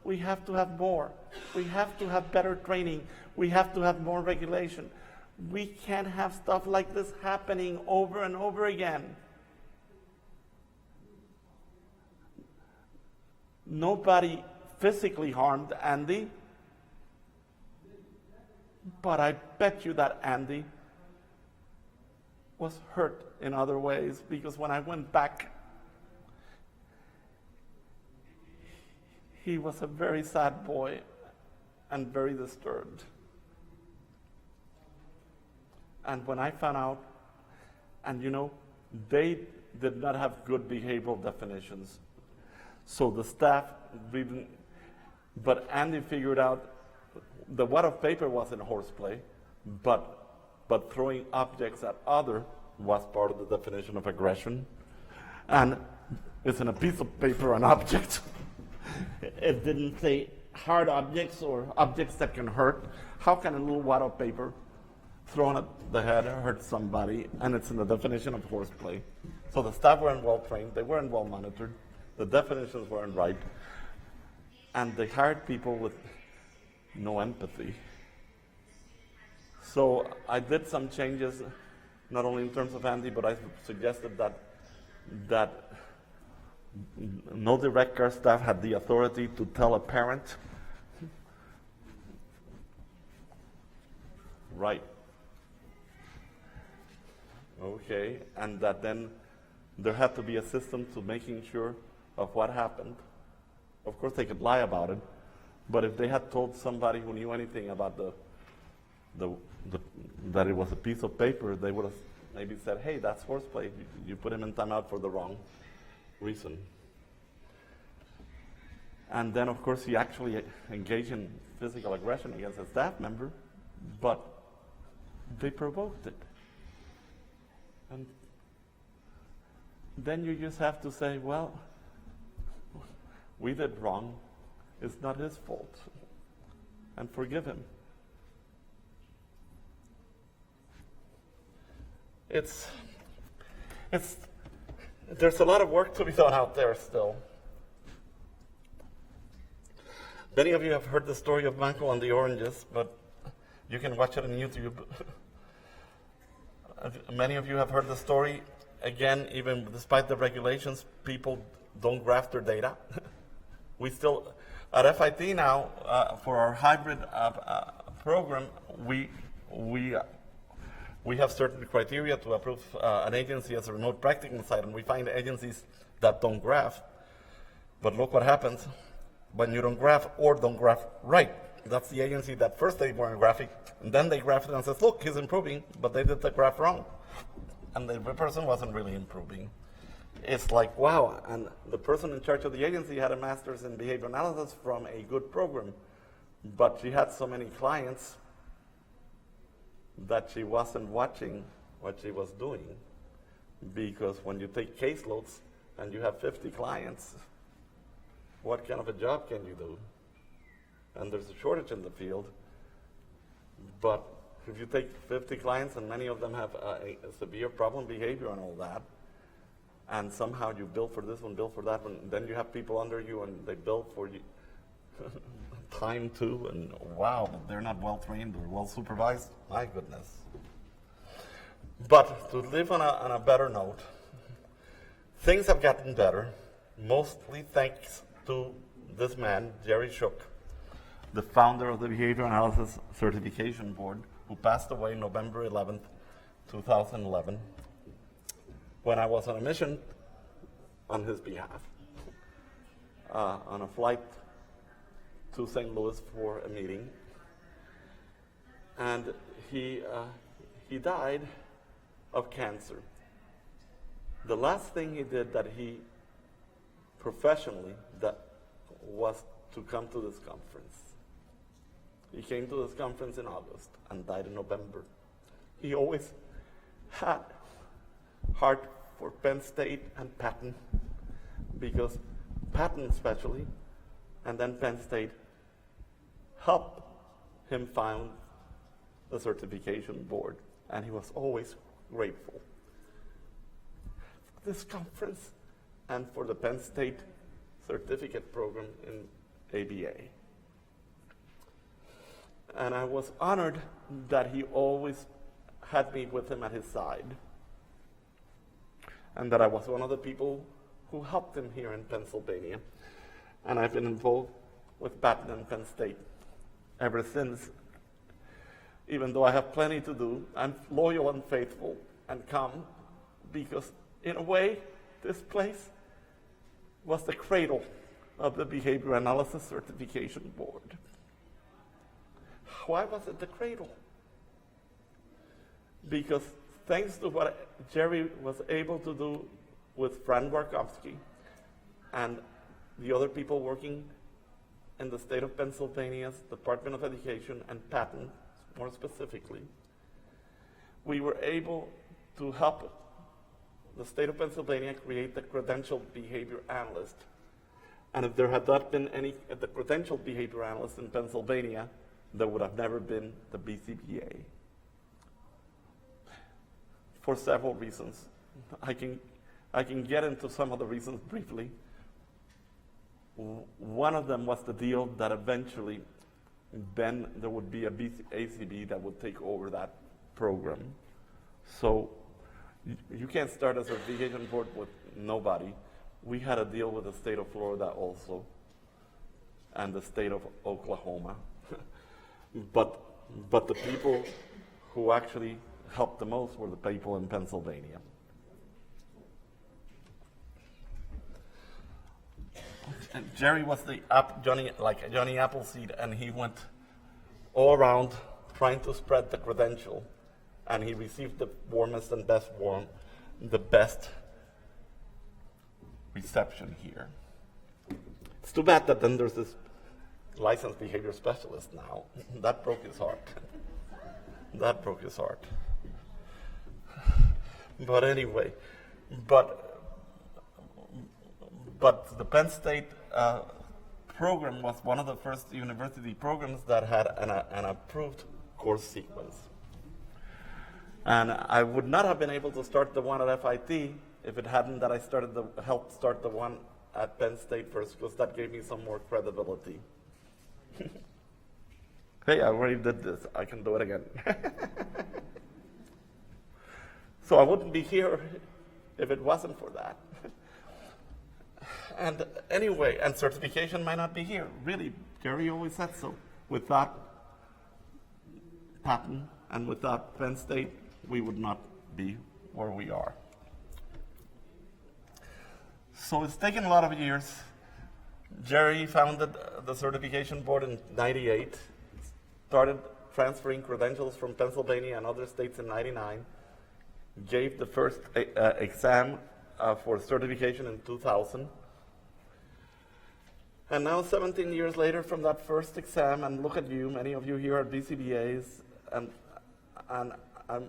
We have to have more. We have to have better training. We have to have more regulation. We can't have stuff like this happening over and over again. Nobody physically harmed Andy, but I bet you that Andy was hurt in other ways, because when I went back, he was a very sad boy and very disturbed. And when I found out, and they did not have good behavioral definitions. So the staff didn't, but Andy figured out the wad of paper wasn't horseplay, but throwing objects at other was part of the definition of aggression. And it's in a piece of paper an object. It didn't say hard objects or objects that can hurt. How can a little wad of paper thrown at the head hurt somebody? And it's in the definition of horseplay. So the staff weren't well trained, they weren't well monitored, the definitions weren't right, and they hired people with no empathy. So I did some changes, not only in terms of Andy, but I suggested that no direct care staff had the authority to tell a parent, right, okay, and that then there had to be a system to making sure of what happened. Of course, they could lie about it, but if they had told somebody who knew anything about the, that it was a piece of paper, they would have maybe said, hey, that's horseplay. You put him in timeout for the wrong reason. And then, of course, he actually engaged in physical aggression against a staff member, but they provoked it. And then you just have to say, well, we did wrong. It's not his fault. And forgive him. There's a lot of work to be done out there still. Many of you have heard the story of Manco and the oranges, but you can watch it on YouTube. Many of you have heard the story. Again, even despite the regulations, people don't graft their data. We still, at FIT now, for our hybrid program, we have certain criteria to approve an agency as a remote practicing site, and we find agencies that don't graft. But look what happens when you don't graft or don't graft right. That's the agency that first they weren't graphic, and then they grafted and says, look, he's improving, but they did the graph wrong. And the person wasn't really improving. It's like, wow, and the person in charge of the agency had a master's in behavior analysis from a good program, but she had so many clients that she wasn't watching what she was doing. Because when you take caseloads and you have 50 clients, what kind of a job can you do? And there's a shortage in the field. But if you take 50 clients and many of them have a severe problem behavior and all that, and somehow you bill for this one, bill for that one, then you have people under you and they bill for you time too, and wow, they're not well trained or well supervised. My goodness. But to live on a better note, things have gotten better, mostly thanks to this man, Jerry Shook, the founder of the Behavior Analysis Certification Board, who passed away November 11th, 2011, when I was on a mission on his behalf, on a flight to St. Louis for a meeting. And he died of cancer. The last thing he did that he professionally, that was to come to this conference. He came to this conference in August and died in November. He always had heart for Penn State and Patton, because Patton especially, and then Penn State, helped him found the certification board, and he was always grateful for this conference and for the Penn State certificate program in ABA. And I was honored that he always had me with him at his side, and that I was one of the people who helped him here in Pennsylvania. And I've been involved with Patton and Penn State ever since. Even though I have plenty to do, I'm loyal and faithful and come, because in a way, this place was the cradle of the Behavior Analysis Certification Board. Why was it the cradle? Because thanks to what Jerry was able to do with Fran Warkowski and the other people working in the state of Pennsylvania's Department of Education and Patton, more specifically, we were able to help the state of Pennsylvania create the credentialed behavior analyst. And if there had not been the credentialed behavior analyst in Pennsylvania, there would have never been the BCBA. For several reasons. I can get into some of the reasons briefly. One of them was the deal that eventually then there would be a ACB that would take over that program. So you can't start as a behavior board with nobody. We had a deal with the state of Florida also, and the state of Oklahoma. But the people who actually helped the most were the people in Pennsylvania. And Jerry was the Johnny Appleseed, and he went all around trying to spread the credential, and he received the warmest and the best reception here. It's too bad that then there's this licensed behavior specialist now. That broke his heart. That broke his heart. But anyway, but the Penn State program was one of the first university programs that had an approved course sequence. And I would not have been able to start the one at FIT if it hadn't that I helped start the one at Penn State first, because that gave me some more credibility. Hey, I already did this. I can do it again. So I wouldn't be here if it wasn't for that. And anyway, and certification might not be here. Really, Jerry always said so. Without Patton and without Penn State, we would not be where we are. So it's taken a lot of years. Jerry founded the certification board in '98, started transferring credentials from Pennsylvania and other states in '99, gave the first exam for certification in 2000. And now 17 years later from that first exam, and look at you, many of you here are BCBAs, and I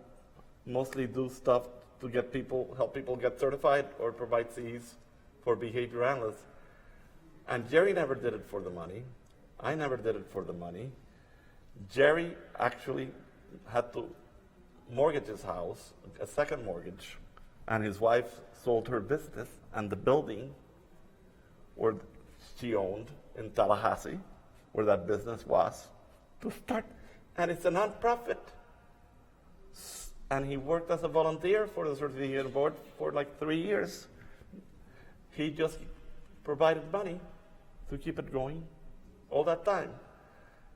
mostly do stuff to help people get certified or provide CEs for behavior analysts. And Jerry never did it for the money. I never did it for the money. Jerry actually had to mortgage his house, a second mortgage, and his wife sold her business and the building where she owned in Tallahassee, where that business was, to start. And it's a nonprofit. And he worked as a volunteer for the certification board for like 3 years. He just provided money to keep it going all that time.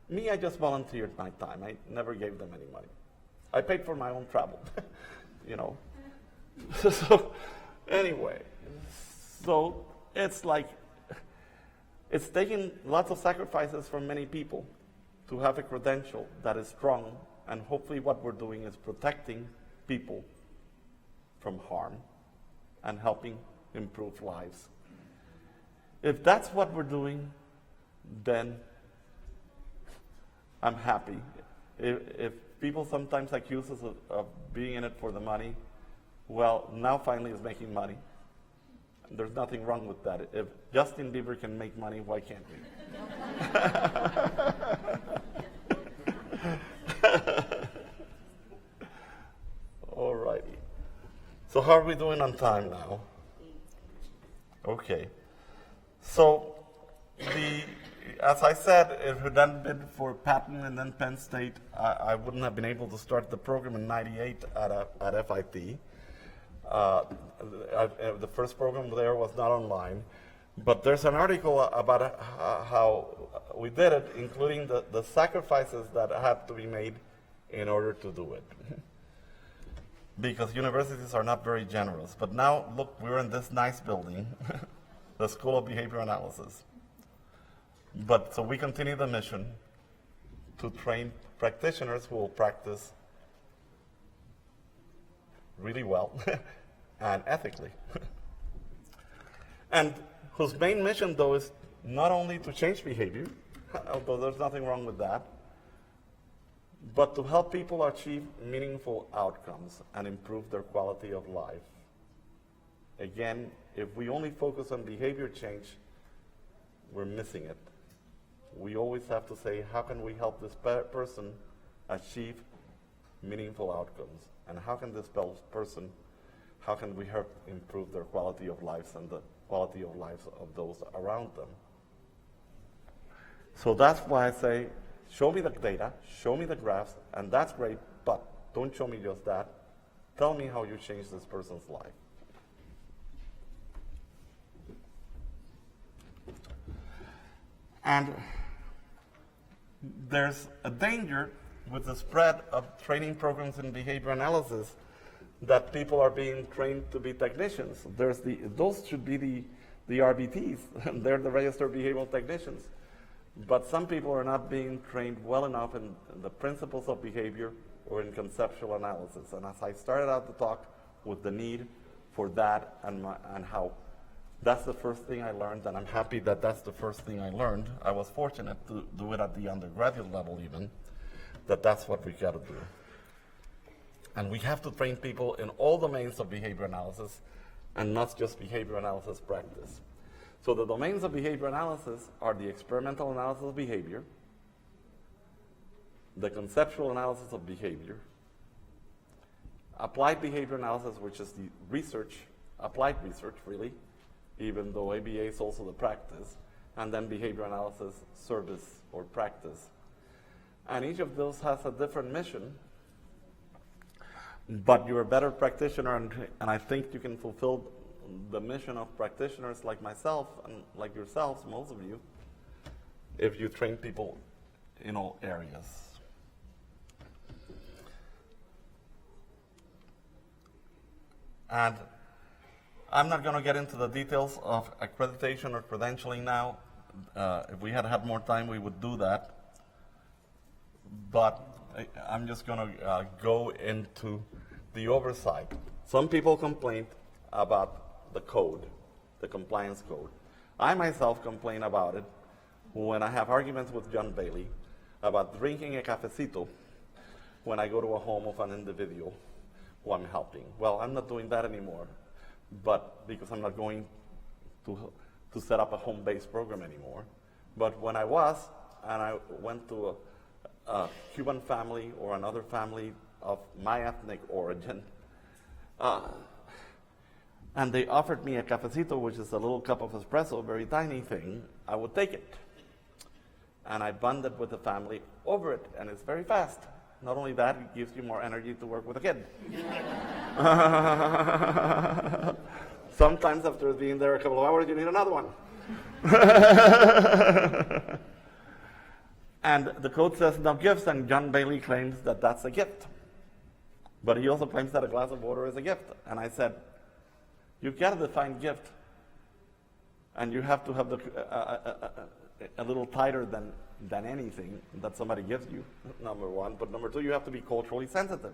Me, I just volunteered my time. I never gave them any money. I paid for my own travel, So anyway, so it's like, it's taken lots of sacrifices from many people to have a credential that is strong, and hopefully what we're doing is protecting people from harm and helping improve lives. If that's what we're doing, then I'm happy. If people sometimes accuse us of being in it for the money, well, now finally is making money. There's nothing wrong with that. If Justin Bieber can make money, why can't we? All righty. So how are we doing on time now? Okay. So as I said, if it hadn't been for Patton and then Penn State, I wouldn't have been able to start the program in '98 at FIT. The first program there was not online, but there's an article about how we did it, including the sacrifices that had to be made in order to do it. Because universities are not very generous. But now, look, we're in this nice building, the School of Behavior Analysis. But so we continue the mission to train practitioners who will practice really well and ethically. And whose main mission, though, is not only to change behavior, although there's nothing wrong with that, but to help people achieve meaningful outcomes and improve their quality of life. Again, if we only focus on behavior change, we're missing it. We always have to say, how can we help this person achieve meaningful outcomes? And how can this person, how can we help improve their quality of lives and the quality of lives of those around them? So that's why I say, show me the data, show me the graphs, and that's great, but don't show me just that. Tell me how you changed this person's life. And there's a danger with the spread of training programs in behavior analysis that people are being trained to be technicians. Those should be the RBTs. They're the registered behavioral technicians. But some people are not being trained well enough in the principles of behavior or in conceptual analysis. And as I started out the talk with the need for that and how that's the first thing I learned, and I'm happy that that's the first thing I learned. I was fortunate to do it at the undergraduate level even, that's what we got to do. And we have to train people in all domains of behavior analysis and not just behavior analysis practice. So the domains of behavior analysis are the experimental analysis of behavior, the conceptual analysis of behavior, applied behavior analysis, which is the research, applied research really, even though ABA is also the practice, and then behavior analysis, service, or practice. And each of those has a different mission, but you're a better practitioner, and I think you can fulfill the mission of practitioners like myself and like yourselves, most of you, if you train people in all areas. And I'm not going to get into the details of accreditation or credentialing now. If we had had more time, we would do that. But I'm just going to go into the oversight. Some people complained about the code, the compliance code. I myself complain about it when I have arguments with John Bailey about drinking a cafecito when I go to a home of an individual who I'm helping. Well, I'm not doing that anymore, but because I'm not going to set up a home-based program anymore. But when I was, and I went to a Cuban family or another family of my ethnic origin, and they offered me a cafecito, which is a little cup of espresso, a very tiny thing, I would take it. And I bonded with the family over it, and it's very fast. Not only that, it gives you more energy to work with a kid. Sometimes after being there a couple of hours, you need another one. And the code says no gifts, and John Bailey claims that that's a gift. But he also claims that a glass of water is a gift. And I said, you've got to define gift, and you have to have a little tighter than anything that somebody gives you, number one. But number two, you have to be culturally sensitive.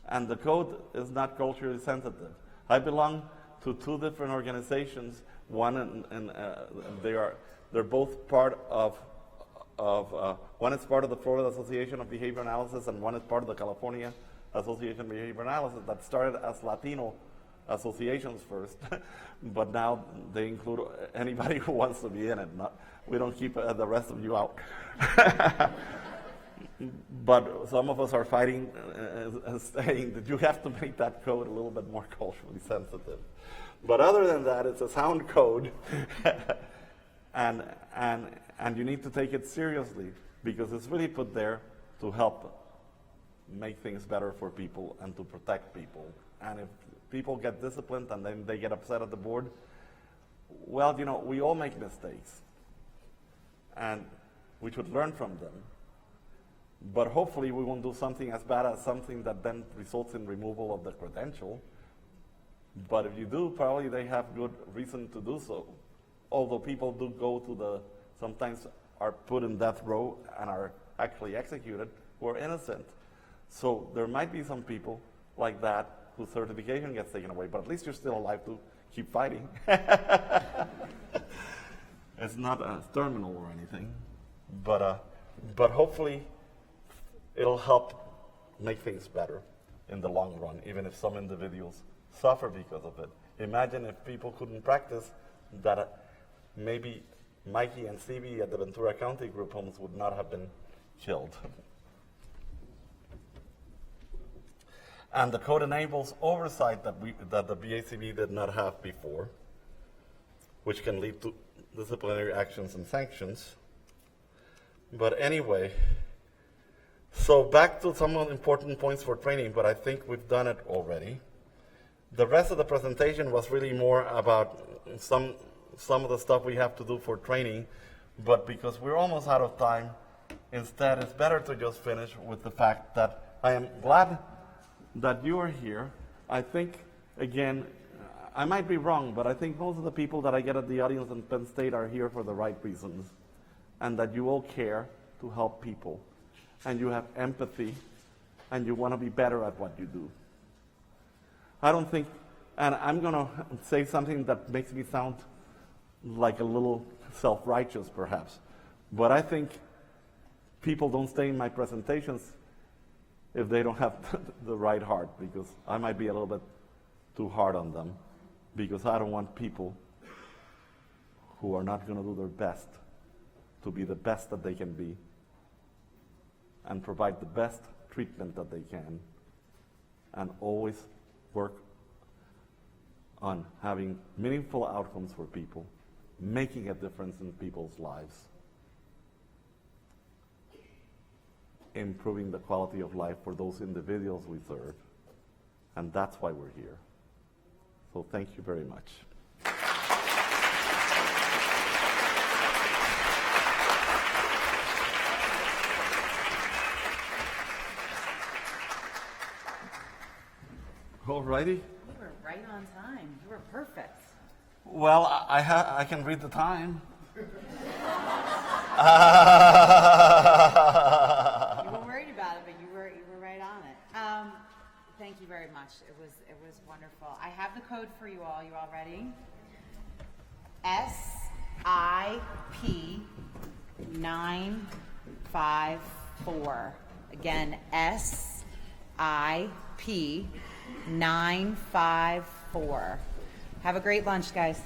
And the code is not culturally sensitive. I belong to two different organizations. One, they're both part of one is part of the Florida Association of Behavior Analysis, and one is part of the California Association of Behavior Analysis that started as Latino associations first, but now they include anybody who wants to be in it. We don't keep the rest of you out. But some of us are fighting saying that you have to make that code a little bit more culturally sensitive. But other than that, it's a sound code, and you need to take it seriously because it's really put there to help make things better for people and to protect people. And if people get disciplined and then they get upset at the board, well, we all make mistakes, and we should learn from them. But hopefully we won't do something as bad as something that then results in removal of the credential. But if you do, probably they have good reason to do so. Although people do go sometimes are put in death row and are actually executed who are innocent. So there might be some people like that whose certification gets taken away, but at least you're still alive to keep fighting. It's not terminal or anything, but hopefully it'll help make things better in the long run, even if some individuals suffer because of it. Imagine if people couldn't practice, that maybe Mikey and Stevie at the Ventura County group homes would not have been killed. And the code enables oversight that the BACB did not have before, which can lead to disciplinary actions and sanctions. But anyway, so back to some of the important points for training, but I think we've done it already. The rest of the presentation was really more about some of the stuff we have to do for training, but because we're almost out of time, instead it's better to just finish with the fact that I am glad that you are here. I think, again, I might be wrong, but I think most of the people that I get at the audience in Penn State are here for the right reasons. and that you all care to help people, and you have empathy, and you want to be better at what you do. I don't think, and I'm going to say something that makes me sound like a little self-righteous perhaps, but I think people don't stay in my presentations if they don't have the right heart, because I might be a little bit too hard on them, because I don't want people who are not going to do their best to be the best that they can be and provide the best treatment that they can, and always work on having meaningful outcomes for people, making a difference in people's lives, improving the quality of life for those individuals we serve, and that's why we're here. So thank you very much. All righty. You were right on time. You were perfect. Well, I can read the time. You weren't worried about it, but you were right on it. Thank you very much. It was wonderful. I have the code for you all. You all ready? SIP 954. Again, SIP 954. Have a great lunch, guys.